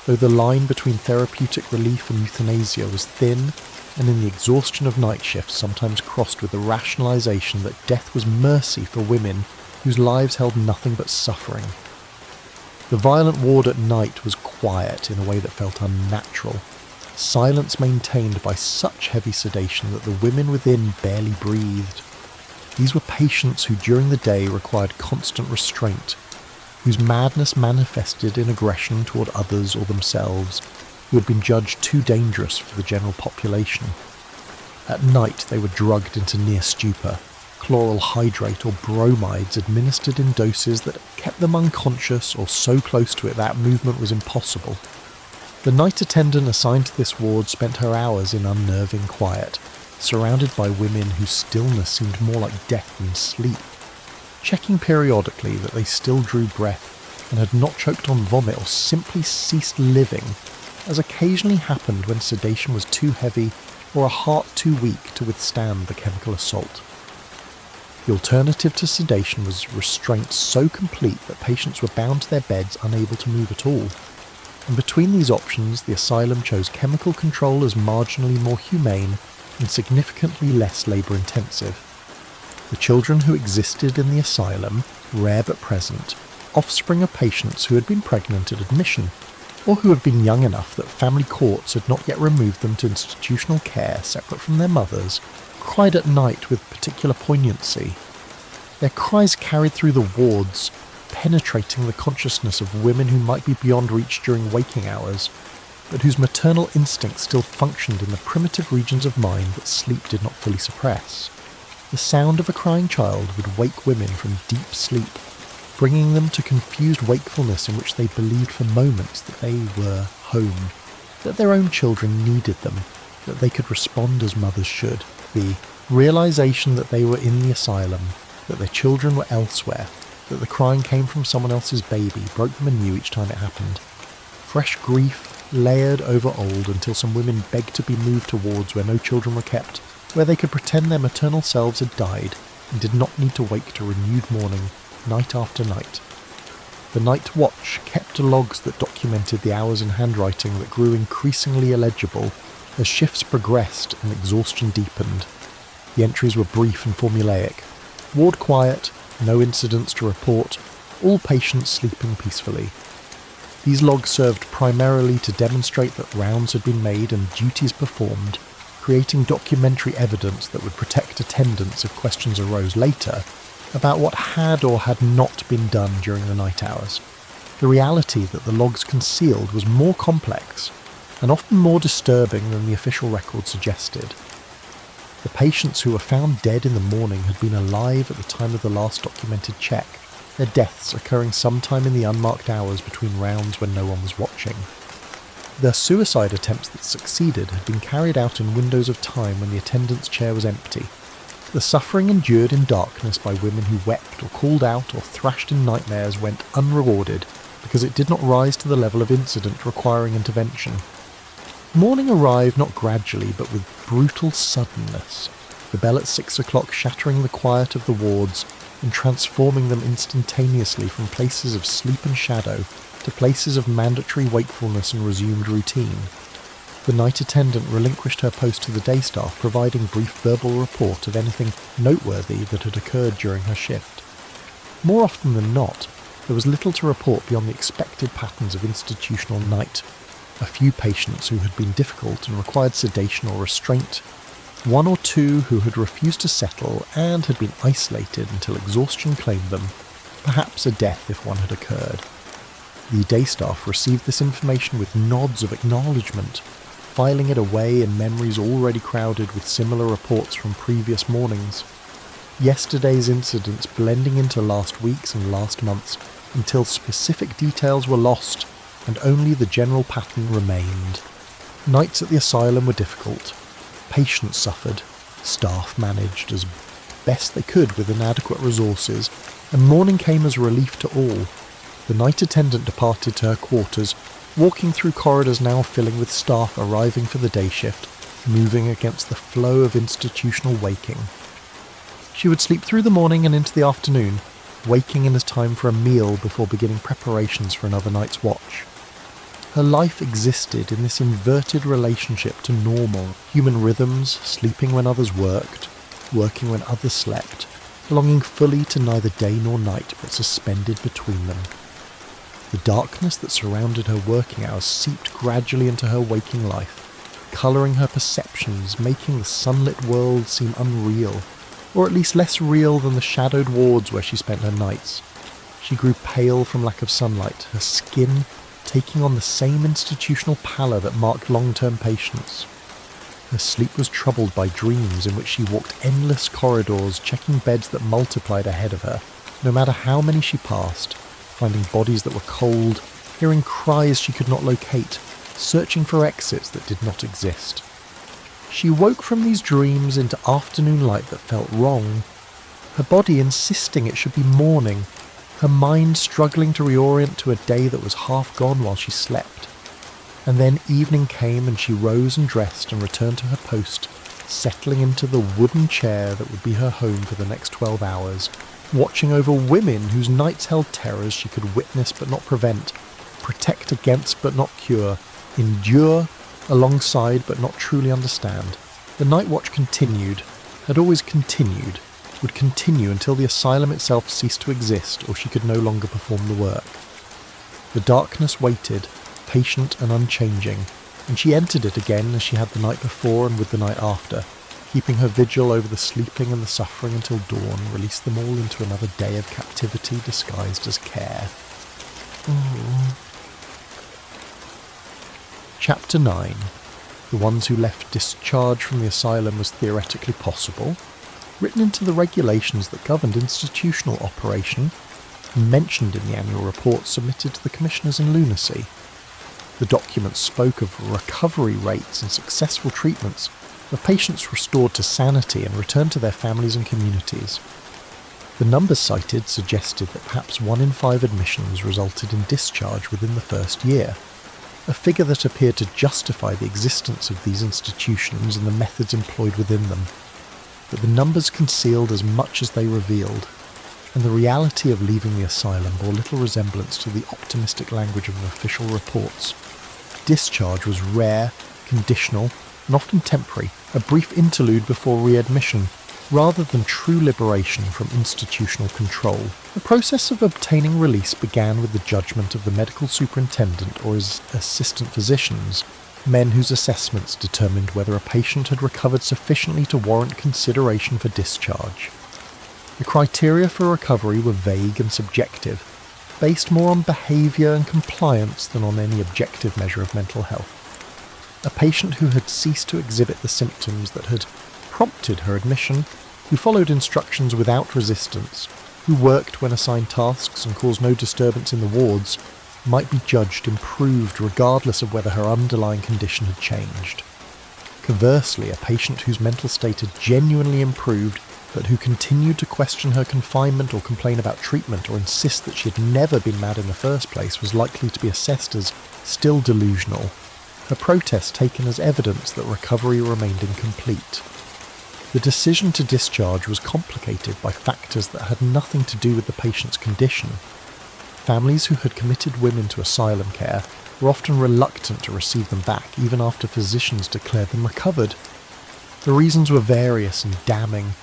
though the line between therapeutic relief and euthanasia was thin, and in the exhaustion of night shifts sometimes crossed with the rationalisation that death was mercy for women whose lives held nothing but suffering. The violent ward at night was quiet in a way that felt unnatural, silence maintained by such heavy sedation that the women within barely breathed. These were patients who during the day required constant restraint, whose madness manifested in aggression toward others or themselves, who had been judged too dangerous for the general population. At night they were drugged into near stupor, chloral hydrate or bromides administered in doses that kept them unconscious or so close to it that movement was impossible. The night attendant assigned to this ward spent her hours in unnerving quiet, surrounded by women whose stillness seemed more like death than sleep, checking periodically that they still drew breath and had not choked on vomit or simply ceased living, as occasionally happened when sedation was too heavy or a heart too weak to withstand the chemical assault. The alternative to sedation was restraint so complete that patients were bound to their beds unable to move at all, and between these options the asylum chose chemical control as marginally more humane and significantly less labour-intensive. The children who existed in the asylum, rare but present, offspring of patients who had been pregnant at admission, or who had been young enough that family courts had not yet removed them to institutional care separate from their mothers, cried at night with particular poignancy. Their cries carried through the wards, penetrating the consciousness of women who might be beyond reach during waking hours, but whose maternal instinct still functioned in the primitive regions of mind that sleep did not fully suppress. The sound of a crying child would wake women from deep sleep, bringing them to confused wakefulness in which they believed for moments that they were home, that their own children needed them, that they could respond as mothers should. The realization that they were in the asylum, that their children were elsewhere, that the crying came from someone else's baby broke them anew each time it happened. Fresh grief layered over old until some women begged to be moved to wards where no children were kept, where they could pretend their maternal selves had died and did not need to wake to renewed mourning night after night. The night watch kept logs that documented the hours in handwriting that grew increasingly illegible as shifts progressed and exhaustion deepened. The entries were brief and formulaic. Ward quiet, no incidents to report, all patients sleeping peacefully. These logs served primarily to demonstrate that rounds had been made and duties performed, creating documentary evidence that would protect attendants if questions arose later about what had or had not been done during the night hours. The reality that the logs concealed was more complex and often more disturbing than the official record suggested. The patients who were found dead in the morning had been alive at the time of the last documented check, their deaths occurring sometime in the unmarked hours between rounds when no one was watching. Their suicide attempts that succeeded had been carried out in windows of time when the attendant's chair was empty. The suffering endured in darkness by women who wept or called out or thrashed in nightmares went unrewarded because it did not rise to the level of incident requiring intervention. Morning arrived not gradually but with brutal suddenness, the bell at 6 o'clock shattering the quiet of the wards and transforming them instantaneously from places of sleep and shadow to places of mandatory wakefulness and resumed routine. The night attendant relinquished her post to the day staff, providing brief verbal report of anything noteworthy that had occurred during her shift. More often than not, there was little to report beyond the expected patterns of institutional night. A few patients who had been difficult and required sedation or restraint, one or two who had refused to settle and had been isolated until exhaustion claimed them, perhaps a death if one had occurred. The day staff received this information with nods of acknowledgement, filing it away in memories already crowded with similar reports from previous mornings. Yesterday's incidents blending into last week's and last month's until specific details were lost and only the general pattern remained. Nights at the asylum were difficult. Patients suffered. Staff managed as best they could with inadequate resources, and morning came as relief to all. The night attendant departed to her quarters, walking through corridors now filling with staff arriving for the day shift, moving against the flow of institutional waking. She would sleep through the morning and into the afternoon, waking in as time for a meal before beginning preparations for another night's watch. Her life existed in this inverted relationship to normal human rhythms, sleeping when others worked, working when others slept, belonging fully to neither day nor night but suspended between them. The darkness that surrounded her working hours seeped gradually into her waking life, colouring her perceptions, making the sunlit world seem unreal, or at least less real than the shadowed wards where she spent her nights. She grew pale from lack of sunlight, her skin taking on the same institutional pallor that marked long-term patients. Her sleep was troubled by dreams in which she walked endless corridors, checking beds that multiplied ahead of her, no matter how many she passed, finding bodies that were cold, hearing cries she could not locate, searching for exits that did not exist. She woke from these dreams into afternoon light that felt wrong, her body insisting it should be morning, her mind struggling to reorient to a day that was half gone while she slept. And then evening came and she rose and dressed and returned to her post, settling into the wooden chair that would be her home for the next 12 hours, watching over women whose nights held terrors she could witness but not prevent, protect against but not cure, endure alongside but not truly understand. The night watch continued, had always continued, would continue until the asylum itself ceased to exist or she could no longer perform the work. The darkness waited, patient and unchanging, and she entered it again as she had the night before and with the night after, keeping her vigil over the sleeping and the suffering until dawn released them all into another day of captivity disguised as care. Chapter 9. The ones who left discharge from the asylum as theoretically possible, written into the regulations that governed institutional operation, and mentioned in the annual report submitted to the commissioners in lunacy. The documents spoke of recovery rates and successful treatments, of patients restored to sanity and returned to their families and communities. The numbers cited suggested that perhaps 1 in 5 admissions resulted in discharge within the first year, a figure that appeared to justify the existence of these institutions and the methods employed within them. But the numbers concealed as much as they revealed, and the reality of leaving the asylum bore little resemblance to the optimistic language of official reports. Discharge was rare, conditional, and often temporary, a brief interlude before readmission, rather than true liberation from institutional control. The process of obtaining release began with the judgment of the medical superintendent or his assistant physicians, men whose assessments determined whether a patient had recovered sufficiently to warrant consideration for discharge. The criteria for recovery were vague and subjective, based more on behaviour and compliance than on any objective measure of mental health. A patient who had ceased to exhibit the symptoms that had prompted her admission, who followed instructions without resistance, who worked when assigned tasks and caused no disturbance in the wards, might be judged improved regardless of whether her underlying condition had changed. Conversely, a patient whose mental state had genuinely improved but who continued to question her confinement or complain about treatment or insist that she had never been mad in the first place was likely to be assessed as still delusional, her protest taken as evidence that recovery remained incomplete. The decision to discharge was complicated by factors that had nothing to do with the patient's condition. Families who had committed women to asylum care were often reluctant to receive them back even after physicians declared them recovered. The reasons were various and damning.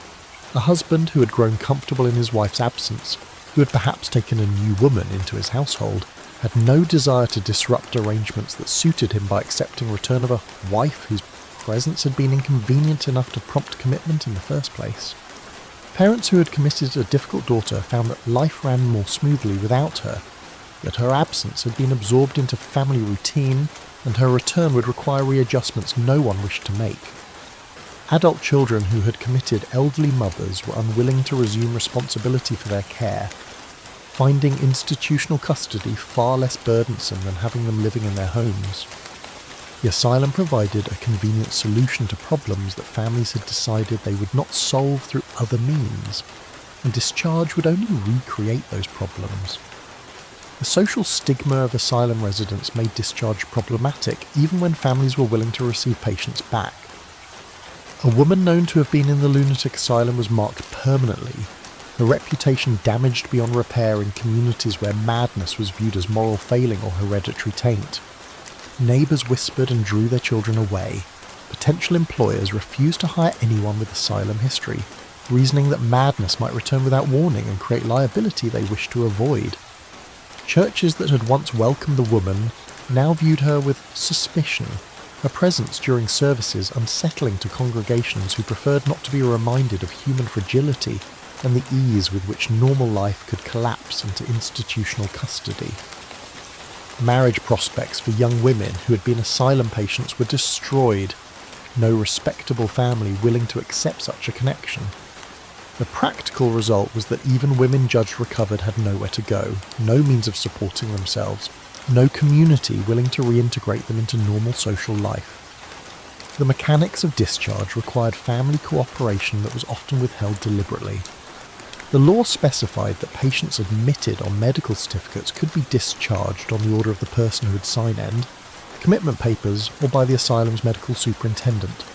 A husband who had grown comfortable in his wife's absence, who had perhaps taken a new woman into his household, had no desire to disrupt arrangements that suited him by accepting return of a wife whose presence had been inconvenient enough to prompt commitment in the first place. Parents who had committed a difficult daughter found that life ran more smoothly without her, yet her absence had been absorbed into family routine, and her return would require readjustments no one wished to make. Adult children who had committed elderly mothers were unwilling to resume responsibility for their care, finding institutional custody far less burdensome than having them living in their homes. The asylum provided a convenient solution to problems that families had decided they would not solve through other means, and discharge would only recreate those problems. The social stigma of asylum residents made discharge problematic even when families were willing to receive patients back. A woman known to have been in the lunatic asylum was marked permanently, her reputation damaged beyond repair in communities where madness was viewed as moral failing or hereditary taint. Neighbours whispered and drew their children away. Potential employers refused to hire anyone with asylum history, reasoning that madness might return without warning and create liability they wished to avoid. Churches that had once welcomed the woman now viewed her with suspicion, her presence during services unsettling to congregations who preferred not to be reminded of human fragility and the ease with which normal life could collapse into institutional custody. Marriage prospects for young women who had been asylum patients were destroyed, no respectable family willing to accept such a connection. The practical result was that even women judged recovered had nowhere to go, no means of supporting themselves, no community willing to reintegrate them into normal social life. The mechanics of discharge required family cooperation that was often withheld deliberately. The law specified that patients admitted on medical certificates could be discharged on the order of the person who had sign-end, commitment papers, or by the asylum's medical superintendent.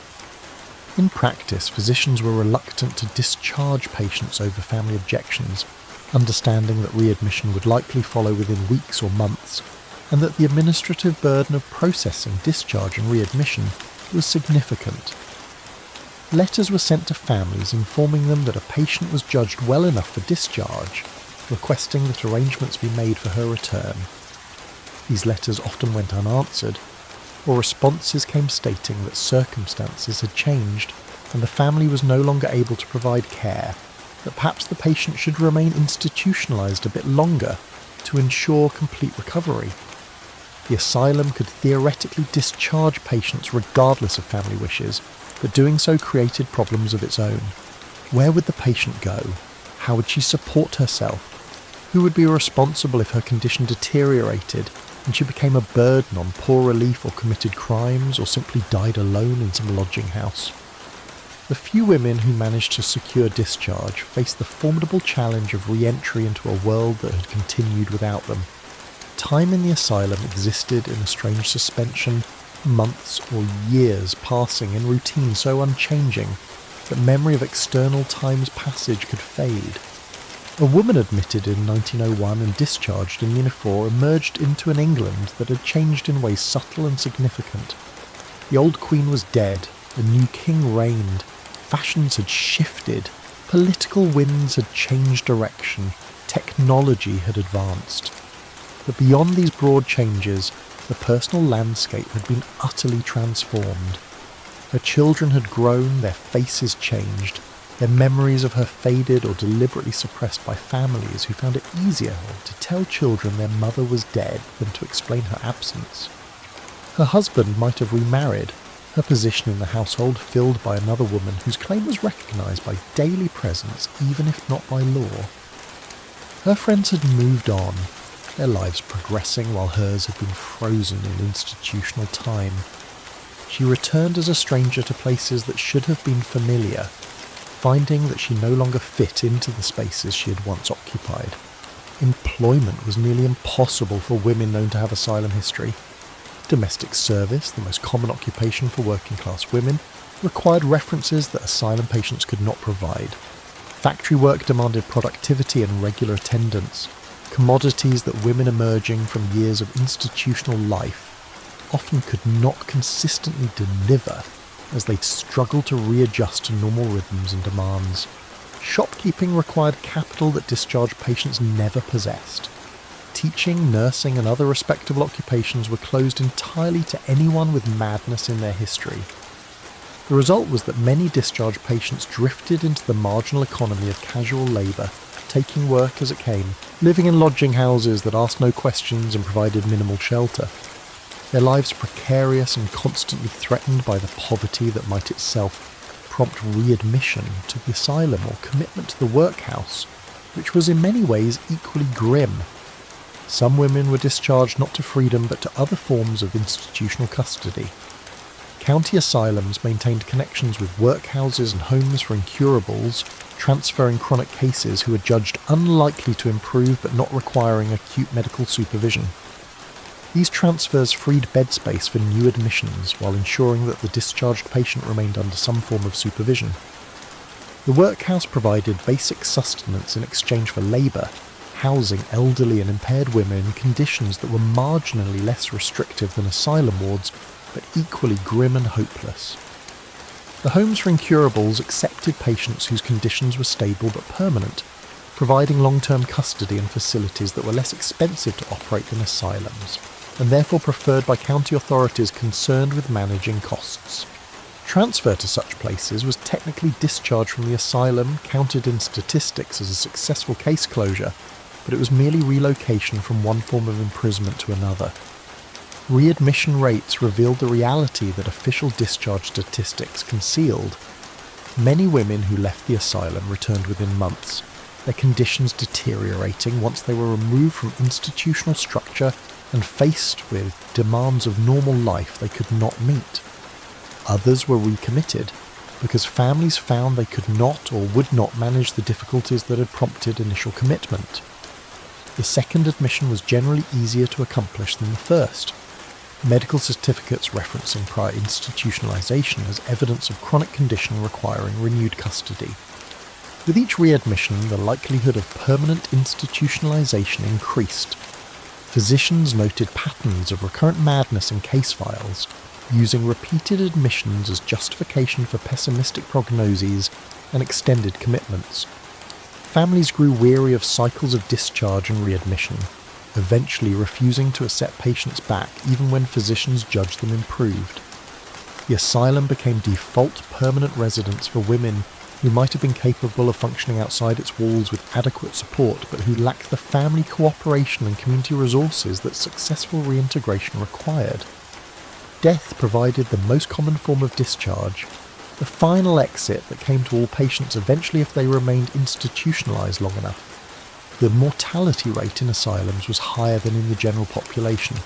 In practice, physicians were reluctant to discharge patients over family objections, understanding that readmission would likely follow within weeks or months, and that the administrative burden of processing discharge and readmission was significant. Letters were sent to families informing them that a patient was judged well enough for discharge, requesting that arrangements be made for her return. These letters often went unanswered, or responses came stating that circumstances had changed and the family was no longer able to provide care, that perhaps the patient should remain institutionalised a bit longer to ensure complete recovery. The asylum could theoretically discharge patients regardless of family wishes, but doing so created problems of its own. Where would the patient go? How would she support herself? Who would be responsible if her condition deteriorated and she became a burden on poor relief or committed crimes or simply died alone in some lodging house? The few women who managed to secure discharge faced the formidable challenge of re-entry into a world that had continued without them. Time in the asylum existed in a strange suspension, months or years passing in routine so unchanging that memory of external time's passage could fade. A woman admitted in 1901 and discharged in unifor emerged into an England that had changed in ways subtle and significant. The old queen was dead, a new king reigned, fashions had shifted, political winds had changed direction, technology had advanced. But beyond these broad changes, the personal landscape had been utterly transformed. Her children had grown, their faces changed, their memories of her faded or deliberately suppressed by families who found it easier to tell children their mother was dead than to explain her absence. Her husband might have remarried, her position in the household filled by another woman whose claim was recognised by daily presence even if not by law. Her friends had moved on, their lives progressing while hers had been frozen in institutional time. She returned as a stranger to places that should have been familiar, finding that she no longer fit into the spaces she had once occupied. Employment was nearly impossible for women known to have asylum history. Domestic service, the most common occupation for working-class women, required references that asylum patients could not provide. Factory work demanded productivity and regular attendance, commodities that women emerging from years of institutional life often could not consistently deliver as they struggled to readjust to normal rhythms and demands. Shopkeeping required capital that discharged patients never possessed. Teaching, nursing, and other respectable occupations were closed entirely to anyone with madness in their history. The result was that many discharged patients drifted into the marginal economy of casual labour, taking work as it came, living in lodging houses that asked no questions and provided minimal shelter. Their lives precarious and constantly threatened by the poverty that might itself prompt readmission to the asylum or commitment to the workhouse, which was in many ways equally grim. Some women were discharged not to freedom but to other forms of institutional custody. County asylums maintained connections with workhouses and homes for incurables, transferring chronic cases who were judged unlikely to improve but not requiring acute medical supervision. These transfers freed bed space for new admissions while ensuring that the discharged patient remained under some form of supervision. The workhouse provided basic sustenance in exchange for labour, housing elderly and impaired women in conditions that were marginally less restrictive than asylum wards, but equally grim and hopeless. The homes for incurables accepted patients whose conditions were stable but permanent, providing long-term custody and facilities that were less expensive to operate than asylums, and therefore preferred by county authorities concerned with managing costs. Transfer to such places was technically discharge from the asylum, counted in statistics as a successful case closure, but it was merely relocation from one form of imprisonment to another. Readmission rates revealed the reality that official discharge statistics concealed. Many women who left the asylum returned within months, their conditions deteriorating once they were removed from institutional structure and faced with demands of normal life they could not meet. Others were recommitted because families found they could not or would not manage the difficulties that had prompted initial commitment. The second admission was generally easier to accomplish than the first. Medical certificates referencing prior institutionalization as evidence of chronic condition requiring renewed custody. With each readmission, the likelihood of permanent institutionalization increased. Physicians noted patterns of recurrent madness in case files, using repeated admissions as justification for pessimistic prognoses and extended commitments. Families grew weary of cycles of discharge and readmission, eventually refusing to accept patients back even when physicians judged them improved. The asylum became default permanent residence for women who might have been capable of functioning outside its walls with adequate support, but who lacked the family cooperation and community resources that successful reintegration required. Death provided the most common form of discharge, the final exit that came to all patients eventually if they remained institutionalized long enough. The mortality rate in asylums was higher than in the general population,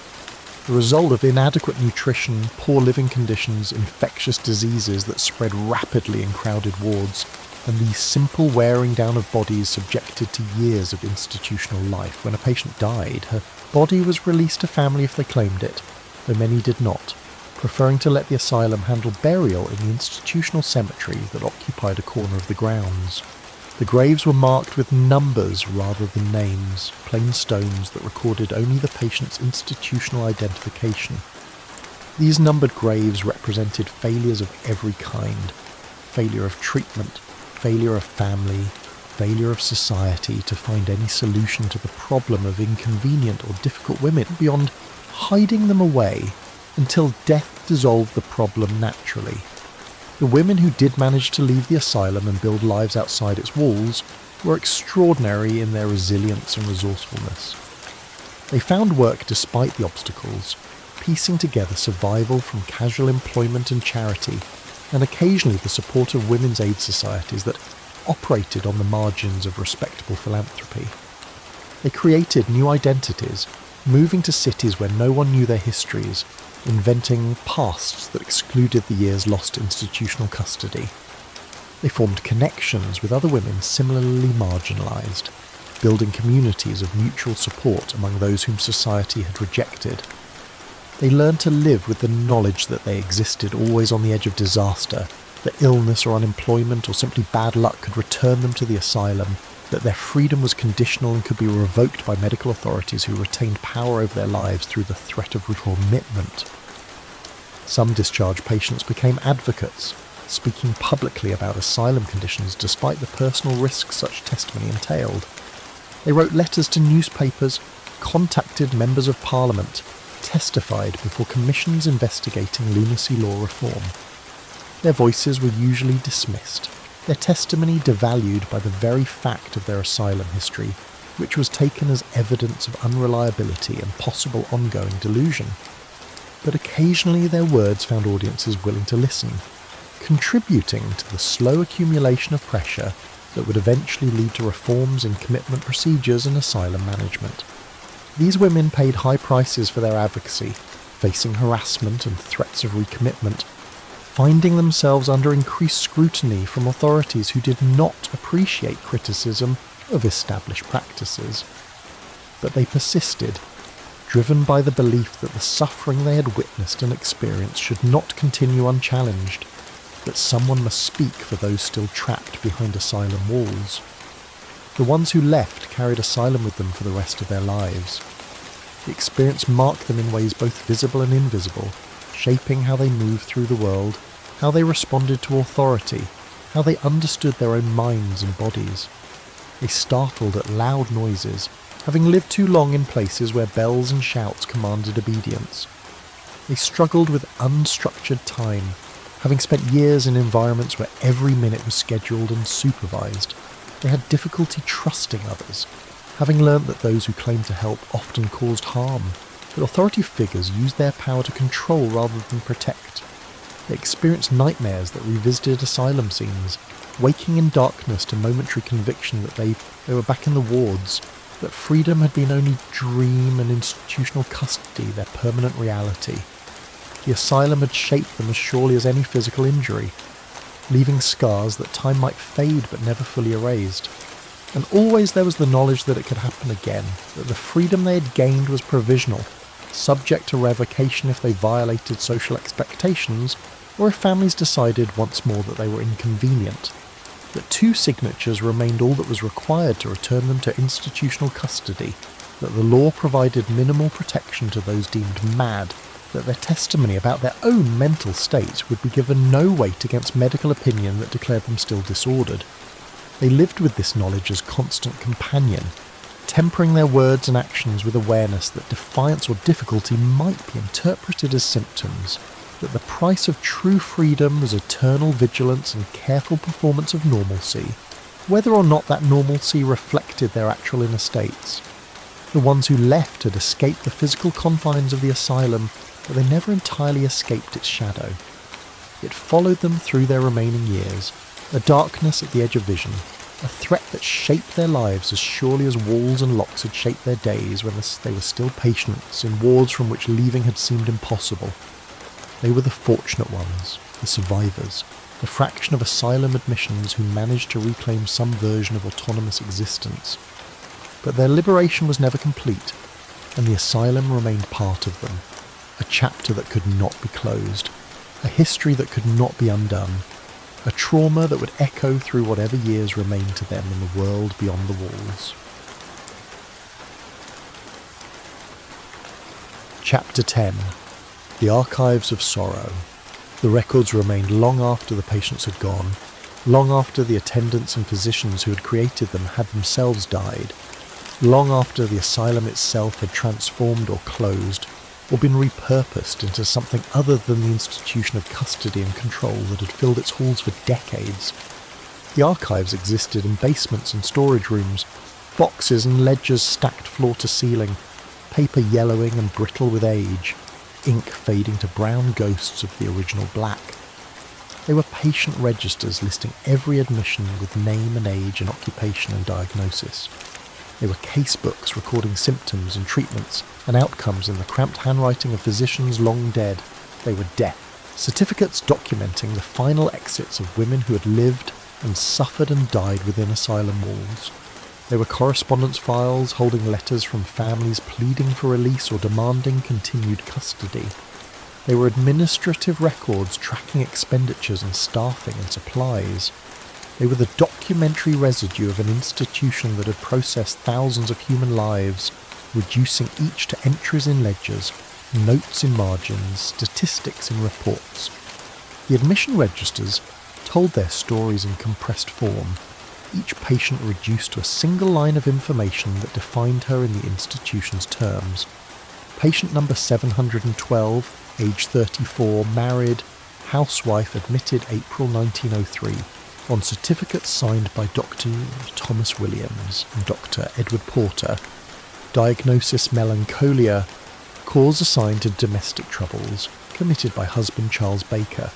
the result of inadequate nutrition, poor living conditions, infectious diseases that spread rapidly in crowded wards, and the simple wearing down of bodies subjected to years of institutional life. When a patient died, her body was released to family if they claimed it, though many did not, preferring to let the asylum handle burial in the institutional cemetery that occupied a corner of the grounds. The graves were marked with numbers rather than names, plain stones that recorded only the patient's institutional identification. These numbered graves represented failures of every kind: failure of treatment, failure of family, failure of society to find any solution to the problem of inconvenient or difficult women beyond hiding them away until death dissolved the problem naturally. The women who did manage to leave the asylum and build lives outside its walls were extraordinary in their resilience and resourcefulness. They found work despite the obstacles, piecing together survival from casual employment and charity, and occasionally the support of women's aid societies that operated on the margins of respectable philanthropy. They created new identities, moving to cities where no one knew their histories, inventing pasts that excluded the years lost institutional custody. They formed connections with other women similarly marginalised, building communities of mutual support among those whom society had rejected. They learned to live with the knowledge that they existed always on the edge of disaster, that illness or unemployment or simply bad luck could return them to the asylum, that their freedom was conditional and could be revoked by medical authorities who retained power over their lives through the threat of recommitment. Some discharged patients became advocates, speaking publicly about asylum conditions despite the personal risks such testimony entailed. They wrote letters to newspapers, contacted members of parliament, testified before commissions investigating lunacy law reform. Their voices were usually dismissed, their testimony devalued by the very fact of their asylum history, which was taken as evidence of unreliability and possible ongoing delusion. But occasionally their words found audiences willing to listen, contributing to the slow accumulation of pressure that would eventually lead to reforms in commitment procedures and asylum management. These women paid high prices for their advocacy, facing harassment and threats of recommitment, finding themselves under increased scrutiny from authorities who did not appreciate criticism of established practices. But they persisted, driven by the belief that the suffering they had witnessed and experienced should not continue unchallenged, that someone must speak for those still trapped behind asylum walls. The ones who left carried asylum with them for the rest of their lives. The experience marked them in ways both visible and invisible, shaping how they moved through the world, how they responded to authority, how they understood their own minds and bodies. They startled at loud noises, having lived too long in places where bells and shouts commanded obedience. They struggled with unstructured time, having spent years in environments where every minute was scheduled and supervised. They had difficulty trusting others, having learnt that those who claimed to help often caused harm, that authority figures used their power to control rather than protect. They experienced nightmares that revisited asylum scenes, waking in darkness to momentary conviction that they were back in the wards, that freedom had been only dream and institutional custody their permanent reality. The asylum had shaped them as surely as any physical injury, leaving scars that time might fade but never fully erased. And always there was the knowledge that it could happen again, that the freedom they had gained was provisional, subject to revocation if they violated social expectations, or if families decided once more that they were inconvenient, that 2 signatures remained all that was required to return them to institutional custody, that the law provided minimal protection to those deemed mad, that their testimony about their own mental state would be given no weight against medical opinion that declared them still disordered. They lived with this knowledge as constant companion, tempering their words and actions with awareness that defiance or difficulty might be interpreted as symptoms, that the price of true freedom was eternal vigilance and careful performance of normalcy, whether or not that normalcy reflected their actual inner states. The ones who left had escaped the physical confines of the asylum, but they never entirely escaped its shadow. It followed them through their remaining years, a darkness at the edge of vision, a threat that shaped their lives as surely as walls and locks had shaped their days when they were still patients in wards from which leaving had seemed impossible. They were the fortunate ones, the survivors, the fraction of asylum admissions who managed to reclaim some version of autonomous existence. But their liberation was never complete, and the asylum remained part of them, a chapter that could not be closed, a history that could not be undone, a trauma that would echo through whatever years remained to them in the world beyond the walls. Chapter 10. The Archives of Sorrow. The records remained long after the patients had gone, long after the attendants and physicians who had created them had themselves died, long after the asylum itself had transformed or closed, or been repurposed into something other than the institution of custody and control that had filled its halls for decades. The archives existed in basements and storage rooms, boxes and ledgers stacked floor to ceiling, paper yellowing and brittle with age, ink fading to brown ghosts of the original black. They were patient registers listing every admission with name and age and occupation and diagnosis. They were case books recording symptoms and treatments and outcomes in the cramped handwriting of physicians long dead. They were death certificates documenting the final exits of women who had lived, and suffered and died within asylum walls. They were correspondence files holding letters from families pleading for release or demanding continued custody. They were administrative records tracking expenditures and staffing and supplies. They were the documentary residue of an institution that had processed thousands of human lives, reducing each to entries in ledgers, notes in margins, statistics in reports. The admission registers told their stories in compressed form, each patient reduced to a single line of information that defined her in the institution's terms. Patient number 712, age 34, married, housewife, admitted April 1903, on certificates signed by Dr. Thomas Williams and Dr. Edward Porter. Diagnosis melancholia, cause assigned to domestic troubles, committed by husband Charles Baker.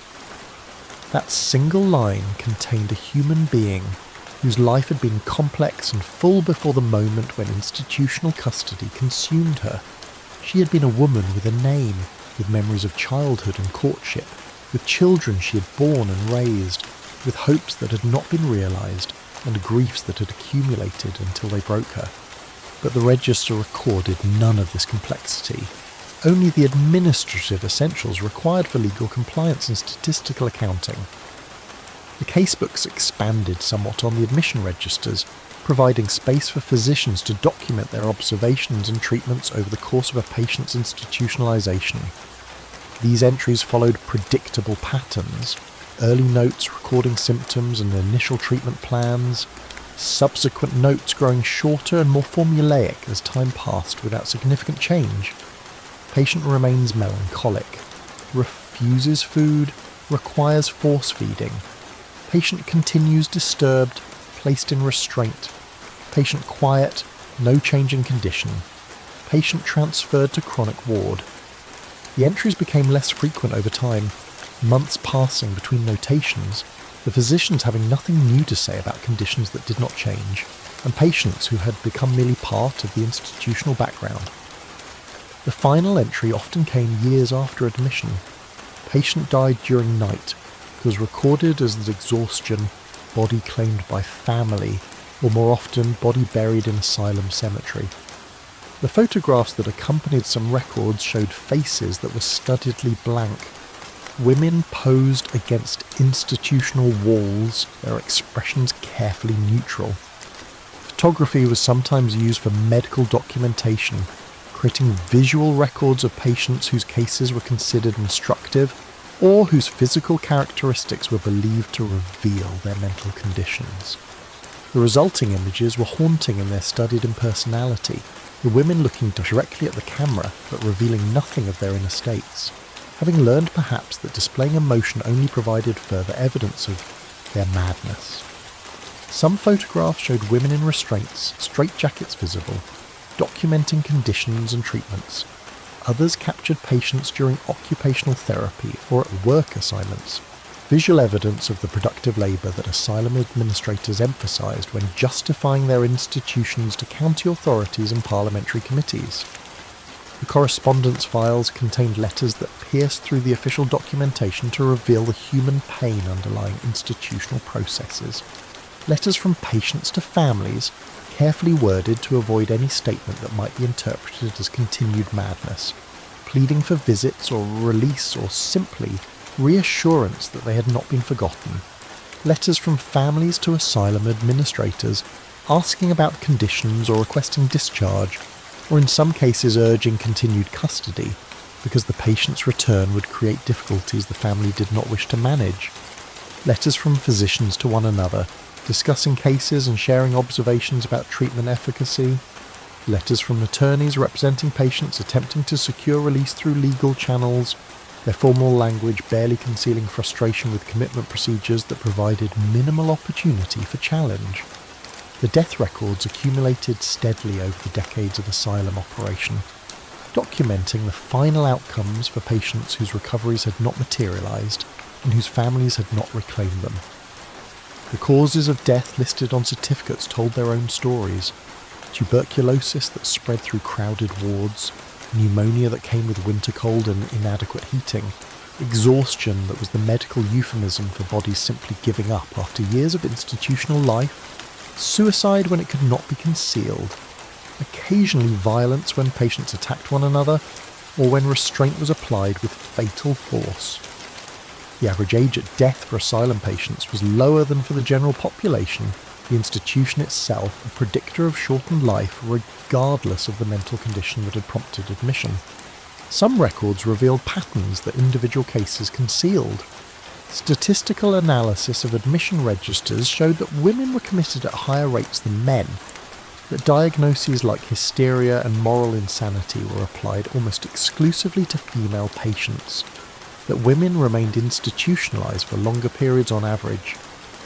That single line contained a human being whose life had been complex and full before the moment when institutional custody consumed her. She had been a woman with a name, with memories of childhood and courtship, with children she had borne and raised, with hopes that had not been realised and griefs that had accumulated until they broke her. But the register recorded none of this complexity, only the administrative essentials required for legal compliance and statistical accounting. The casebooks expanded somewhat on the admission registers, providing space for physicians to document their observations and treatments over the course of a patient's institutionalisation. These entries followed predictable patterns: early notes recording symptoms and initial treatment plans, subsequent notes growing shorter and more formulaic as time passed without significant change. Patient remains melancholic, refuses food, requires force feeding. Patient continues disturbed, placed in restraint. Patient quiet, no change in condition. Patient transferred to chronic ward. The entries became less frequent over time, months passing between notations, the physicians having nothing new to say about conditions that did not change, and patients who had become merely part of the institutional background. The final entry often came years after admission. Patient died during night, was recorded as exhaustion, body claimed by family, or more often, body buried in asylum cemetery. The photographs that accompanied some records showed faces that were studiedly blank. Women posed against institutional walls, their expressions carefully neutral. Photography was sometimes used for medical documentation, creating visual records of patients whose cases were considered instructive or whose physical characteristics were believed to reveal their mental conditions. The resulting images were haunting in their studied impersonality, the women looking directly at the camera but revealing nothing of their inner states, having learned perhaps that displaying emotion only provided further evidence of their madness. Some photographs showed women in restraints, straitjackets visible, documenting conditions and treatments. Others captured patients during occupational therapy or at work assignments, visual evidence of the productive labour that asylum administrators emphasised when justifying their institutions to county authorities and parliamentary committees. The correspondence files contained letters that pierced through the official documentation to reveal the human pain underlying institutional processes. Letters from patients to families, carefully worded to avoid any statement that might be interpreted as continued madness, pleading for visits or release or simply reassurance that they had not been forgotten. Letters from families to asylum administrators, asking about conditions or requesting discharge, or in some cases urging continued custody, because the patient's return would create difficulties the family did not wish to manage. Letters from physicians to one another, discussing cases and sharing observations about treatment efficacy. Letters from attorneys representing patients attempting to secure release through legal channels, their formal language barely concealing frustration with commitment procedures that provided minimal opportunity for challenge. The death records accumulated steadily over the decades of asylum operation, documenting the final outcomes for patients whose recoveries had not materialised and whose families had not reclaimed them. The causes of death listed on certificates told their own stories: tuberculosis that spread through crowded wards, pneumonia that came with winter cold and inadequate heating, exhaustion that was the medical euphemism for bodies simply giving up after years of institutional life, suicide when it could not be concealed, occasionally violence when patients attacked one another, or when restraint was applied with fatal force. The average age at death for asylum patients was lower than for the general population, the institution itself a predictor of shortened life regardless of the mental condition that had prompted admission. Some records revealed patterns that individual cases concealed. Statistical analysis of admission registers showed that women were committed at higher rates than men, that diagnoses like hysteria and moral insanity were applied almost exclusively to female patients, that women remained institutionalised for longer periods on average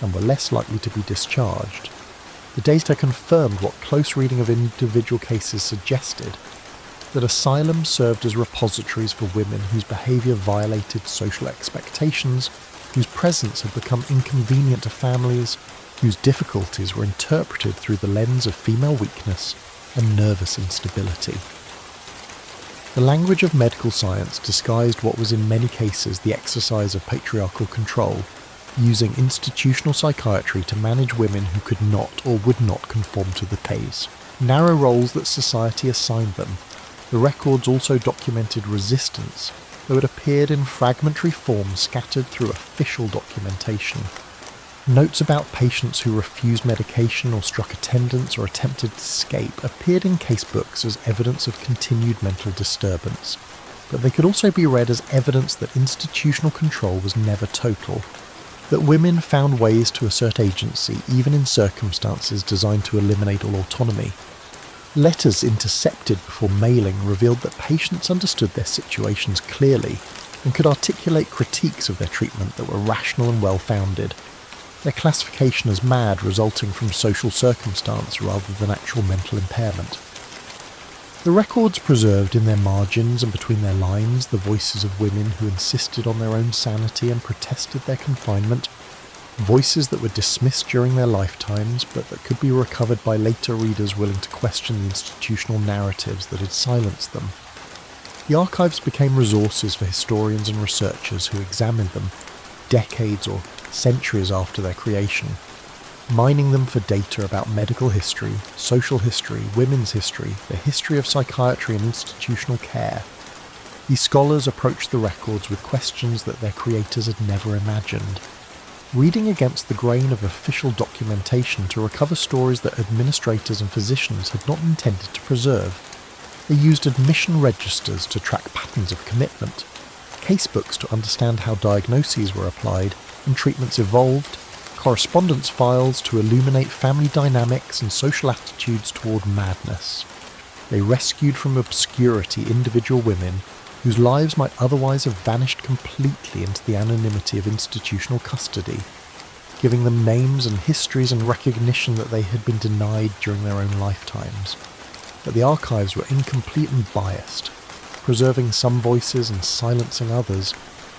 and were less likely to be discharged. The data confirmed what close reading of individual cases suggested, that asylums served as repositories for women whose behaviour violated social expectations, whose presence had become inconvenient to families, whose difficulties were interpreted through the lens of female weakness and nervous instability. The language of medical science disguised what was in many cases the exercise of patriarchal control, using institutional psychiatry to manage women who could not or would not conform to the pace, narrow roles that society assigned them. The records also documented resistance, though it appeared in fragmentary form scattered through official documentation. Notes about patients who refused medication or struck attendants or attempted to escape appeared in casebooks as evidence of continued mental disturbance, but they could also be read as evidence that institutional control was never total, that women found ways to assert agency even in circumstances designed to eliminate all autonomy. Letters intercepted before mailing revealed that patients understood their situations clearly and could articulate critiques of their treatment that were rational and well-founded, their classification as mad resulting from social circumstance rather than actual mental impairment. The records preserved in their margins and between their lines the voices of women who insisted on their own sanity and protested their confinement, voices that were dismissed during their lifetimes but that could be recovered by later readers willing to question the institutional narratives that had silenced them. The archives became resources for historians and researchers who examined them decades or centuries after their creation, mining them for data about medical history, social history, women's history, the history of psychiatry and institutional care. These scholars approached the records with questions that their creators had never imagined, reading against the grain of official documentation to recover stories that administrators and physicians had not intended to preserve. They used admission registers to track patterns of commitment, casebooks to understand how diagnoses were applied and treatments evolved, correspondence files to illuminate family dynamics and social attitudes toward madness. They rescued from obscurity individual women whose lives might otherwise have vanished completely into the anonymity of institutional custody, giving them names and histories and recognition that they had been denied during their own lifetimes. But the archives were incomplete and biased, preserving some voices and silencing others,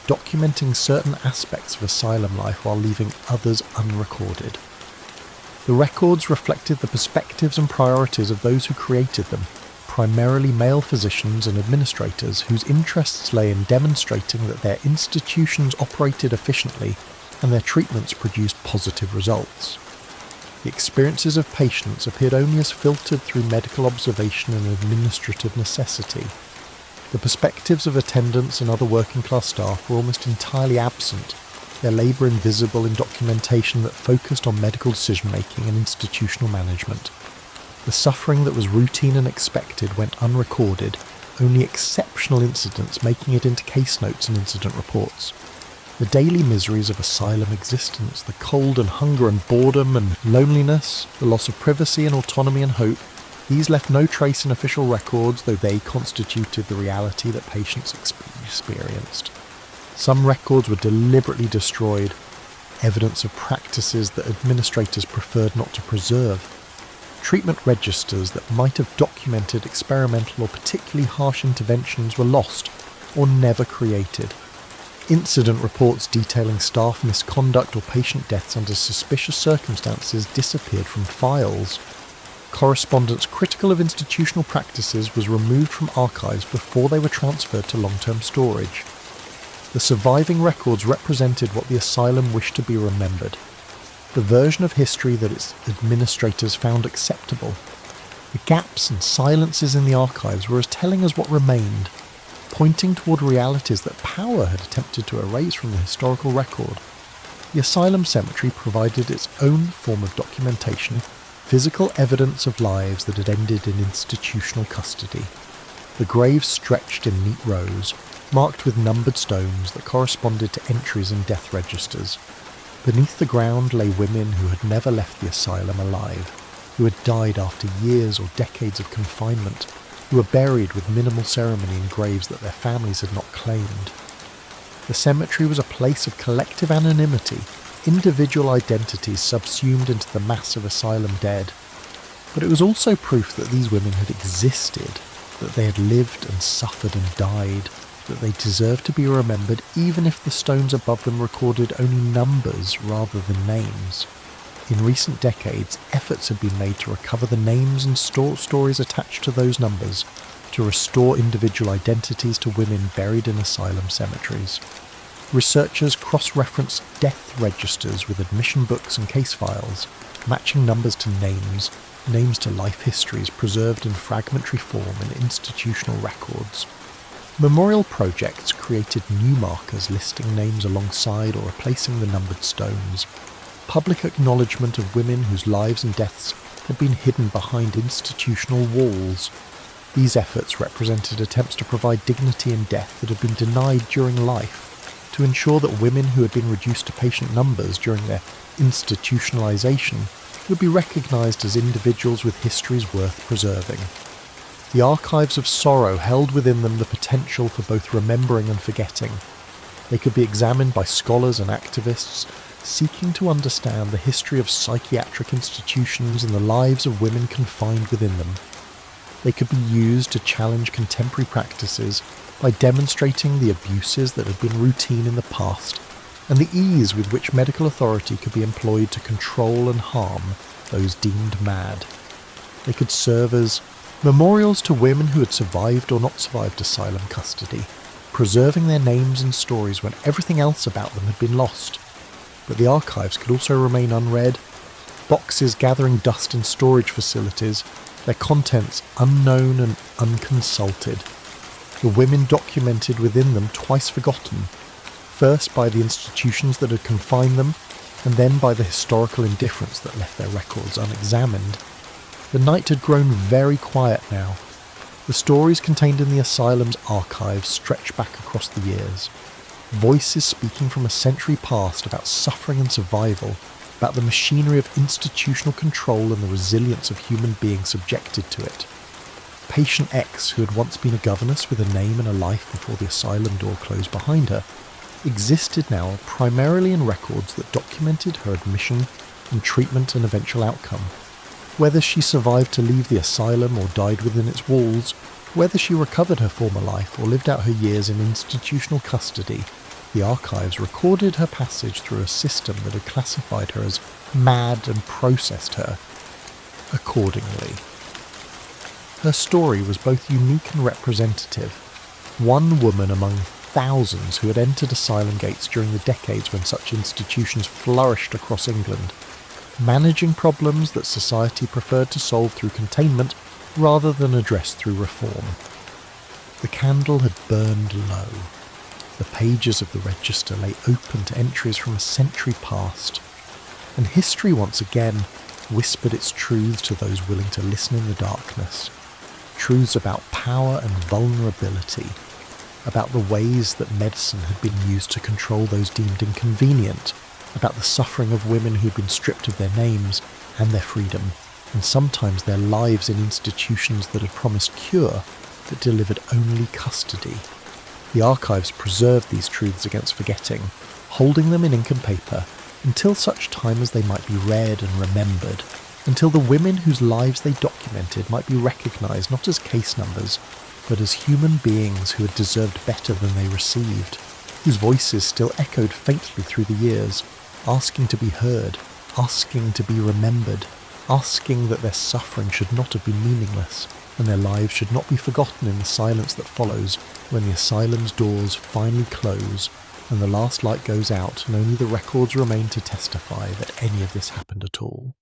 documenting certain aspects of asylum life while leaving others unrecorded. The records reflected the perspectives and priorities of those who created them, primarily male physicians and administrators whose interests lay in demonstrating that their institutions operated efficiently and their treatments produced positive results. The experiences of patients appeared only as filtered through medical observation and administrative necessity. The perspectives of attendants and other working-class staff were almost entirely absent, their labour invisible in documentation that focused on medical decision-making and institutional management. The suffering that was routine and expected went unrecorded, only exceptional incidents making it into case notes and incident reports. The daily miseries of asylum existence, the cold and hunger and boredom and loneliness, the loss of privacy and autonomy and hope, these left no trace in official records, though they constituted the reality that patients experienced. Some records were deliberately destroyed, evidence of practices that administrators preferred not to preserve. Treatment registers that might have documented experimental or particularly harsh interventions were lost or never created. Incident reports detailing staff misconduct or patient deaths under suspicious circumstances disappeared from files. Correspondence critical of institutional practices was removed from archives before they were transferred to long-term storage. The surviving records represented what the asylum wished to be remembered, the version of history that its administrators found acceptable. The gaps and silences in the archives were as telling as what remained, pointing toward realities that power had attempted to erase from the historical record. The asylum cemetery provided its own form of documentation, physical evidence of lives that had ended in institutional custody. The graves stretched in neat rows, marked with numbered stones that corresponded to entries in death registers. Beneath the ground lay women who had never left the asylum alive, who had died after years or decades of confinement, who were buried with minimal ceremony in graves that their families had not claimed. The cemetery was a place of collective anonymity, individual identities subsumed into the mass of asylum dead. But it was also proof that these women had existed, that they had lived and suffered and died, that they deserved to be remembered even if the stones above them recorded only numbers rather than names. In recent decades, efforts have been made to recover the names and stories attached to those numbers, to restore individual identities to women buried in asylum cemeteries. Researchers cross-reference death registers with admission books and case files, matching numbers to names to life histories preserved in fragmentary form in institutional records. Memorial projects created new markers listing names alongside or replacing the numbered stones. Public acknowledgement of women whose lives and deaths had been hidden behind institutional walls. These efforts represented attempts to provide dignity in death that had been denied during life, to ensure that women who had been reduced to patient numbers during their institutionalization would be recognized as individuals with histories worth preserving. The archives of sorrow held within them the potential for both remembering and forgetting. They could be examined by scholars and activists seeking to understand the history of psychiatric institutions and the lives of women confined within them. They could be used to challenge contemporary practices by demonstrating the abuses that had been routine in the past and the ease with which medical authority could be employed to control and harm those deemed mad. They could serve as memorials to women who had survived or not survived asylum custody, preserving their names and stories when everything else about them had been lost. But the archives could also remain unread, boxes gathering dust in storage facilities, their contents unknown and unconsulted. The women documented within them twice forgotten, first by the institutions that had confined them, and then by the historical indifference that left their records unexamined. The night had grown very quiet now. The stories contained in the asylum's archives stretch back across the years. Voices speaking from a century past about suffering and survival, about the machinery of institutional control and the resilience of human beings subjected to it. Patient X, who had once been a governess with a name and a life before the asylum door closed behind her, existed now primarily in records that documented her admission and treatment and eventual outcome. Whether she survived to leave the asylum or died within its walls, whether she recovered her former life or lived out her years in institutional custody, the archives recorded her passage through a system that had classified her as mad and processed her accordingly. Her story was both unique and representative. One woman among thousands who had entered asylum gates during the decades when such institutions flourished across England, managing problems that society preferred to solve through containment rather than address through reform. The candle had burned low. The pages of the register lay open to entries from a century past, and history once again whispered its truths to those willing to listen in the darkness. Truths about power and vulnerability, about the ways that medicine had been used to control those deemed inconvenient, about the suffering of women who'd been stripped of their names and their freedom, and sometimes their lives in institutions that had promised cure but delivered only custody. The archives preserved these truths against forgetting, holding them in ink and paper until such time as they might be read and remembered, until the women whose lives they documented might be recognised not as case numbers, but as human beings who had deserved better than they received, whose voices still echoed faintly through the years, asking to be heard, asking to be remembered, asking that their suffering should not have been meaningless, and their lives should not be forgotten in the silence that follows when the asylum's doors finally close and the last light goes out and only the records remain to testify that any of this happened at all.